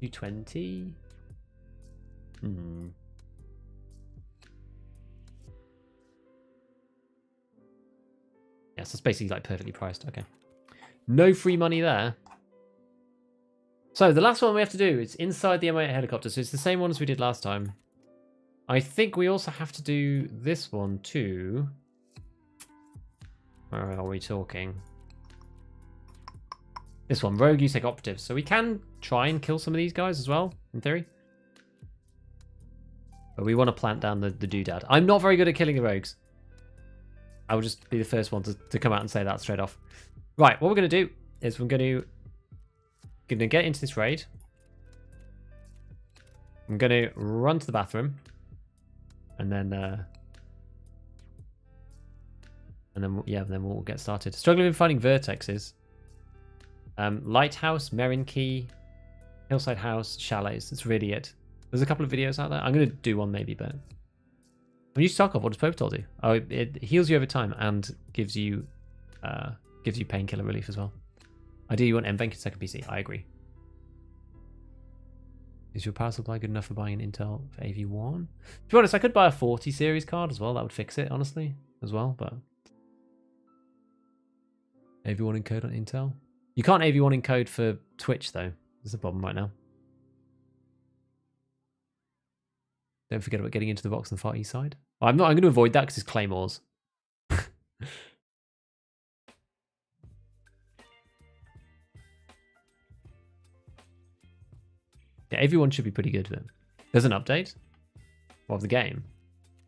220. Yeah, so it's basically like perfectly priced. Okay. No free money there. So the last one we have to do is inside the M8 helicopter. So it's the same one as we did last time. I think we also have to do this one too. Where are we talking? This one, rogue USEC operatives. So we can try and kill some of these guys as well, in theory. But we want to plant down the doodad. I'm not very good at killing the rogues. I will just be the first one to come out and say that straight off. Right, what we're going to do is we're going to get into this raid. I'm going to run to the bathroom. And then we'll get started. Struggling with finding vertexes. Lighthouse, Merin Key, Hillside House, Chalets. That's really it. There's a couple of videos out there. I'm going to do one maybe, but when you use Tarkov, what does Protocol do? Oh, it heals you over time and gives you painkiller relief as well. Ideally, you want NVENC in second PC. I agree. Is your power supply good enough for buying an Intel for AV1? To be honest, I could buy a 40 series card as well. That would fix it, honestly, as well. But AV1 encode on Intel. You can't AV1 encode for Twitch though. There's a problem right now. Don't forget about getting into the box on the far east side. Oh, I'm going to avoid that because it's claymores. Yeah, everyone should be pretty good with it. There's an update of the game.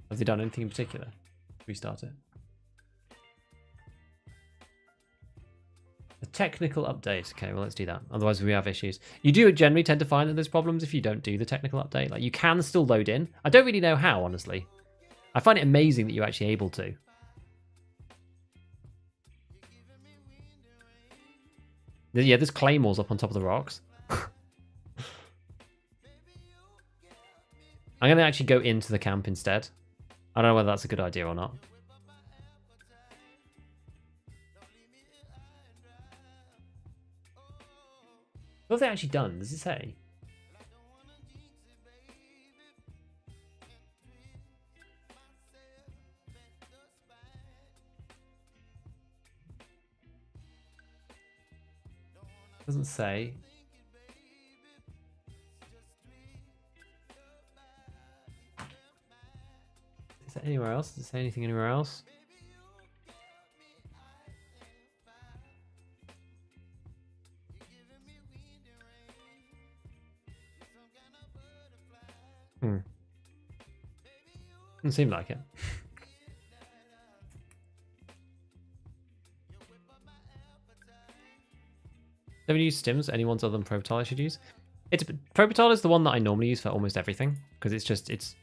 Have they done anything in particular? Restart it. A technical update. Okay, well, let's do that. Otherwise, we have issues. You do generally tend to find that there's problems if you don't do the technical update. Like, you can still load in. I don't really know how, honestly. I find it amazing that you're actually able to. Yeah, there's claymores up on top of the rocks. I'm going to actually go into the camp instead. I don't know whether that's a good idea or not. What have they actually done? Does it say? Doesn't say. Is that anywhere else? Does it say anything anywhere else? Doesn't seem like it. Never used stims. Any ones other than Probital I should use? Probital is the one that I normally use for almost everything because it's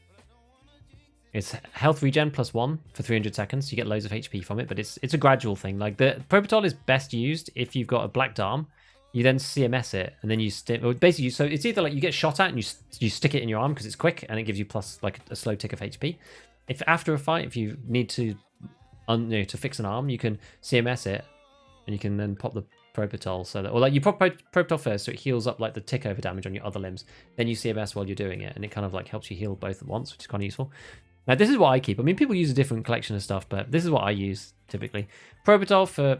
health regen +1 for 300 seconds. You get loads of HP from it, but it's a gradual thing. Like the Probital is best used if you've got a black arm. You then CMS it, and then you basically. So it's either like you get shot at and you stick it in your arm because it's quick and it gives you plus like a slow tick of HP. If after a fight, if you need to, to fix an arm, you can CMS it, and you can then pop the Probital so that, or like you pop Probital first, so it heals up like the tick over damage on your other limbs. Then you CMS while you're doing it, and it kind of like helps you heal both at once, which is kind of useful. Now this is what I keep. I mean, people use a different collection of stuff, but this is what I use typically. Probital for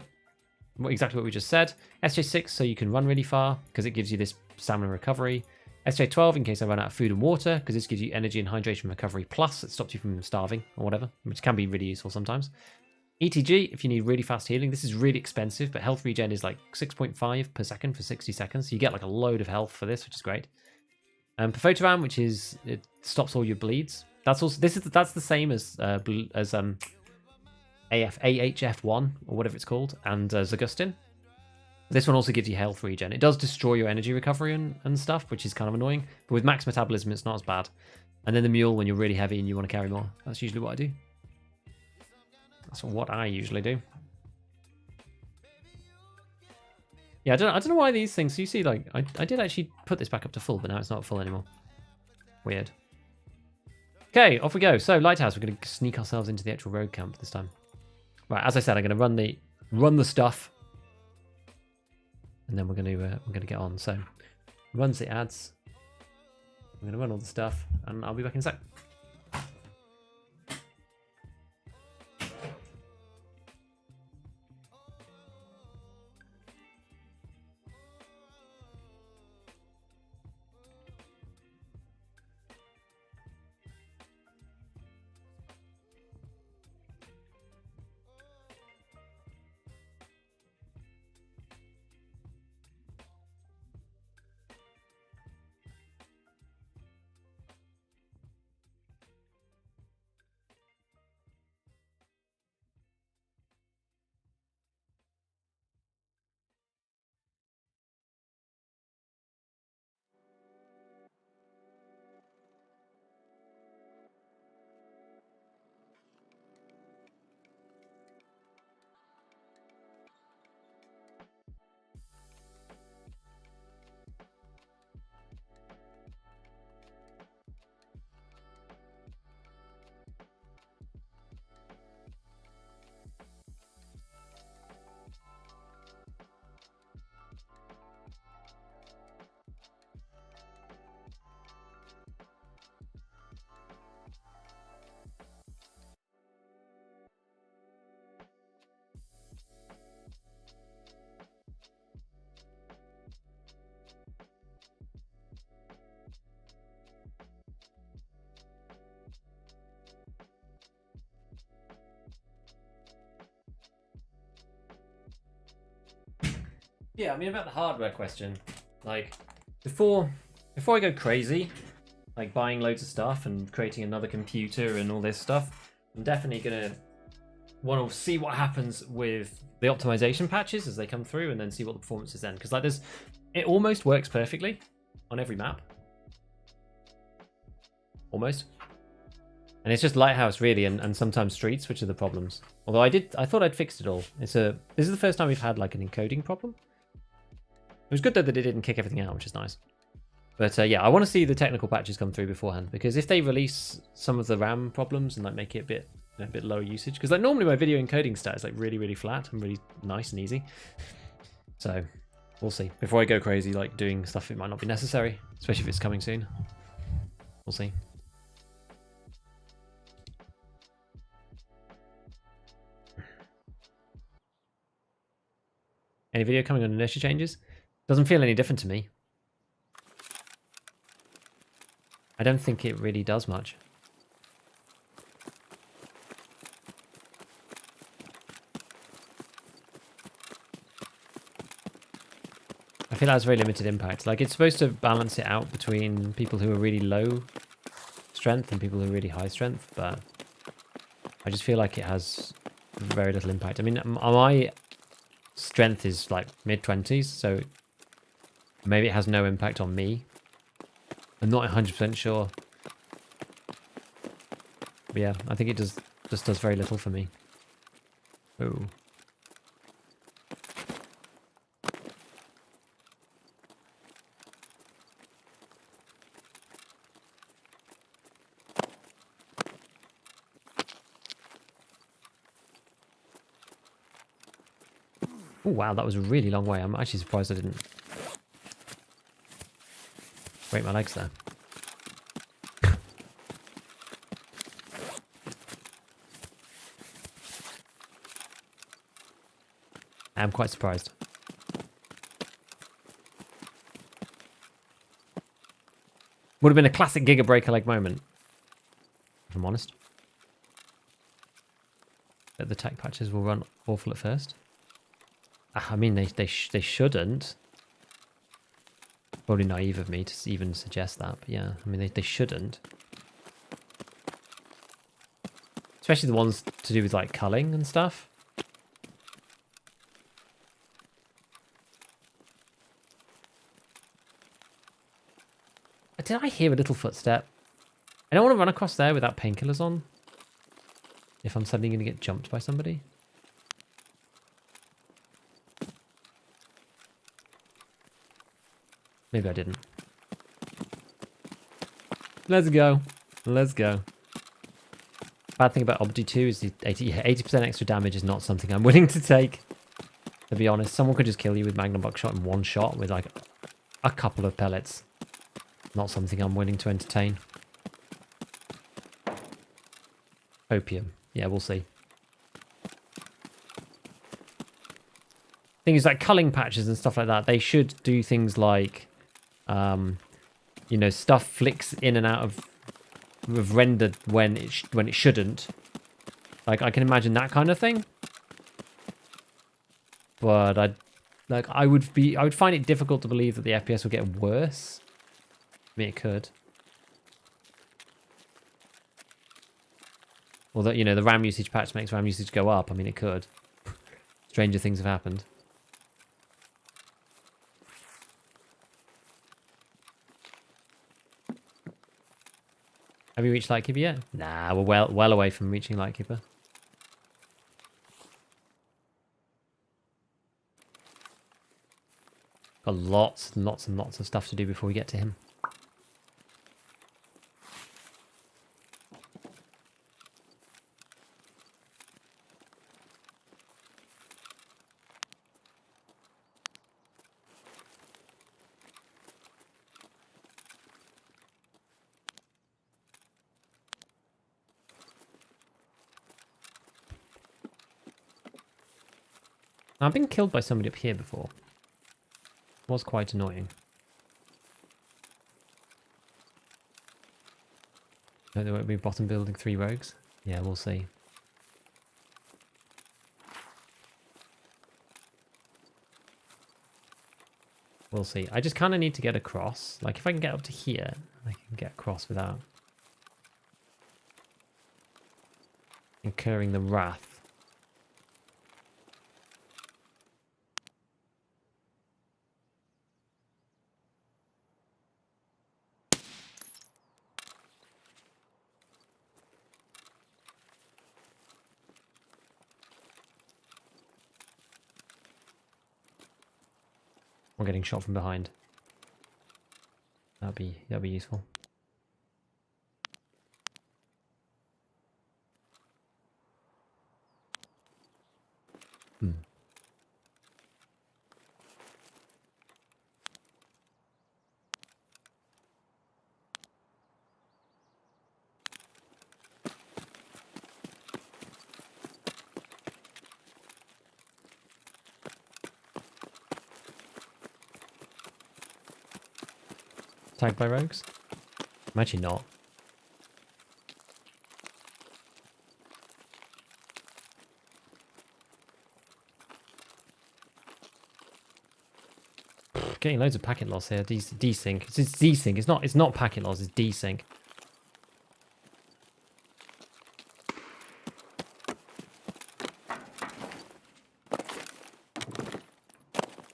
exactly what we just said. SJ6 so you can run really far because it gives you this stamina recovery. SJ12 in case I run out of food and water because this gives you energy and hydration recovery plus it stops you from starving or whatever, which can be really useful sometimes. ETG if you need really fast healing. This is really expensive, but health regen is like 6.5 per second for 60 seconds. So you get like a load of health for this, which is great. Perfotoram, which is it stops all your bleeds. That's also that's the same as AHF1 or whatever it's called, and Zagustin. This one also gives you health regen. It does destroy your energy recovery and stuff, which is kind of annoying. But with max metabolism, it's not as bad. And then the mule when you're really heavy and you want to carry more. That's usually what I do. That's what I usually do. Yeah, I don't know why these things. So you see, like I did actually put this back up to full, but now it's not full anymore. Weird. Okay, off we go. So Lighthouse, we're going to sneak ourselves into the actual road camp this time. Right, as I said, I'm going to run the stuff, and then we're going to get on. So, runs the ads. I'm going to run all the stuff, and I'll be back in a sec. Yeah, I mean about the hardware question, like before I go crazy, like buying loads of stuff and creating another computer and all this stuff, I'm definitely gonna want to see what happens with the optimization patches as they come through, and then see what the performance is then. Because like it almost works perfectly on every map, almost. And it's just Lighthouse really, and sometimes streets, which are the problems. Although I thought I'd fixed it all. This is the first time we've had like an encoding problem. It was good though that it didn't kick everything out, which is nice. But yeah, I want to see the technical patches come through beforehand, because if they release some of the RAM problems and like make it a bit lower usage, because like normally my video encoding stat is like really flat and really nice and easy. So we'll see. Before I go crazy like doing stuff it might not be necessary, especially if it's coming soon. We'll see. Any video coming on inertia changes? Doesn't feel any different to me. I don't think it really does much. I feel that has very limited impact. Like it's supposed to balance it out between people who are really low strength and people who are really high strength, but I just feel like it has very little impact. I mean, my strength is like mid-20s, so maybe it has no impact on me. I'm not 100% sure. But yeah, I think it just does very little for me. Oh. Oh wow, that was a really long way. I'm actually surprised I didn't break my legs there. I'm quite surprised. Would have been a classic Giga Breaker like moment, if I'm honest. But the tech patches will run awful at first. I mean, they shouldn't. Probably naive of me to even suggest that, but yeah, I mean, they shouldn't. Especially the ones to do with like culling and stuff. Did I hear a little footstep? I don't want to run across there without painkillers on. If I'm suddenly going to get jumped by somebody. Maybe I didn't. Let's go. Let's go. Bad thing about Obdi 2 is the 80% extra damage is not something I'm willing to take. To be honest, someone could just kill you with Magnum Buckshot in one shot with like a couple of pellets. Not something I'm willing to entertain. Opium. Yeah, we'll see. Thing is, like culling patches and stuff like that, they should do things like, you know, stuff flicks in and out of rendered when it shouldn't. Like I can imagine that kind of thing. But I would find it difficult to believe that the FPS will get worse. I mean, it could. Or that, you know, the RAM usage patch makes RAM usage go up. I mean, it could. Stranger things have happened. Have you reached Lightkeeper yet? Nah, we're well away from reaching Lightkeeper. Got lots and lots and lots of stuff to do before we get to him. I've been killed by somebody up here before. It was quite annoying. No, there won't be bottom building 3 rogues. Yeah, we'll see. We'll see. I just kind of need to get across. Like, if I can get up to here, I can get across without incurring the wrath. Or getting shot from behind. That'd be useful. Tagged by rogues? I'm actually not. Getting loads of packet loss here. Desync. It's desync. It's not packet loss. It's desync.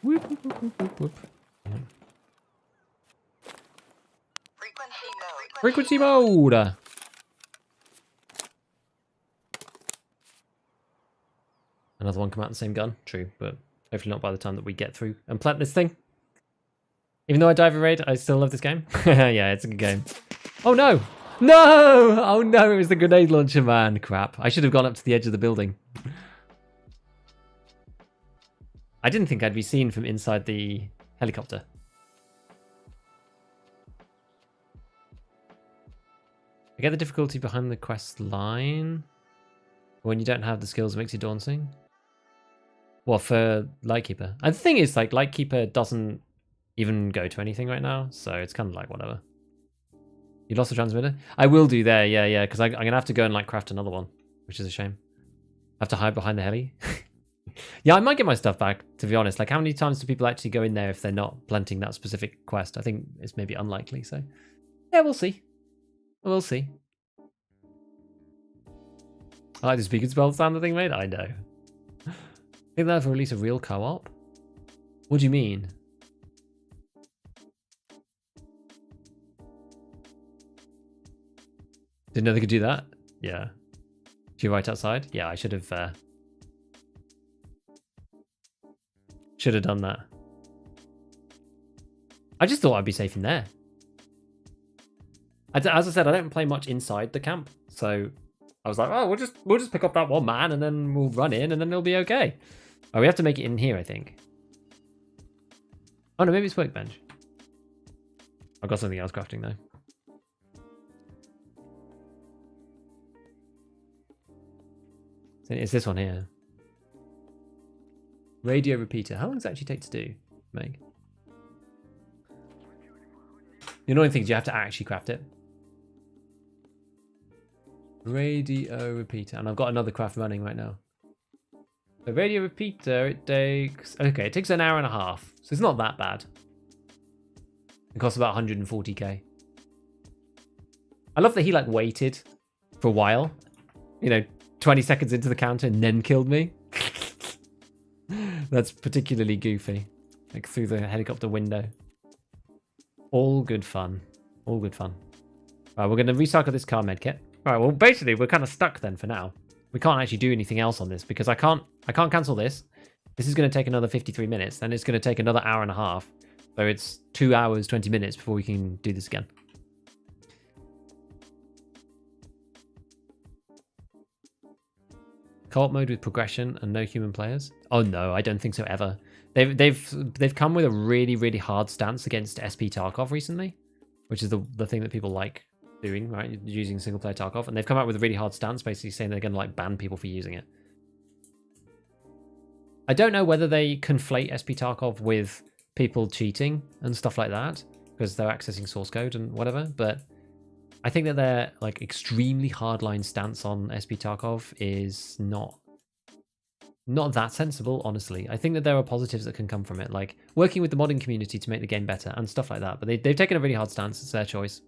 Whoop, whoop, whoop, whoop, whoop, whoop. Yeah. Frequency mode. Another one come out the same gun. True, but hopefully not by the time that we get through and plant this thing. Even though I dive a raid, I still love this game. Yeah, it's a good game. Oh no! No! Oh no, it was the grenade launcher, man. Crap. I should have gone up to the edge of the building. I didn't think I'd be seen from inside the helicopter. I get the difficulty behind the quest line. When you don't have the skills, it makes you daunting. Well, for Lightkeeper. And the thing is, like, Lightkeeper doesn't even go to anything right now, so it's kind of like whatever. You lost the transmitter? I will do there, yeah, because I'm going to have to go and, like, craft another one, which is a shame. I have to hide behind the heli. Yeah, I might get my stuff back, to be honest. Like, how many times do people actually go in there if they're not planting that specific quest? I think it's maybe unlikely, so... Yeah, we'll see. We'll see. I like the speaking spell sound the thing made? I know. I think they'll have to release a real co-op? What do you mean? Didn't know they could do that? Yeah. You're right outside? Yeah, I should have done that. I just thought I'd be safe in there. As I said, I don't play much inside the camp, so I was like, oh, we'll just pick up that one man and then we'll run in and then it'll be okay. Oh, we have to make it in here, I think. Oh no, maybe it's workbench. I've got something else crafting though. It's this one here. Radio repeater. How long does it actually take to do, Meg? The annoying thing is you have to actually craft it. Radio repeater. And I've got another craft running right now. The radio repeater, it takes... Okay, it takes an hour and a half. So it's not that bad. It costs about 140k. I love that he, like, waited for a while. You know, 20 seconds into the counter and then killed me. That's particularly goofy. Like, through the helicopter window. All good fun. All good fun. Right, we're going to recycle this car medkit. Right, well, basically, we're kind of stuck then for now. We can't actually do anything else on this because I can't cancel this. This is going to take another 53 minutes. Then it's going to take another hour and a half. So it's 2 hours, 20 minutes before we can do this again. Co-op mode with progression and no human players? Oh no, I don't think so ever. They've come with a really, really hard stance against SP Tarkov recently, which is the thing that people like doing, right? Using single player Tarkov, and they've come out with a really hard stance, basically saying they're going to like ban people for using it. I don't know whether they conflate SP Tarkov with people cheating and stuff like that because they're accessing source code and whatever, but I think that their like extremely hardline stance on SP Tarkov is not not that sensible, honestly. I think that there are positives that can come from it, like working with the modding community to make the game better and stuff like that. But they've taken a really hard stance. It's their choice.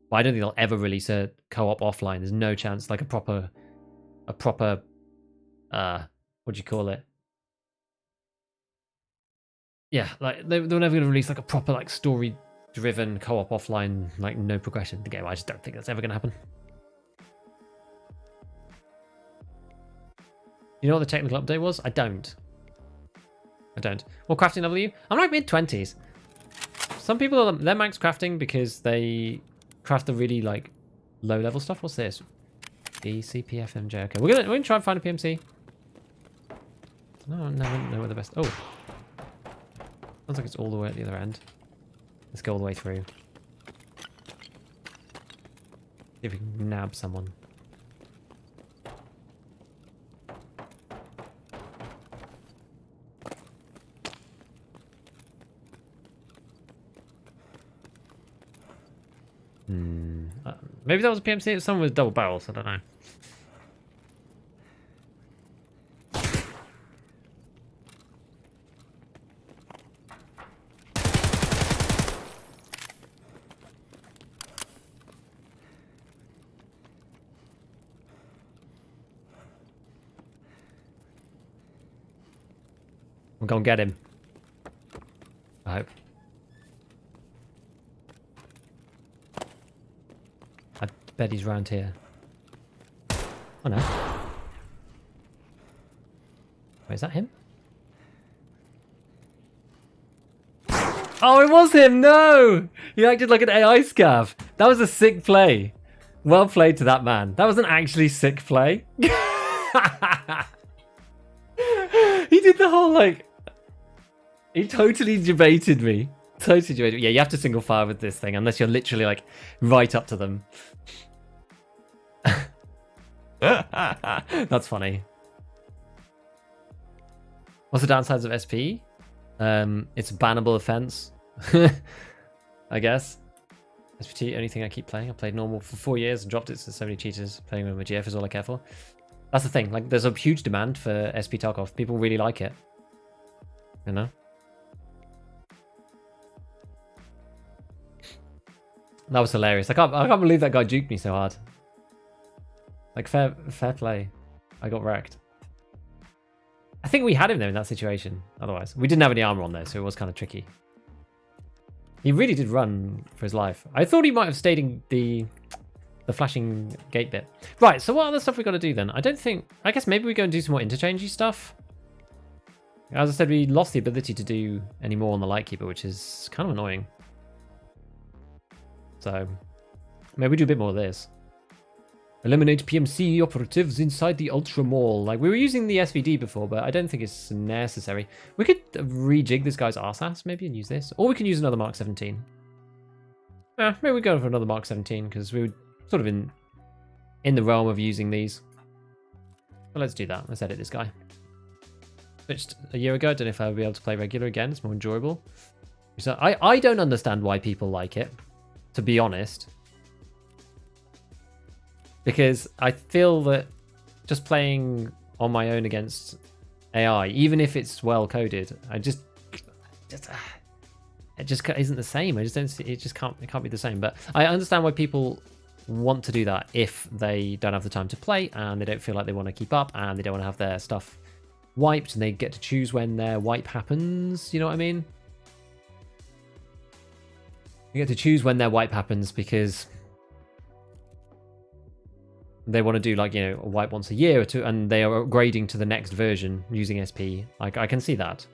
But I don't think they'll ever release a co-op offline. There's no chance, like a proper, what do you call it? Yeah, like they're never going to release like a proper like story-driven co-op offline, like no progression in the game. I just don't think that's ever going to happen. You know what the technical update was? I don't. What crafting level are you? I'm like mid-20s. Some people, they're max crafting because they craft the really like low-level stuff. What's this? BCPFMJ. Okay, we're gonna try and find a PMC. No, I never know where the best. Oh, sounds like it's all the way at the other end. Let's go all the way through. See if we can nab someone. Maybe that was a PMC. Someone with double barrels. I don't know. We'll go and get him. I hope. I bet he's round here. Oh no. Wait, is that him? Oh, it was him! No! He acted like an AI scav. That was a sick play. Well played to that man. That was an actually sick play. He did the whole like... He totally debated me. Totally debated me. Yeah, you have to single fire with this thing unless you're literally like right up to them. That's funny. What's the downsides of SP? It's a bannable offense. I guess. SPT, only thing I keep playing. I played normal for 4 years and dropped it to so many cheaters. Playing with my GF is all I care for. That's the thing. Like, there's a huge demand for SP Tarkov. People really like it. You know? That was hilarious. I can't believe that guy juked me so hard. Like, fair play. I got wrecked. I think we had him there in that situation. Otherwise, we didn't have any armor on there, so it was kind of tricky. He really did run for his life. I thought he might have stayed in the flashing gate bit. Right. So what other stuff we got to do then? I guess maybe we go and do some more interchangey stuff. As I said, we lost the ability to do any more on the Lightkeeper, which is kind of annoying. So maybe we do a bit more of this. Eliminate PMC operatives inside the Ultra Mall. Like, we were using the SVD before, but I don't think it's necessary. We could rejig this guy's arse maybe and use this. Or we can use another Mark 17. Maybe we go for another Mark 17 because we were sort of in the realm of using these. So let's do that. Let's edit this guy. Switched a year ago. I don't know if I'll be able to play regular again. It's more enjoyable. So I don't understand why people like it, to be honest. Because I feel that just playing on my own against AI, even if it's well coded, it just isn't the same. I just don't see, it can't be the same. But I understand why people want to do that if they don't have the time to play and they don't feel like they want to keep up and they don't want to have their stuff wiped and they get to choose when their wipe happens. You know what I mean? You get to choose when their wipe happens because they want to do, like, you know, a wipe once a year or two, and they are upgrading to the next version using SP. Like, I can see that.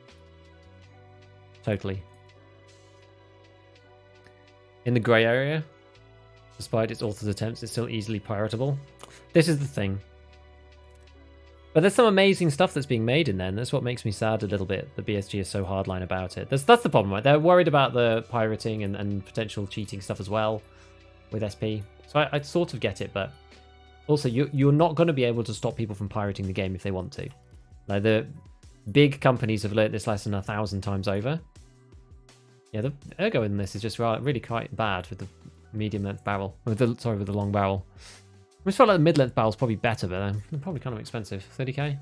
Totally. In the grey area, despite its author's attempts, it's still easily piratable. This is the thing. But there's some amazing stuff that's being made in there, and that's what makes me sad a little bit. The BSG is so hardline about it. That's the problem, right? They're worried about the pirating and potential cheating stuff as well with SP. So I sort of get it, but also you're not going to be able to stop people from pirating the game if they want to. Like, the big companies have learnt this lesson 1,000 times over. Yeah, the ergo in this is just really quite bad with the medium length barrel. With the long barrel. I just felt like the mid-length barrel's probably better, but they're probably kind of expensive. 30k?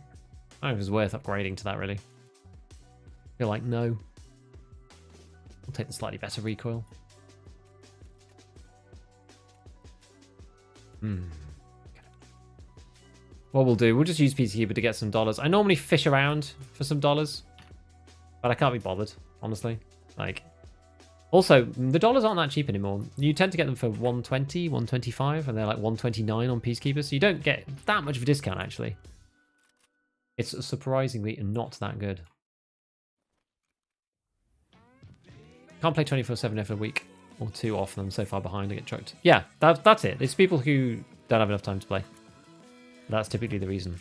I don't know if it's worth upgrading to that, really. Feel like no. I'll take the slightly better recoil. What we'll do, we'll just use Peacekeeper to get some dollars. I normally fish around for some dollars, but I can't be bothered, honestly. Like, also, the dollars aren't that cheap anymore. You tend to get them for 120, 125, and they're like 129 on Peacekeeper, so you don't get that much of a discount, actually. It's surprisingly not that good. Can't play 24/7 every week or two off, and I'm so far behind I get choked. Yeah, that's it. It's people who don't have enough time to play. That's typically the reason.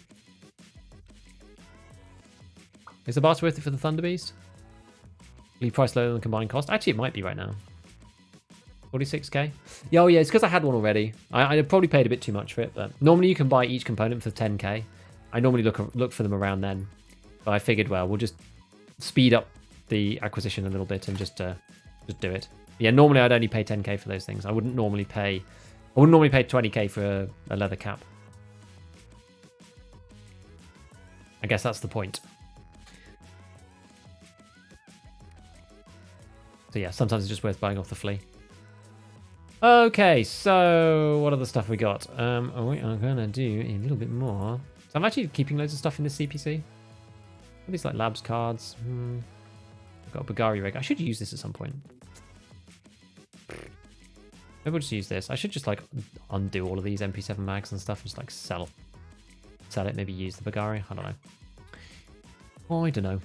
Is the barter worth it for the Thunder Beast? Leave price lower than the combined cost? Actually, it might be right now. 46k? Yeah, oh yeah, it's because I had one already. I probably paid a bit too much for it, but normally you can buy each component for 10k. I normally look for them around then, but I figured, well, we'll just speed up the acquisition a little bit and just do it. Yeah, normally I'd only pay 10k for those things. I wouldn't normally pay 20k for a leather cap. I guess that's the point. So yeah, sometimes it's just worth buying off the flea. Okay, so what other stuff we got? We are gonna do a little bit more. So I'm actually keeping loads of stuff in this CPC. All these like labs cards. I've got a Bagari rig. I should use this at some point. Maybe we'll just use this. I should just like undo all of these MP7 mags and stuff and just like sell it. Maybe use the Bagari. I don't know. Oh, I don't know.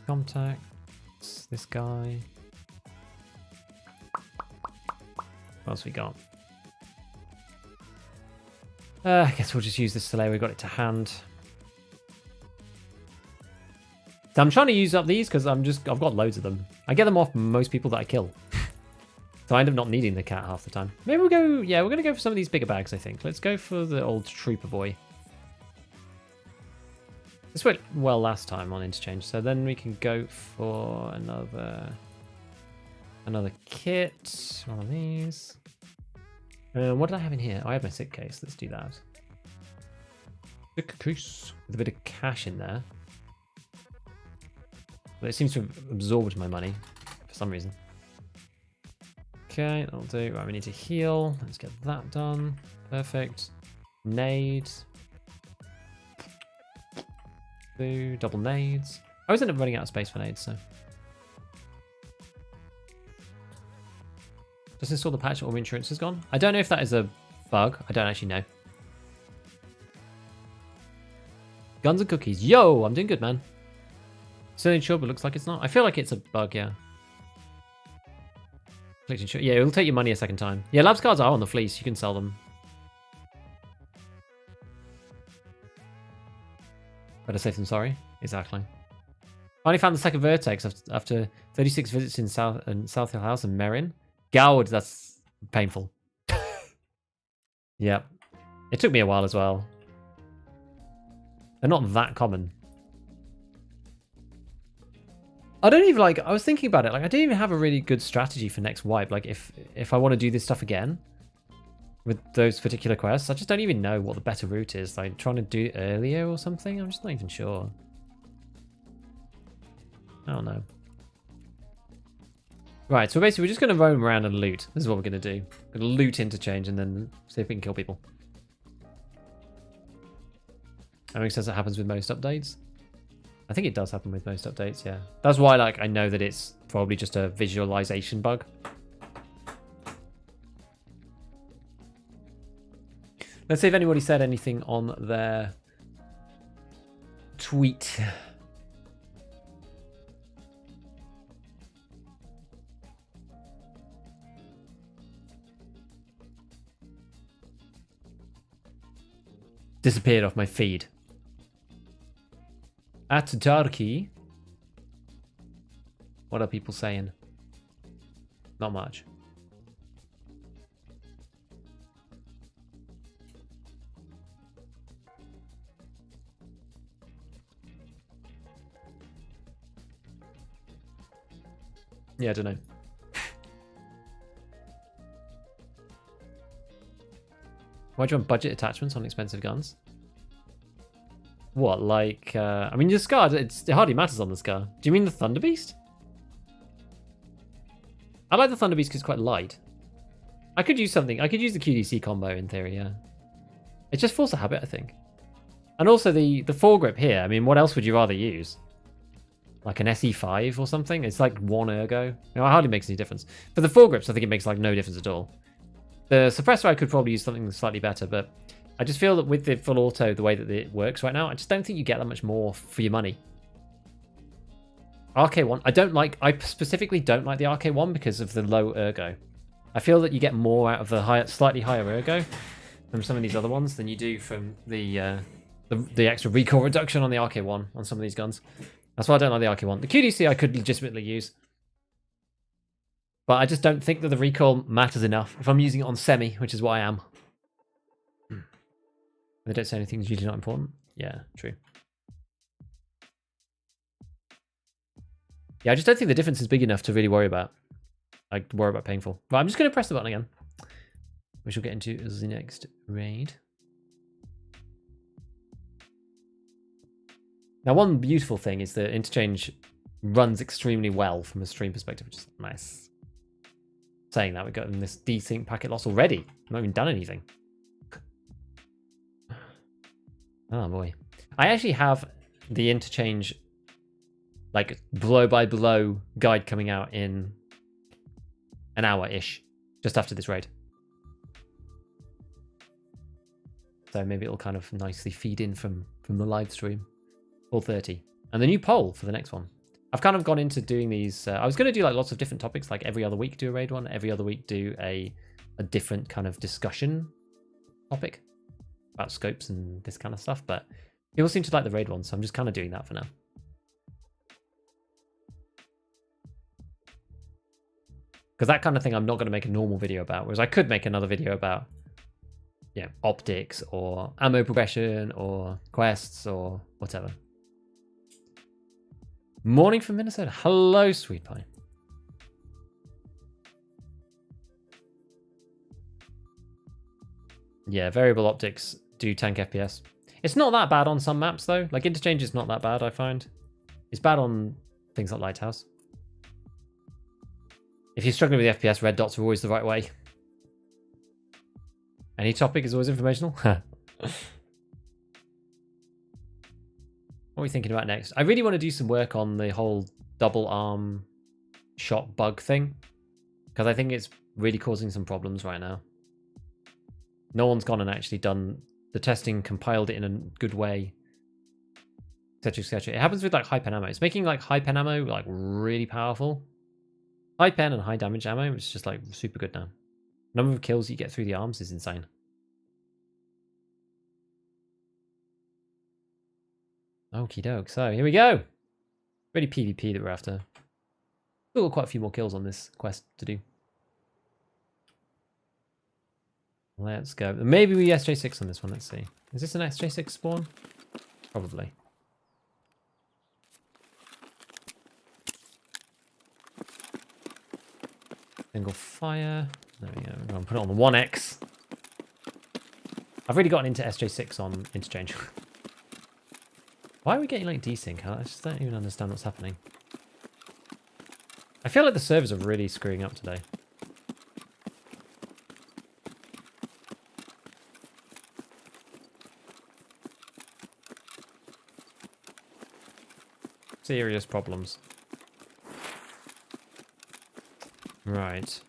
Contacts. This guy. What else we got? I guess we'll just use this Soleil. We got it to hand. So I'm trying to use up these because I've got loads of them. I get them off most people that I kill. So I end up not needing the cat half the time. Maybe we'll go, yeah, we're going to go for some of these bigger bags, I think. Let's go for the old Trooper Boy. This went well last time on Interchange, so then we can go for another kit. One of these. What did I have in here? Oh, I have my sick case. Let's do that. Sick case. With a bit of cash in there. But it seems to have absorbed my money for some reason. Okay, that'll do. Right, we need to heal. Let's get that done. Perfect. Nade. Do double nades. I always end up running out of space for nades, so. Just install the patch, all my insurance is gone. I don't know if that is a bug. I don't actually know. Guns and cookies. Yo, I'm doing good, man. Still insured, but looks like it's not. I feel like it's a bug, yeah. Yeah, it'll take your money a second time. Yeah, labs cards are on the fleece. You can sell them. Better safe than sorry. Exactly. Finally found the second vertex after 36 visits in South Hill House and Merrin. Goward, that's painful. Yeah. It took me a while as well. They're not that common. I don't even I was thinking about it. Like, I don't even have a really good strategy for next wipe. Like, if I want to do this stuff again with those particular quests, I just don't even know what the better route is. Like, trying to do it earlier or something? I'm just not even sure. I don't know. Right, so basically we're just going to roam around and loot. This is what we're going to do. We're going to loot Interchange and then see if we can kill people. That makes sense. That happens with most updates. I think it does happen with most updates, yeah. That's why, like, I know that it's probably just a visualization bug. Let's see if anybody said anything on their tweet. Disappeared off my feed. At Darky. What are people saying? Not much. Yeah, I don't know. Why do you want budget attachments on expensive guns? What, like, I mean, your Scar, it hardly matters on the Scar. Do you mean the Thunder Beast? I like the Thunder Beast because it's quite light. I could use something. I could use the QDC combo in theory, yeah. It's just force of habit, I think. And also the foregrip here. I mean, what else would you rather use? Like an SE5 or something? It's like 1 ergo. You know, it hardly makes any difference. For the foregrips, I think it makes like no difference at all. The suppressor, I could probably use something slightly better, but I just feel that with the full auto, the way that it works right now, I just don't think you get that much more for your money. RK1, I specifically don't like the RK1 because of the low ergo. I feel that you get more out of the slightly higher ergo from some of these other ones than you do from the extra recoil reduction on the RK1 on some of these guns. That's why I don't like the RK1. The QDC I could legitimately use. But I just don't think that the recoil matters enough if I'm using it on semi, which is what I am. They don't say anything is usually not important. Yeah, true. Yeah, I just don't think the difference is big enough to really worry about. Like, worry about paying for. But I'm just going to press the button again. Which we'll get into as the next raid. Now, one beautiful thing is that Interchange runs extremely well from a stream perspective, which is nice. Saying that, we've gotten this desync packet loss already. I've not even done anything. Oh boy. I actually have the Interchange like blow by blow guide coming out in an hour-ish, just after this raid. So maybe it'll kind of nicely feed in from the live stream. 4:30. And the new poll for the next one. I've kind of gone into doing these. I was going to do like lots of different topics, like every other week do a raid one, every other week do a different kind of discussion topic about scopes and this kind of stuff. But people seem to like the raid one, so I'm just kind of doing that for now. Because that kind of thing I'm not going to make a normal video about, whereas I could make another video about, yeah, optics or ammo progression or quests or whatever. Morning from Minnesota. Hello, Sweet Pie. Yeah, variable optics do tank FPS. It's not that bad on some maps, though. Like, Interchange is not that bad, I find. It's bad on things like Lighthouse. If you're struggling with the FPS, red dots are always the right way. Any topic is always informational. What are we thinking about next? I really want to do some work on the whole double arm shot bug thing, because I think it's really causing some problems right now. No one's gone and actually done the testing, compiled it in a good way, etc, etc. It happens with like high pen ammo. It's making like high pen ammo like really powerful. High pen and high damage ammo, it's just like super good now. Number of kills you get through the arms is insane. Okie doke. So here we go. Really PvP that we're after. Still got quite a few more kills on this quest to do. Let's go. Maybe we SJ6 on this one. Let's see. Is this an SJ6 spawn? Probably. Single fire. There we go. We're going to put it on the 1X. I've really gotten into SJ6 on Interchange. Why are we getting like desync? I just don't even understand what's happening. I feel like the servers are really screwing up today. Serious problems. Right.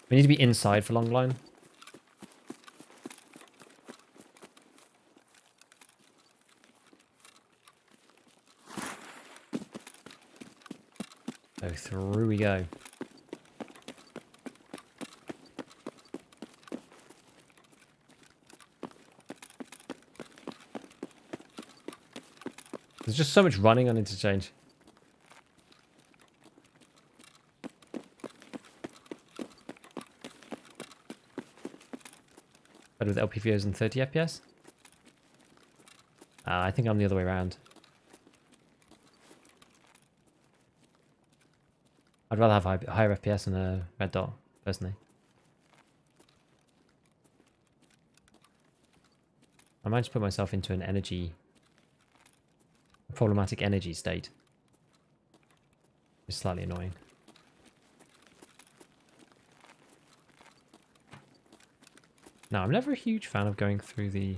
We need to be inside for long line. So through we go. There's just so much running on Interchange. Better with LPVOs and 30 FPS? I think I'm the other way around. I'd rather have higher FPS than a red dot, personally. I might just put myself into an problematic energy state. It's slightly annoying. No, I'm never a huge fan of going through the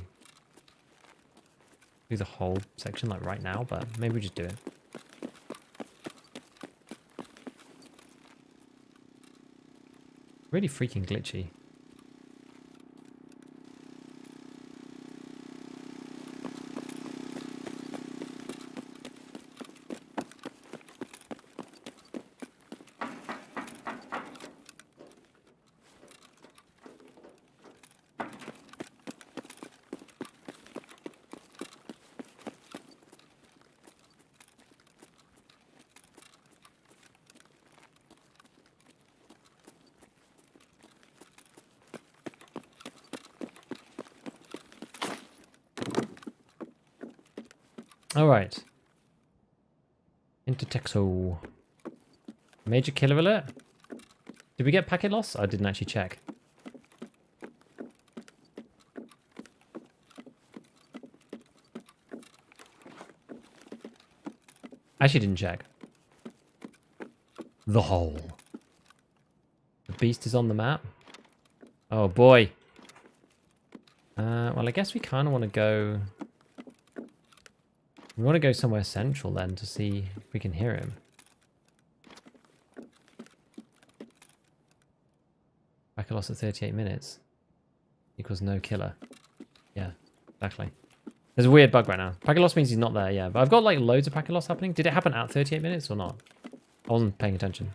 whole section like right now, but maybe we just do it. Really freaking glitchy. Alright. Intertexo. Major killer alert? Did we get packet loss? I didn't actually check. Actually didn't check. The hole. The beast is on the map. Oh boy. Well, I guess we kind of want to go... We want to go somewhere central then to see if we can hear him. Packet loss at 38 minutes. Equals no killer. Yeah, exactly. There's a weird bug right now. Packet loss means he's not there, yeah. But I've got like loads of packet loss happening. Did it happen at 38 minutes or not? I wasn't paying attention.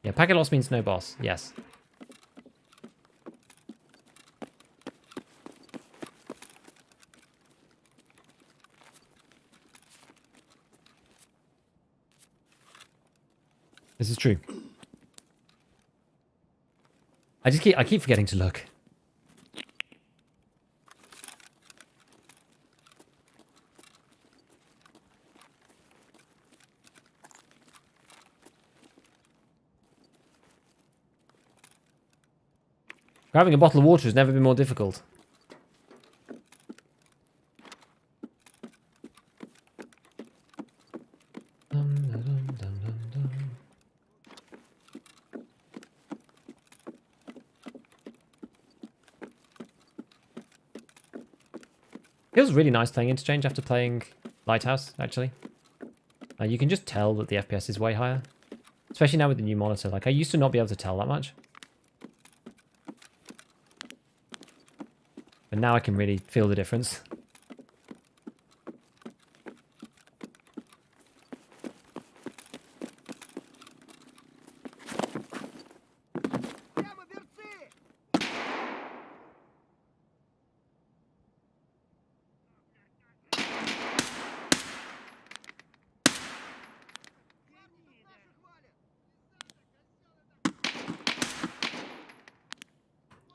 Yeah, packet loss means no boss. Yes. This is true. I keep forgetting to look. Grabbing a bottle of water has never been more difficult. Feels really nice playing Interchange after playing Lighthouse, actually. You can just tell that the FPS is way higher. Especially now with the new monitor. Like, I used to not be able to tell that much. But now I can really feel the difference.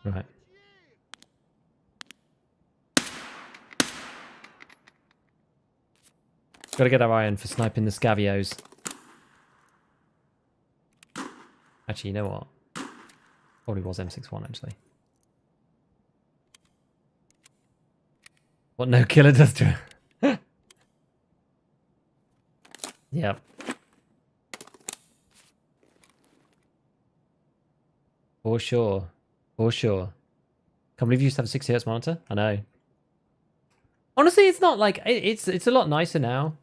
Right. Gotta get our eye on for sniping the scavios. Actually, you know what? Probably was M61, actually. What no killer does to it. Yep. For sure. For sure. Can't believe you used to have a 60 Hz monitor. I know. Honestly, it's not like... It's a lot nicer now.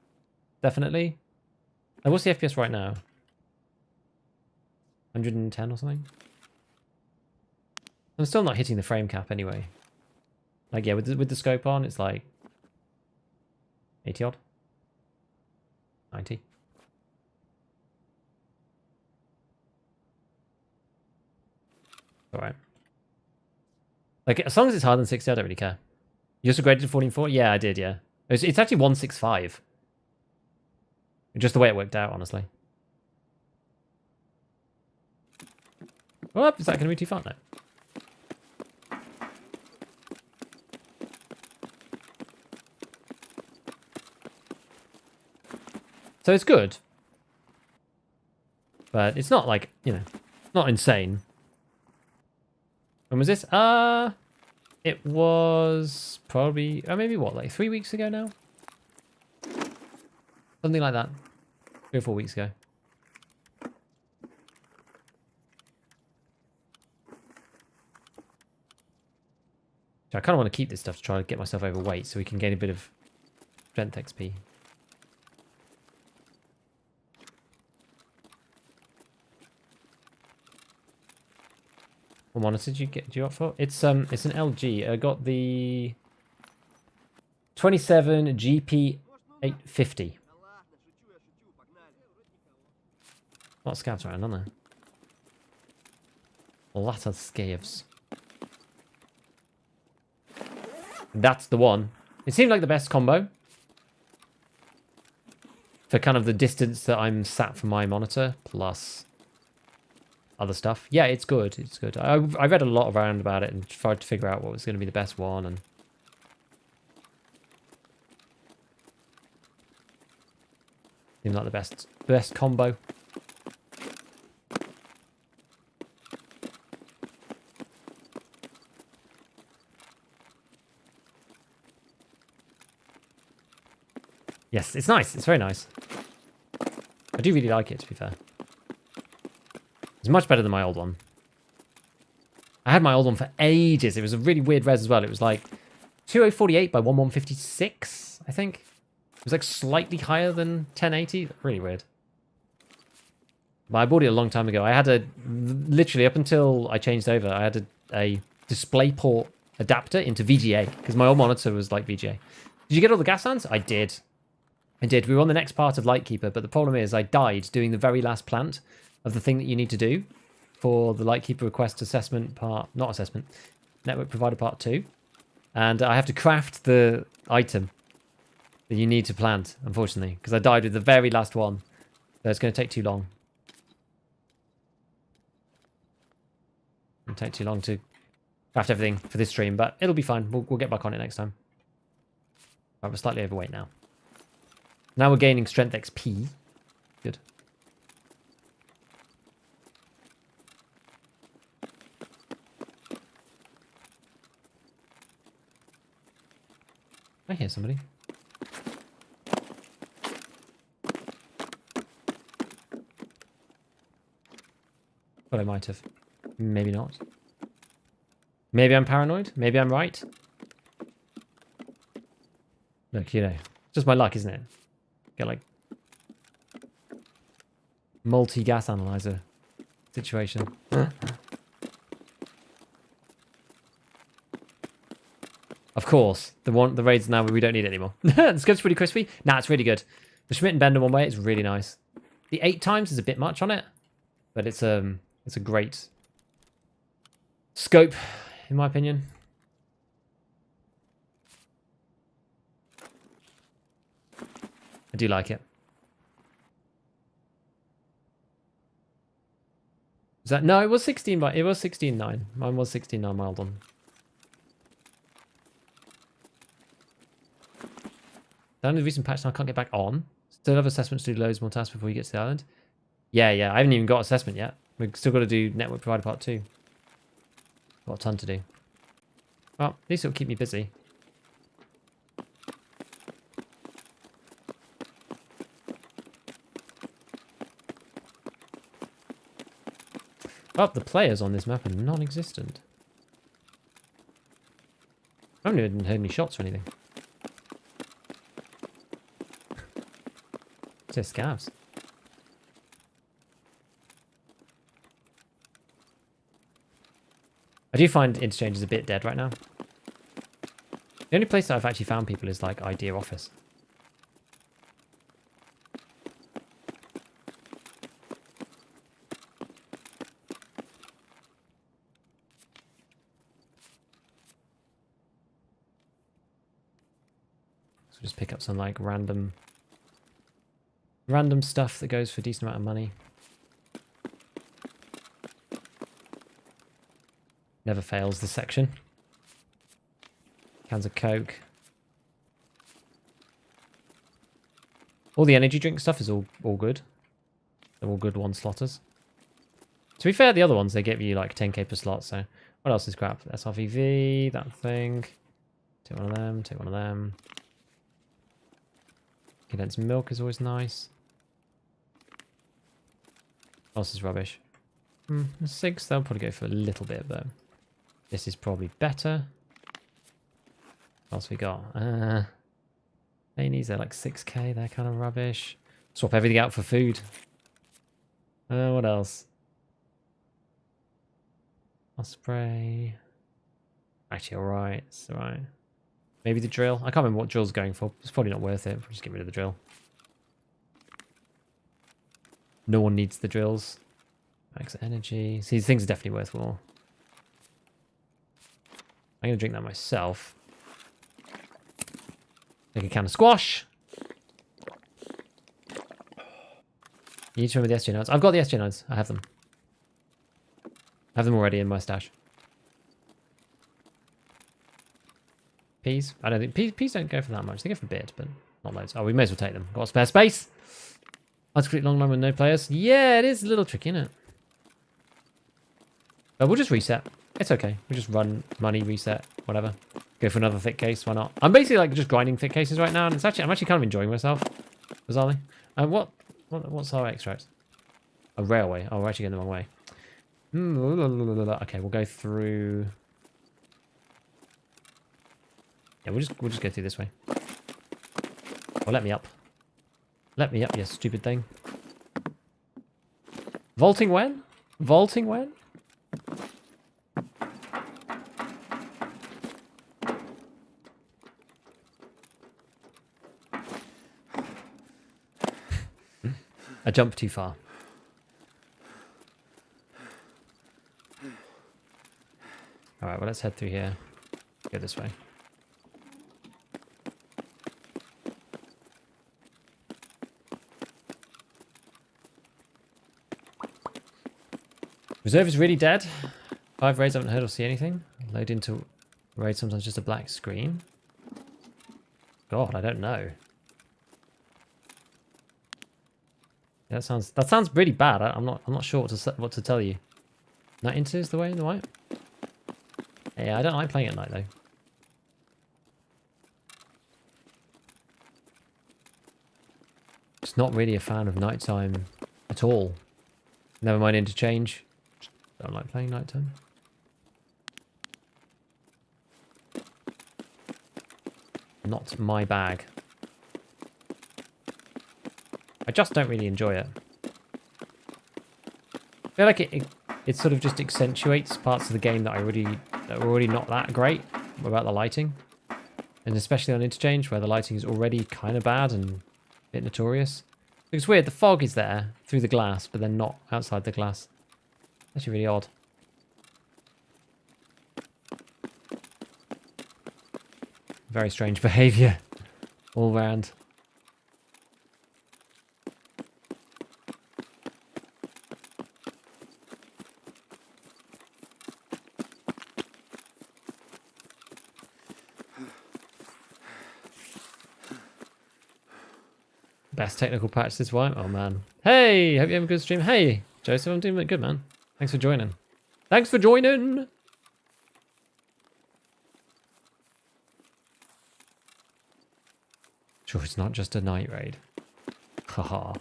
Definitely. Like, what's the FPS right now? 110 or something? I'm still not hitting the frame cap anyway. Like, yeah, with the scope on, it's like... 80 odd? 90? Alright. Like, as long as it's harder than 60, I don't really care. You just upgraded to 14.4? Yeah, I did, yeah. It's actually 165. Just the way it worked out, honestly. Oh, is that going to be too far now? So it's good. But it's not like, you know, not insane. When was this? It was probably, maybe what, like 3 weeks ago now? Something like that. 3 or 4 weeks ago. I kind of want to keep this stuff to try to get myself overweight so we can gain a bit of strength XP. What monitor did you opt for? It's an LG. I got the 27 GP 850. A lot of scavs around, aren't there? A lot of scavs. That's the one. It seemed like the best combo for kind of the distance that I'm sat from my monitor, plus other stuff. Yeah, it's good. It's good. I read a lot around about it and tried to figure out what was going to be the best one. And seemed like the best combo. Yes, it's nice. It's very nice. I do really like it, to be fair. It's much better than my old one. I had my old one for ages. It was a really weird res as well. It was like 2048 by 1156, I think. It was like slightly higher than 1080. Really weird. But I bought it a long time ago. I had literally up until I changed over, I had a DisplayPort adapter into VGA because my old monitor was like VGA. Did you get all the gas lands? I did. I did. We were on the next part of Lightkeeper, but the problem is I died doing the very last plant of the thing that you need to do for the Lightkeeper request assessment part, not assessment, network provider part 2. And I have to craft the item that you need to plant, unfortunately, because I died with the very last one. So it's going to take too long. It'll take too long to craft everything for this stream, but it'll be fine. We'll get back on it next time. Right, we're slightly overweight now. Now we're gaining strength XP. Good. I hear somebody. But I might have. Maybe not. Maybe I'm paranoid. Maybe I'm right. Look, you know, just my luck, isn't it? Get like multi-gas analyzer situation. Of course, the raids now we don't need it anymore. The scope's pretty crispy. Nah, it's really good. The Schmidt and Bender one way is really nice. The 8 times is a bit much on it, but it's a great scope, in my opinion. I do like it. Is that no? It was 16, but it was 16.9. Mine was 16.9 mild on. Down the recent patch, now I can't get back on. Still have assessments to do loads more tasks before you get to the island. Yeah. I haven't even got assessment yet. We've still got to do network provider part 2. Got a ton to do. Well, at least it'll keep me busy. Oh, the players on this map are non-existent. I haven't even heard any shots or anything. It says scavs. I do find Interchange is a bit dead right now. The only place that I've actually found people is like Idea Office. So just pick up some like random stuff that goes for a decent amount of money. Never fails this section. Cans of Coke. All the energy drink stuff is all good. They're all good one-slotters. To be fair, the other ones, they give you like 10k per slot, so... What else is crap? SRVV, that thing. Take one of them, take one of them. Condensed milk is always nice. What else is rubbish? The 6, they'll probably go for a little bit, but... This is probably better. What else we got? Mayonnaise, they're like 6k, they're kind of rubbish. Swap everything out for food. What else? I'll spray. Actually, alright, it's alright. Maybe the drill. I can't remember what drill's going for. It's probably not worth it. We'll just get rid of the drill. No one needs the drills. Max energy. See, these things are definitely worth more. I'm going to drink that myself. Take a can of squash. You need to remember the SJ9s. I've got the SJ9s. I have them. I have them already in my stash. Peas? I don't think... Peas don't go for that much. They go for a bit, but not loads. Oh, we may as well take them. Got spare space. Let's create long line with no players. Yeah, it is a little tricky, isn't it? But we'll just reset. It's okay. We'll just run money, reset, whatever. Go for another thick case. Why not? I'm basically like just grinding thick cases right now, and I'm actually kind of enjoying myself. Bizarrely. What's our extract? A railway. Oh, we're actually going the wrong way. Okay, we'll go through. Yeah, we'll just go through this way. Oh, let me up. Let me up, you stupid thing. Vaulting when? Vaulting when? I jumped too far. Alright, well, let's head through here. Go this way. Reserve is really dead. 5 raids, I haven't heard or see anything. Load into raid, sometimes just a black screen. God, I don't know. Yeah, that sounds really bad. I'm not sure what to tell you. Night into is the way in the white. Yeah, I don't like playing at night though. Just not really a fan of nighttime at all. Never mind Interchange. Just don't like playing nighttime. Not my bag. I just don't really enjoy it. I feel like it sort of just accentuates parts of the game that are already not that great about the lighting. And especially on Interchange, where the lighting is already kind of bad and a bit notorious. It's weird, the fog is there through the glass, but then not outside the glass. It's actually really odd. Very strange behaviour all round. Best technical patch this white. Oh man. Hey, hope you have a good stream. Hey, Joseph, I'm doing good, man. Thanks for joining. Thanks for joining. Sure, it's not just a night raid. Haha.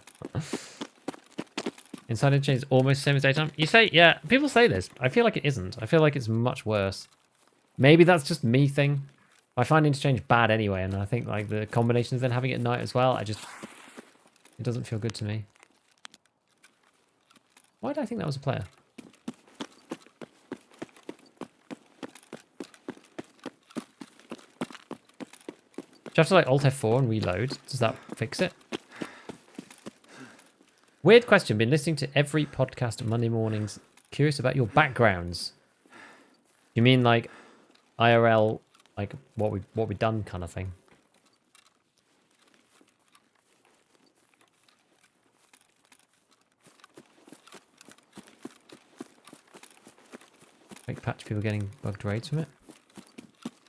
Inside Interchange is almost the same as daytime. You say, yeah, people say this. I feel like it isn't. I feel like it's much worse. Maybe that's just me thing. I find Interchange bad anyway, and I think like the combinations then having it at night as well, it doesn't feel good to me. Why did I think that was a player? Do you have to like Alt F4 and reload? Does that fix it? Weird question. Been listening to every podcast Monday mornings. Curious about your backgrounds. You mean like IRL, like what we've done kind of thing? Fake patch, people getting bugged raids from it.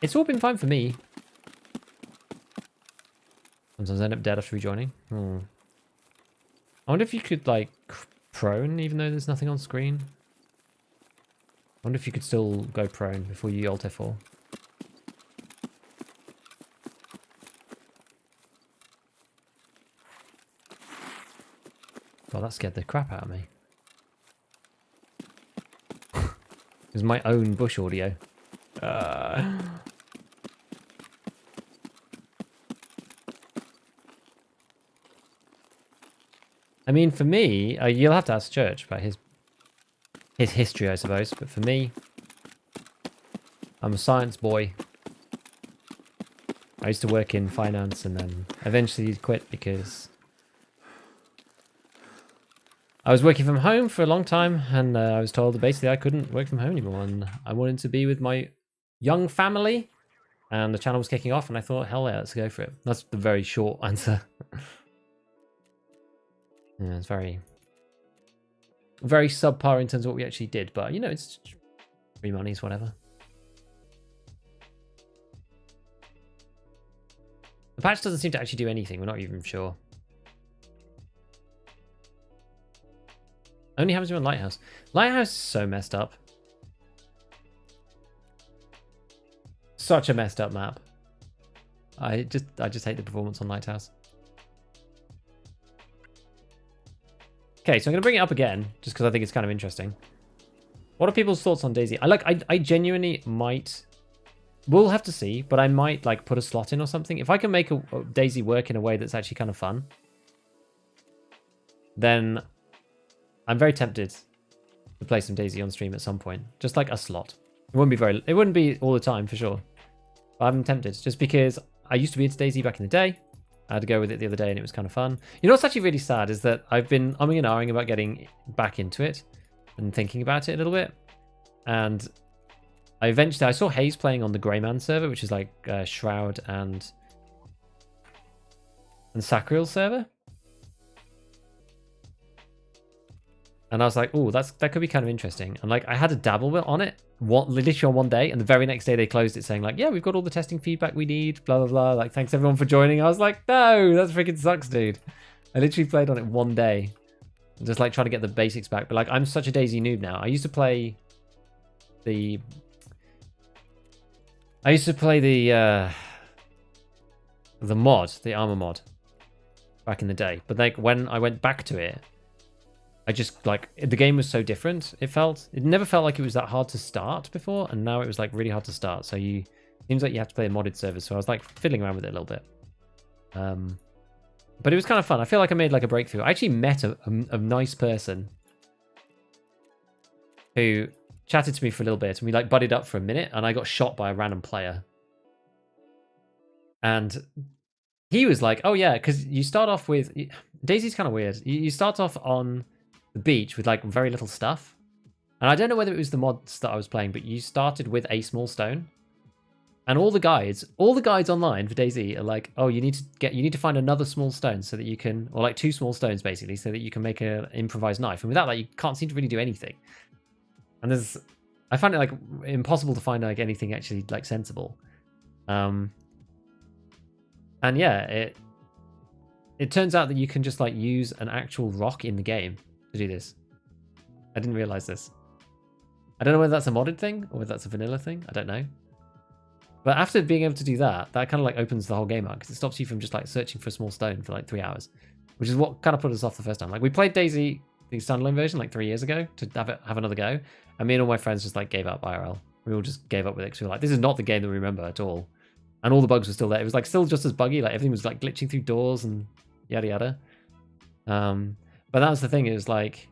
It's all been fine for me. Sometimes I end up dead after rejoining. I wonder if you could like prone even though there's nothing on screen. wonder if you could still go prone before you Alt F4. God, that scared the crap out of me. It was my own bush audio. I mean, for me, you'll have to ask Church about his history, I suppose. But for me, I'm a science boy. I used to work in finance and then eventually quit because I was working from home for a long time, and I was told that basically I couldn't work from home anymore, and I wanted to be with my young family, and the channel was kicking off, and I thought, hell yeah, let's go for it. That's the very short answer. Yeah, it's very subpar in terms of what we actually did, but you know, it's free monies, whatever. The patch doesn't seem to actually do anything. We're not even sure. Only happens on Lighthouse. Lighthouse is so messed up. Such a messed up map. I just hate the performance on Lighthouse. Okay, so I'm going to bring it up again, just because I think it's kind of interesting. What are people's thoughts on DayZ? I genuinely might... We'll have to see, but I might like put a slot in or something. If I can make a DayZ work in a way that's actually kind of fun, then I'm very tempted to play some DayZ on stream at some point. Just like a slot. It wouldn't be all the time for sure. But I'm tempted, just because I used to be into DayZ back in the day. I had to go with it the other day and it was kind of fun. You know what's actually really sad is that I've been umming and ahhing about getting back into it and thinking about it a little bit. And I saw Hayes playing on the Greyman server, which is like Shroud and Sacriel server. And I was like, oh, that could be kind of interesting. And like, I had a dabble on it, literally on one day, and the very next day they closed it, saying like, yeah, we've got all the testing feedback we need, blah blah blah. Like, thanks everyone for joining. I was like, no, that freaking sucks, dude. I literally played on it one day, just like trying to get the basics back. But like, I'm such a DayZ noob now. I used to play the mod, the armor mod, back in the day. But like when I went back to it, I just like the game was so different. It never felt like it was that hard to start before, and now it was like really hard to start. So seems like you have to play a modded server. So I was like fiddling around with it a little bit, but it was kind of fun. I feel like I made like a breakthrough. I actually met a nice person who chatted to me for a little bit, and we like buddied up for a minute, and I got shot by a random player. And he was like, oh yeah, because you start off with DayZ's kind of weird. You start off on the beach with like very little stuff, and I don't know whether it was the mods that I was playing, but you started with a small stone, and all the guides online for DayZ are like, oh, you need to find another small stone so that you can, or like 2 small stones basically, so that you can make an improvised knife, and without that you can't seem to really do anything. And I find it like impossible to find like anything actually like sensible. And yeah, it turns out that you can just like use an actual rock in the game to do this. I didn't realize this. I don't know whether that's a modded thing or whether that's a vanilla thing. I don't know. But after being able to do that, that kind of like opens the whole game out, because it stops you from just like searching for a small stone for like 3 hours, which is what kind of put us off the first time. Like we played DayZ, the standalone version, like 3 years ago to have another go, and me and all my friends just like gave up IRL. We all just gave up with it because we were like, this is not the game that we remember at all. And all the bugs were still there. It was like still just as buggy. Like everything was like glitching through doors and yada yada. But that was the thing. It was like,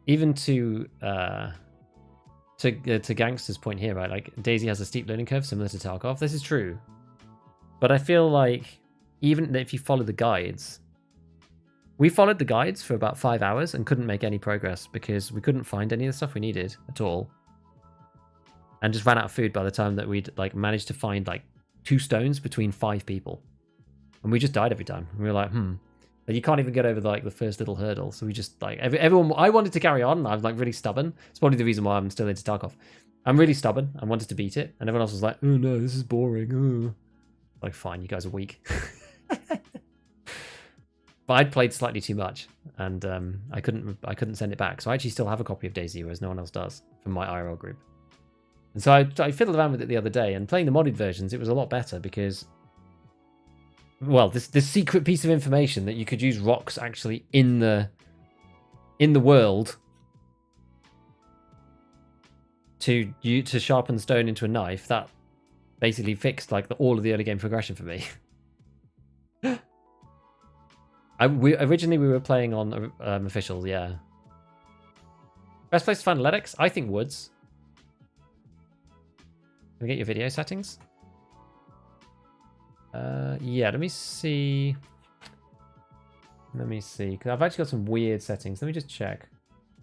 even to Gangster's point here, right? Like DayZ has a steep learning curve similar to Tarkov. This is true, but I feel like even if you follow the guides, we followed the guides for about 5 hours and couldn't make any progress because we couldn't find any of the stuff we needed at all. And just ran out of food by the time that we'd like managed to find like 2 stones between 5 people, and we just died every time. We were like, Like, you can't even get over like the first little hurdle. So we just like everyone. I wanted to carry on. And I was like really stubborn. It's probably the reason why I'm still into Tarkov. I'm really stubborn. I wanted to beat it, and everyone else was like, "Oh no, this is boring." Oh. Like, fine, you guys are weak. But I'd played slightly too much, and I couldn't send it back. So I actually still have a copy of DayZ, whereas no one else does from my IRL group. And so I fiddled around with it the other day, and playing the modded versions, it was a lot better because, well, this secret piece of information that you could use rocks actually in the world to sharpen stone into a knife, that basically fixed like all of the early game progression for me. Originally we were playing on official, yeah. Best place to find Ledx? I think woods. Can we get your video settings? Yeah, let me see. Because I've actually got some weird settings. Let me just check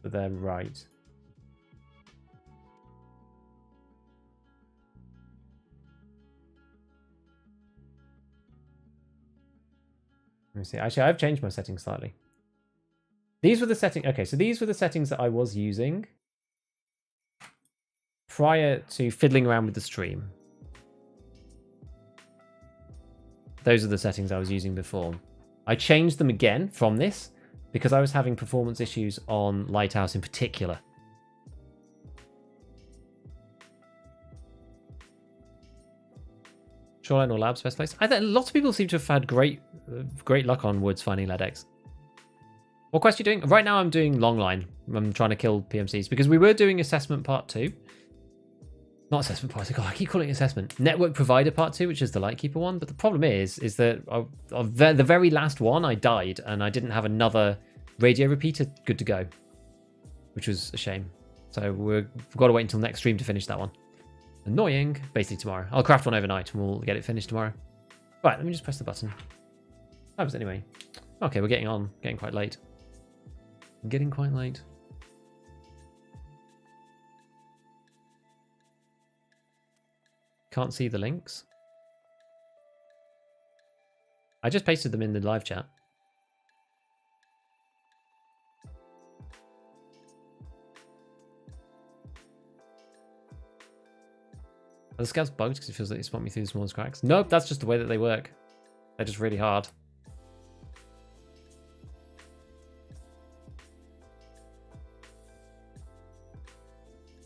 that they're right. Let me see. Actually, I've changed my settings slightly. These were the settings. Okay, so these were the settings that I was using prior to fiddling around with the stream. Those are the settings I was using before. I changed them again from this because I was having performance issues on Lighthouse in particular. Shoreline or Labs, best place? Lots of people seem to have had great luck on woods finding Ledx. What quest are you doing? Right now I'm doing Longline. I'm trying to kill PMCs because we were doing Assessment Part 2. Not Assessment Part 2, God, I keep calling it Assessment. Network Provider Part 2, which is the Lightkeeper one. But the problem is that the very last one I died and I didn't have another radio repeater good to go, which was a shame. So we've got to wait until next stream to finish that one. Annoying. Basically tomorrow. I'll craft one overnight and we'll get it finished tomorrow. Right, let me just press the button. That was anyway. Okay, we're getting on. Getting quite late. I'm getting quite late. Can't see the links. I just pasted them in the live chat. Are the scouts bugged because it feels like they spot me through the smallest cracks? Nope, that's just the way that they work. They're just really hard.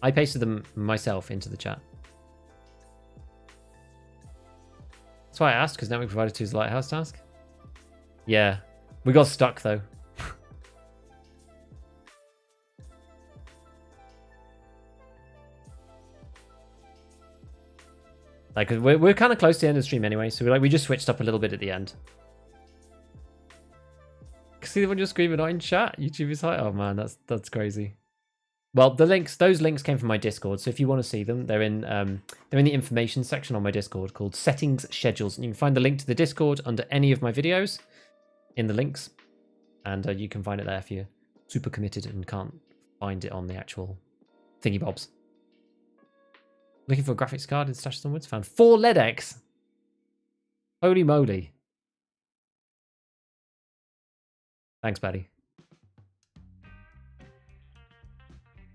I pasted them myself into the chat. That's why I asked, because Network Provider 2 is the Lighthouse task. Yeah. We got stuck, though. Like, we're kind of close to the end of the stream anyway, so we just switched up a little bit at the end. See when you're screaming out in chat? YouTube is high. Oh man, that's crazy. Well, those links came from my Discord, so if you want to see them, they're in the information section on my Discord called Settings Schedules, and you can find the link to the Discord under any of my videos in the links, and you can find it there if you're super committed and can't find it on the actual thingy bobs. Looking for a graphics card in Stashes Onwards. Found 4 LEDX. Holy moly! Thanks, buddy.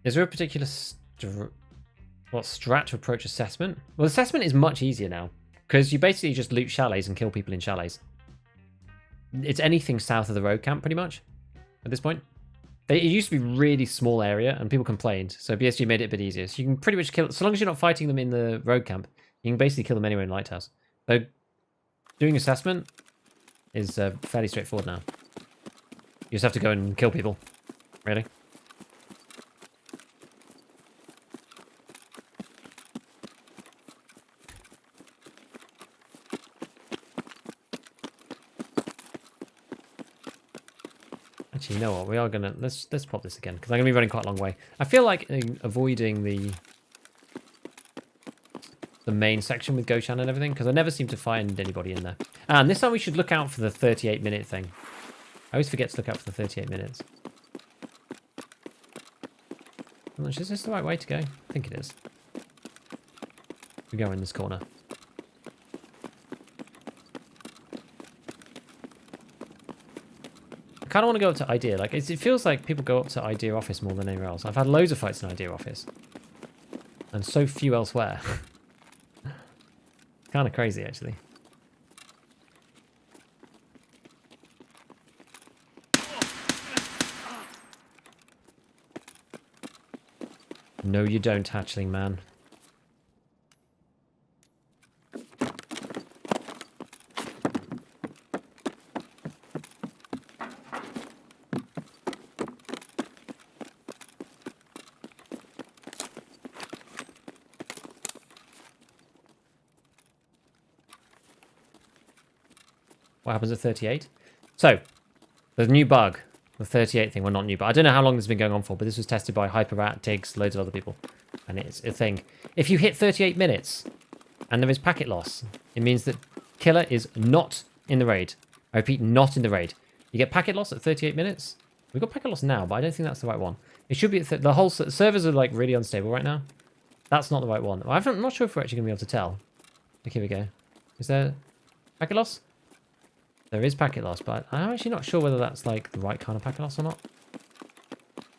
Is there a particular strat to approach assessment? Well, assessment is much easier now because you basically just loot chalets and kill people in chalets. It's anything south of the road camp, pretty much, at this point. It used to be a really small area and people complained, so BSG made it a bit easier. So you can pretty much kill, so long as you're not fighting them in the road camp, you can basically kill them anywhere in Lighthouse. So doing assessment is fairly straightforward now. You just have to go and kill people, really. Actually, you know what? We are gonna let's pop this again because I'm gonna be running quite a long way. I feel like avoiding the main section with Goshan and everything because I never seem to find anybody in there. And this time we should look out for the 38-minute thing. I always forget to look out for the 38 minutes. Is this the right way to go? I think it is. We go in this corner. I kind of want to go up to Idea. Like it feels like people go up to Idea office more than anywhere else. I've had loads of fights in Idea office, and so few elsewhere. Kind of crazy, actually. No, you don't, hatchling man. What happens at 38? So, there's a new bug. The 38 thing, well, not new, but I don't know how long this has been going on for, but this was tested by Hyperrat, Tiggs, loads of other people. And it's a thing. If you hit 38 minutes and there is packet loss, it means that killer is not in the raid. I repeat, not in the raid. You get packet loss at 38 minutes. We've got packet loss now, but I don't think that's the right one. It should be at the whole servers are like really unstable right now. That's not the right one. I'm not sure if we're actually going to be able to tell. Okay, here we go. Is there packet loss? There is packet loss, but I'm actually not sure whether that's like the right kind of packet loss or not.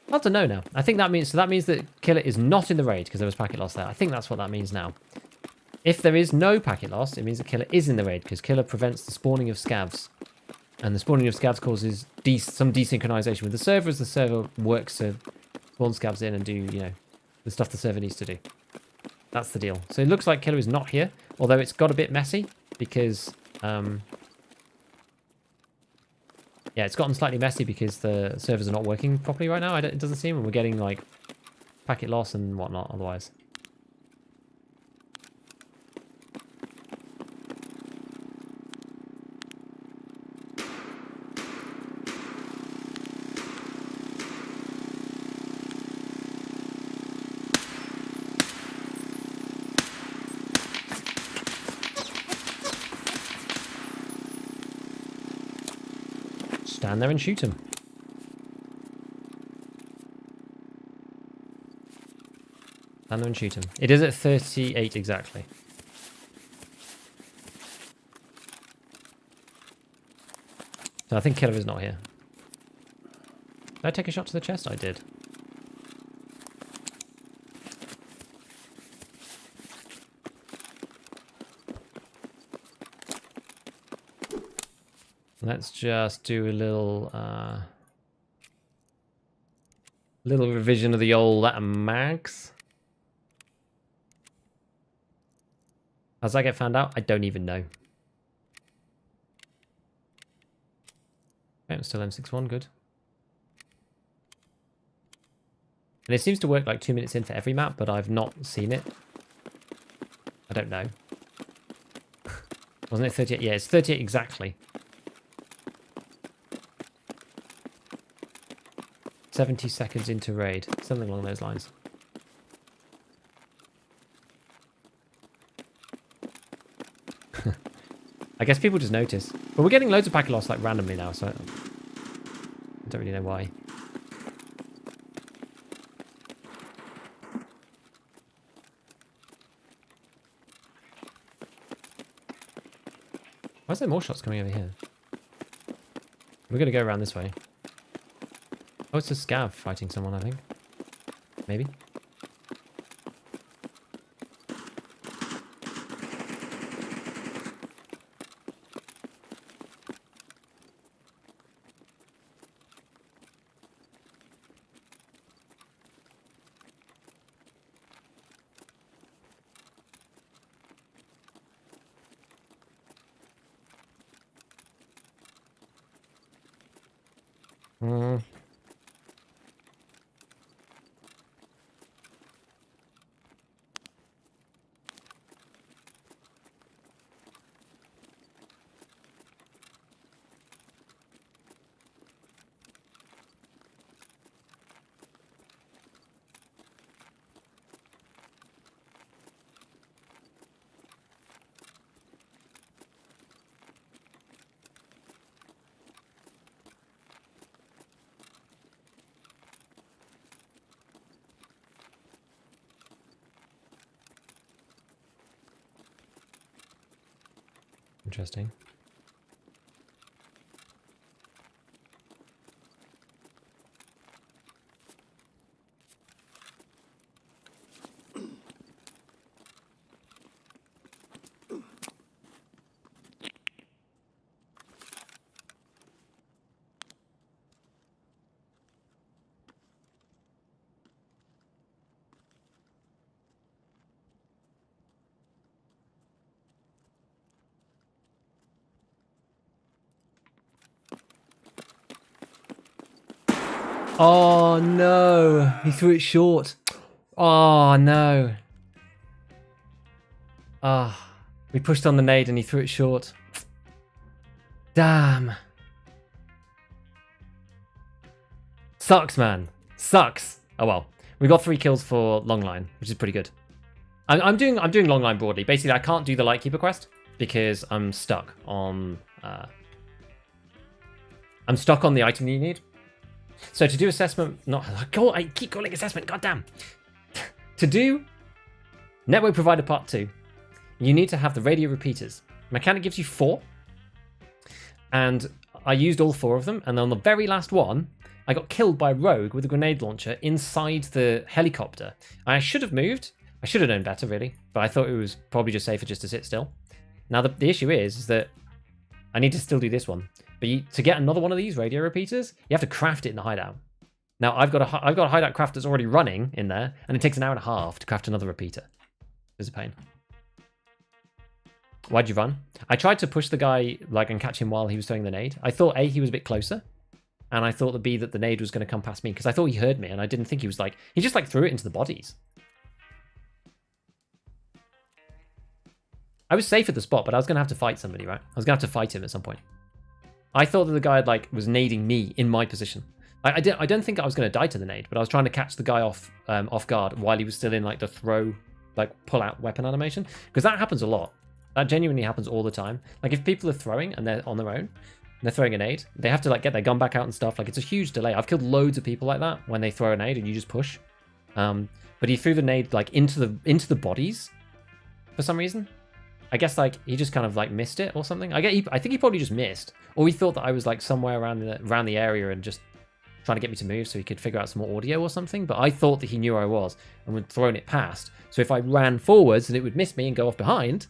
Hard to know now. I think that means that killer is not in the raid because there was packet loss there. I think that's what that means now. If there is no packet loss, it means that killer is in the raid because killer prevents the spawning of scavs. And the spawning of scavs causes some desynchronization with the server as the server works to spawn scavs in and do, you know, the stuff the server needs to do. That's the deal. So it looks like killer is not here, although it's got a bit messy because... yeah, it's gotten slightly messy because the servers are not working properly right now. It doesn't seem, and we're getting like packet loss and whatnot otherwise. Stand there and shoot him. Stand there and shoot him. It is at 38 exactly. So I think killer is not here. Did I take a shot to the chest? I did. Let's just do a little revision of the old mags. As I get found out, I don't even know. Okay, I'm still M61, good. And it seems to work like 2 minutes in for every map, but I've not seen it. I don't know. Wasn't it 38? Yeah, it's 38 exactly. 70 seconds into raid. Something along those lines. I guess people just notice. But we're getting loads of packet loss like randomly now, so I don't really know why. Why is there more shots coming over here? We're going to go around this way. Oh, it's a scav fighting someone, I think. Maybe. Interesting. Oh no, he threw it short. Oh no. Ah, we pushed on the nade and he threw it short. Damn. Sucks, man. Sucks. Oh well. We got 3 kills for long line, which is pretty good. I'm doing long line broadly. Basically, I can't do the Lightkeeper quest because I'm stuck on the item you need. So to do assessment, I keep calling assessment. Goddamn. To do network provider part 2, you need to have the radio repeaters. Mechanic gives you 4, and I used all 4 of them. And on the very last one, I got killed by a rogue with a grenade launcher inside the helicopter. I should have moved. I should have known better, really, but I thought it was probably just safer just to sit still. Now, the issue is that I need to still do this one. But to get another one of these radio repeaters, you have to craft it in the hideout. Now, I've got a hideout craft that's already running in there, and it takes an hour and a half to craft another repeater. It's a pain. Why'd you run? I tried to push the guy and catch him while he was throwing the nade. I thought, A, he was a bit closer, and I thought, B, that the nade was going to come past me, because I thought he heard me, and I didn't think he was he just threw it into the bodies. I was safe at the spot, but I was going to have to fight somebody, right? I was going to have to fight him at some point. I thought that the guy was nading me in my position. I don't think I was going to die to the nade, but I was trying to catch the guy off guard while he was still in the throw, pull out weapon animation, because that happens a lot. That genuinely happens all the time. If people are throwing and they're on their own, and they're throwing a nade, they have to get their gun back out and stuff. It's a huge delay. I've killed loads of people like that when they throw a nade and you just push. But he threw the nade into the bodies for some reason. I guess he just kind of missed it or something. I think he probably just missed, or he thought that I was somewhere around the area and just trying to get me to move so he could figure out some more audio or something. But I thought that he knew where I was and would thrown it past. So if I ran forwards, and it would miss me and go off behind,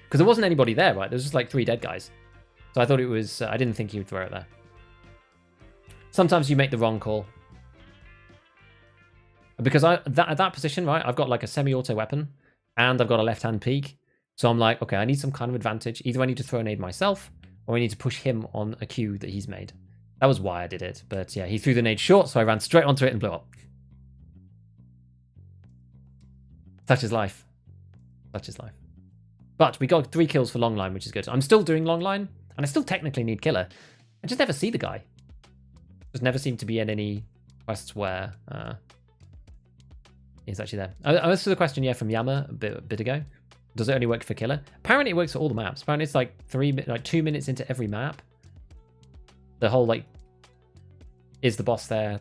because there wasn't anybody there, right? There was just 3 dead guys. So I thought it was. I didn't think he would throw it there. Sometimes you make the wrong call. Because at that position, right, I've got a semi-auto weapon and I've got a left-hand peek. So I'm okay, I need some kind of advantage. Either I need to throw a nade myself, or I need to push him on a queue that he's made. That was why I did it. But yeah, he threw the nade short, so I ran straight onto it and blew up. Such is life. Such is life. But we got 3 kills for long line, which is good. I'm still doing long line, and I still technically need killer. I just never see the guy. Just never seem to be in any quests where he's actually there. I answered the question, from Yama a bit ago. Does it only work for killer? Apparently it works for all the maps. Apparently it's 2 minutes into every map. The whole is the boss there?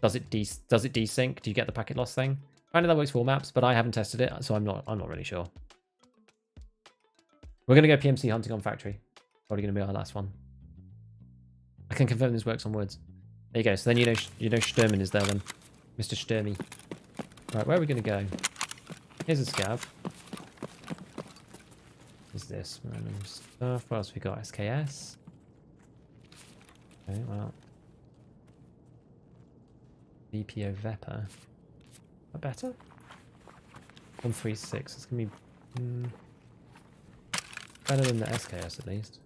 Does it desync? Do you get the packet loss thing? Apparently that works for all maps, but I haven't tested it, so I'm not really sure. We're gonna go PMC hunting on factory. Probably gonna be our last one. I can confirm this works on woods. There you go. So then you know Sturman is there then, Mr. Sturmy. Right, where are we gonna go? Here's a scav. Is this random stuff? What else we got? SKS. Okay, well. VPO Vepper. That better? 136. It's gonna be better than the SKS at least.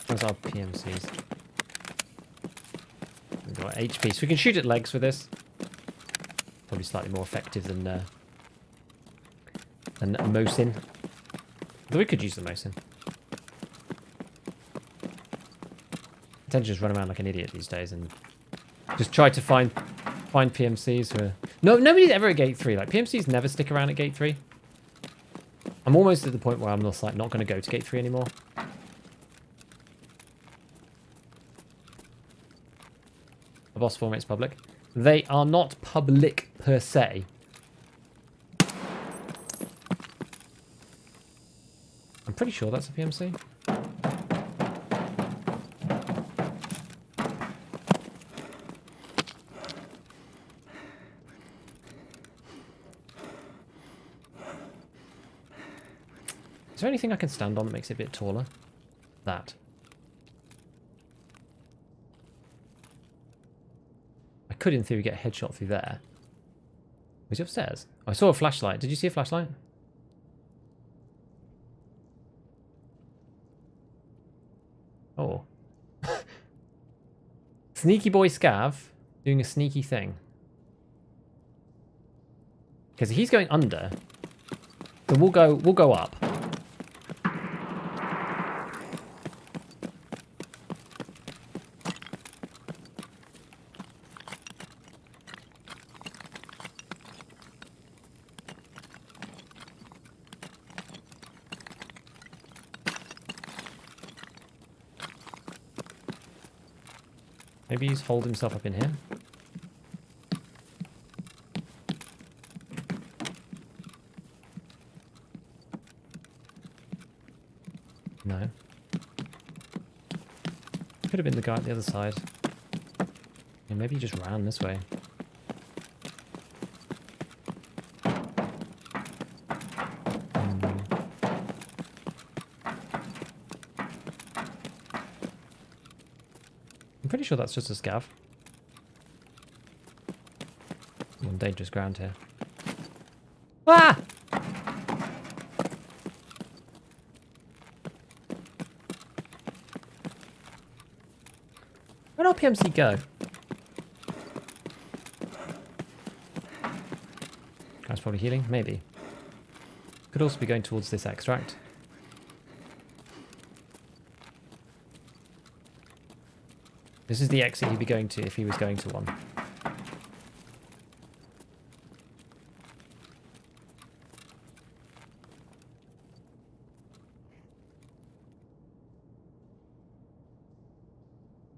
Where's our PMCs? We've got HP, so we can shoot at legs with this. Probably slightly more effective than a Mosin. Though we could use the Mosin. I tend to just run around like an idiot these days and just try to find PMCs who are... Nobody's ever at gate 3. PMCs never stick around at gate 3. I'm almost at the point where I'm just not going to go to gate 3 anymore. The boss formate's public. They are not public per se. I'm pretty sure that's a PMC. Is there anything I can stand on that makes it a bit taller? That. I could, in theory, get a headshot through there. Was he upstairs? Oh, I saw a flashlight. Did you see a flashlight? Oh. Sneaky boy Scav doing a sneaky thing. Because he's going under. So we'll go up. Maybe he's holed himself up in here. No. Could have been the guy at the other side. Yeah, maybe he just ran this way. I'm pretty sure that's just a scav. I'm on dangerous ground here. Ah! Where'd our PMC go? Guy's probably healing, maybe. Could also be going towards this extract. This is the exit he'd be going to if he was going to one.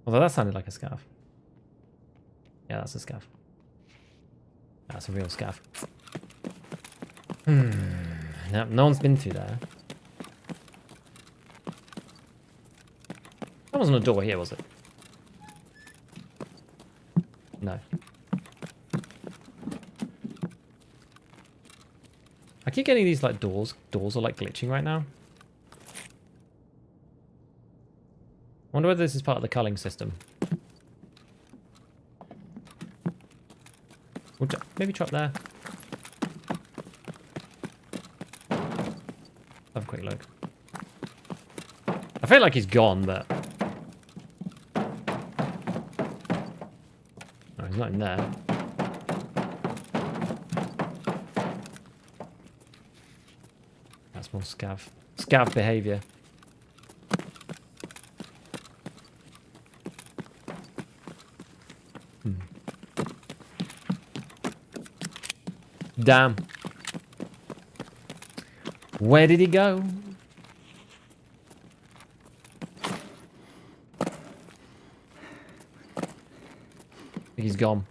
Although that sounded like a scav. Yeah, that's a scav. That's a real scav. No, no one's been through there. That wasn't a door here, was it? No. I keep getting these like doors. Doors are like glitching right now. I wonder whether this is part of the culling system. We'll maybe drop there. Have a quick look. I feel like he's gone, but... No, he's not in there. That's more scav. Scav behaviour. Damn. Where did he go? I think he's gone.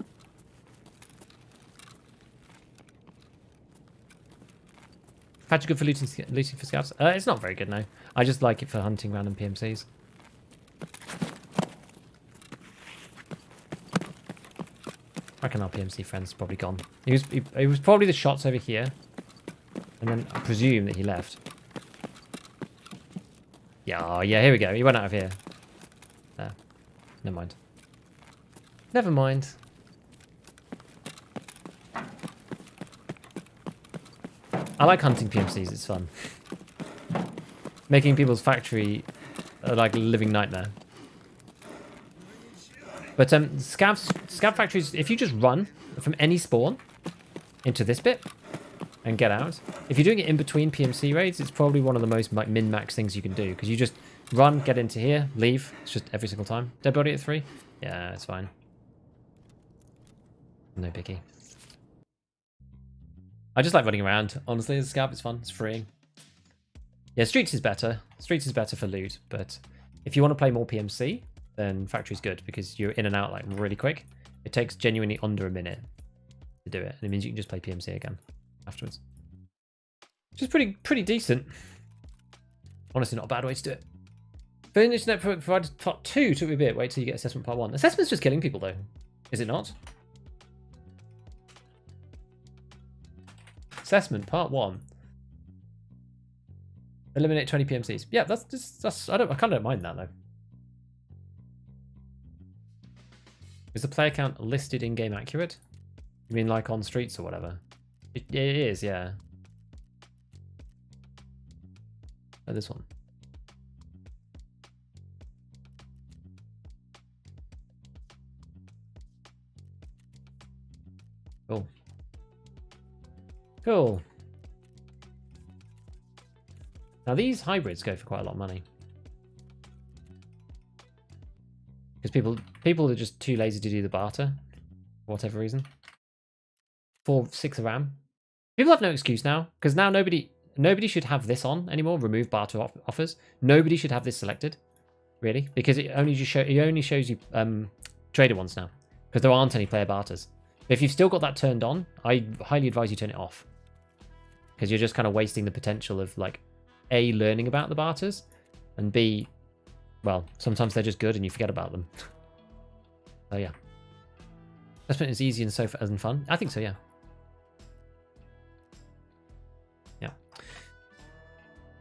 Patch good for looting for scouts? It's not very good, no. I just like it for hunting random PMCs. I reckon our PMC friend's probably gone. He was probably the shots over here. And then I presume that he left. Yeah, oh, yeah, here we go. He went out of here. There. Never mind. Never mind. I like hunting PMCs, it's fun. Making people's factory like a living nightmare. But scav factories, if you just run from any spawn into this bit and get out, if you're doing it in between PMC raids, it's probably one of the most like, min-max things you can do, because you just run, get into here, leave. It's just every single time. Dead body at 3? Yeah, it's fine. No biggie. I just like running around. Honestly, as a scav, it's fun. It's freeing. Yeah, Streets is better. Streets is better for loot, but if you want to play more PMC, then Factory's good, because you're in and out like really quick. It takes genuinely under a minute to do it, and it means you can just play PMC again afterwards. Which is pretty decent. Honestly, not a bad way to do it. Finish Network provided part 2 took me a bit. Wait till you get assessment part 1. Assessment's just killing people though, is it not? Assessment part 1. Eliminate 20 PMCs. Yeah, that's I kind of don't mind that though. Is the player count listed in-game accurate? You mean like on streets or whatever? It is, yeah. Oh, this one. Cool. Cool. Now these hybrids go for quite a lot of money. Because people are just too lazy to do the barter. For whatever reason. 6 RAM. People have no excuse now. Because now nobody should have this on anymore. Remove barter offers. Nobody should have this selected. Really. Because it only shows you trader ones now. Because there aren't any player barters. But if you've still got that turned on, I highly advise you turn it off. Because you're just kind of wasting the potential of, like, A, learning about the barters, and B, well, sometimes they're just good and you forget about them. So, yeah. That's when it's easy and fun. I think so, yeah. Yeah.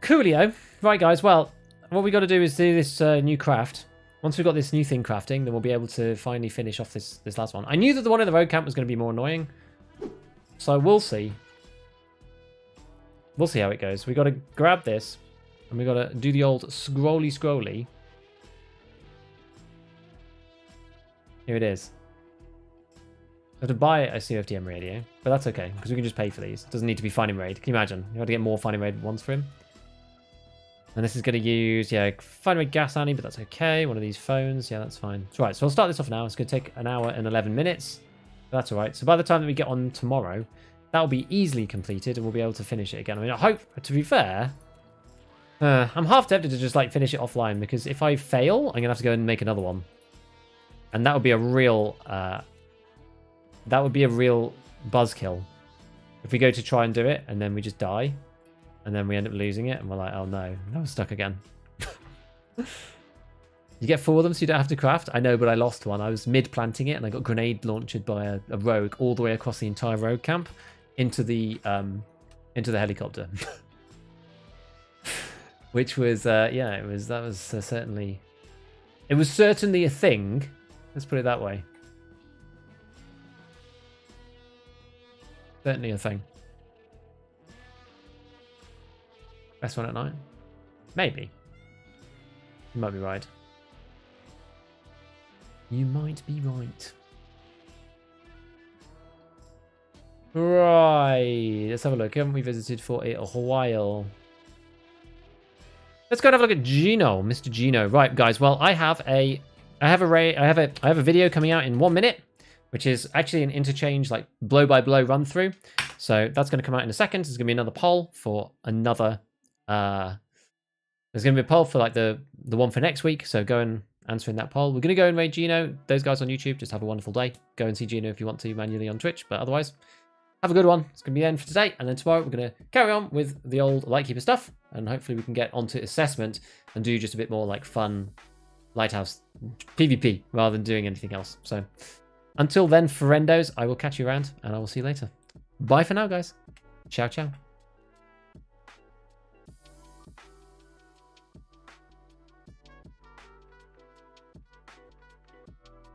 Coolio. Right, guys, well, what we got to do is do this new craft. Once we've got this new thing crafting, then we'll be able to finally finish off this last one. I knew that the one in the road camp was going to be more annoying. So we'll see. We'll see how it goes. We got to grab this. And we got to do the old scrolly. Here it is. I have to buy a CFDM radio. But that's okay, because we can just pay for these. It doesn't need to be finding raid. Can you imagine? You have to get more finding raid ones for him. And this is going to use, yeah, finding raid gas only, but that's okay. One of these phones. Yeah, that's fine. Right, so I'll start this off now. It's going to take 1 hour and 11 minutes. That's all right. So by the time that we get on tomorrow, that will be easily completed and we'll be able to finish it again. I mean, I hope, to be fair, I'm half tempted to just like finish it offline, because if I fail, I'm going to have to go and make another one. And that would be a real, buzzkill. If we go to try and do it and then we just die and then we end up losing it and we're like, oh no, now we're stuck again. You get 4 of them so you don't have to craft. I know, but I lost one. I was mid-planting it and I got grenade launched by a rogue all the way across the entire rogue camp into the helicopter. Which was, yeah, it was certainly a thing. Let's put it that way. Certainly a thing. Best one at night? Maybe. You might be right. You might be right. Right. Let's have a look. Haven't we visited for a while? Let's go and have a look at Gino, Mr. Gino. Right, guys. Well, I have a video coming out in 1 minute, which is actually an Interchange like blow by blow run through. So that's going to come out in a second. There's going to be another poll for another. There's going to be a poll for like the one for next week. So go and answer in that poll. We're going to go and raid Gino. Those guys on YouTube, just have a wonderful day. Go and see Gino if you want to manually on Twitch. But otherwise, have a good one. It's going to be the end for today. And then tomorrow we're going to carry on with the old Lightkeeper stuff. And hopefully we can get onto assessment and do just a bit more like fun Lighthouse PVP rather than doing anything else. So until then, friendos, I will catch you around and I will see you later. Bye for now, guys. Ciao, ciao.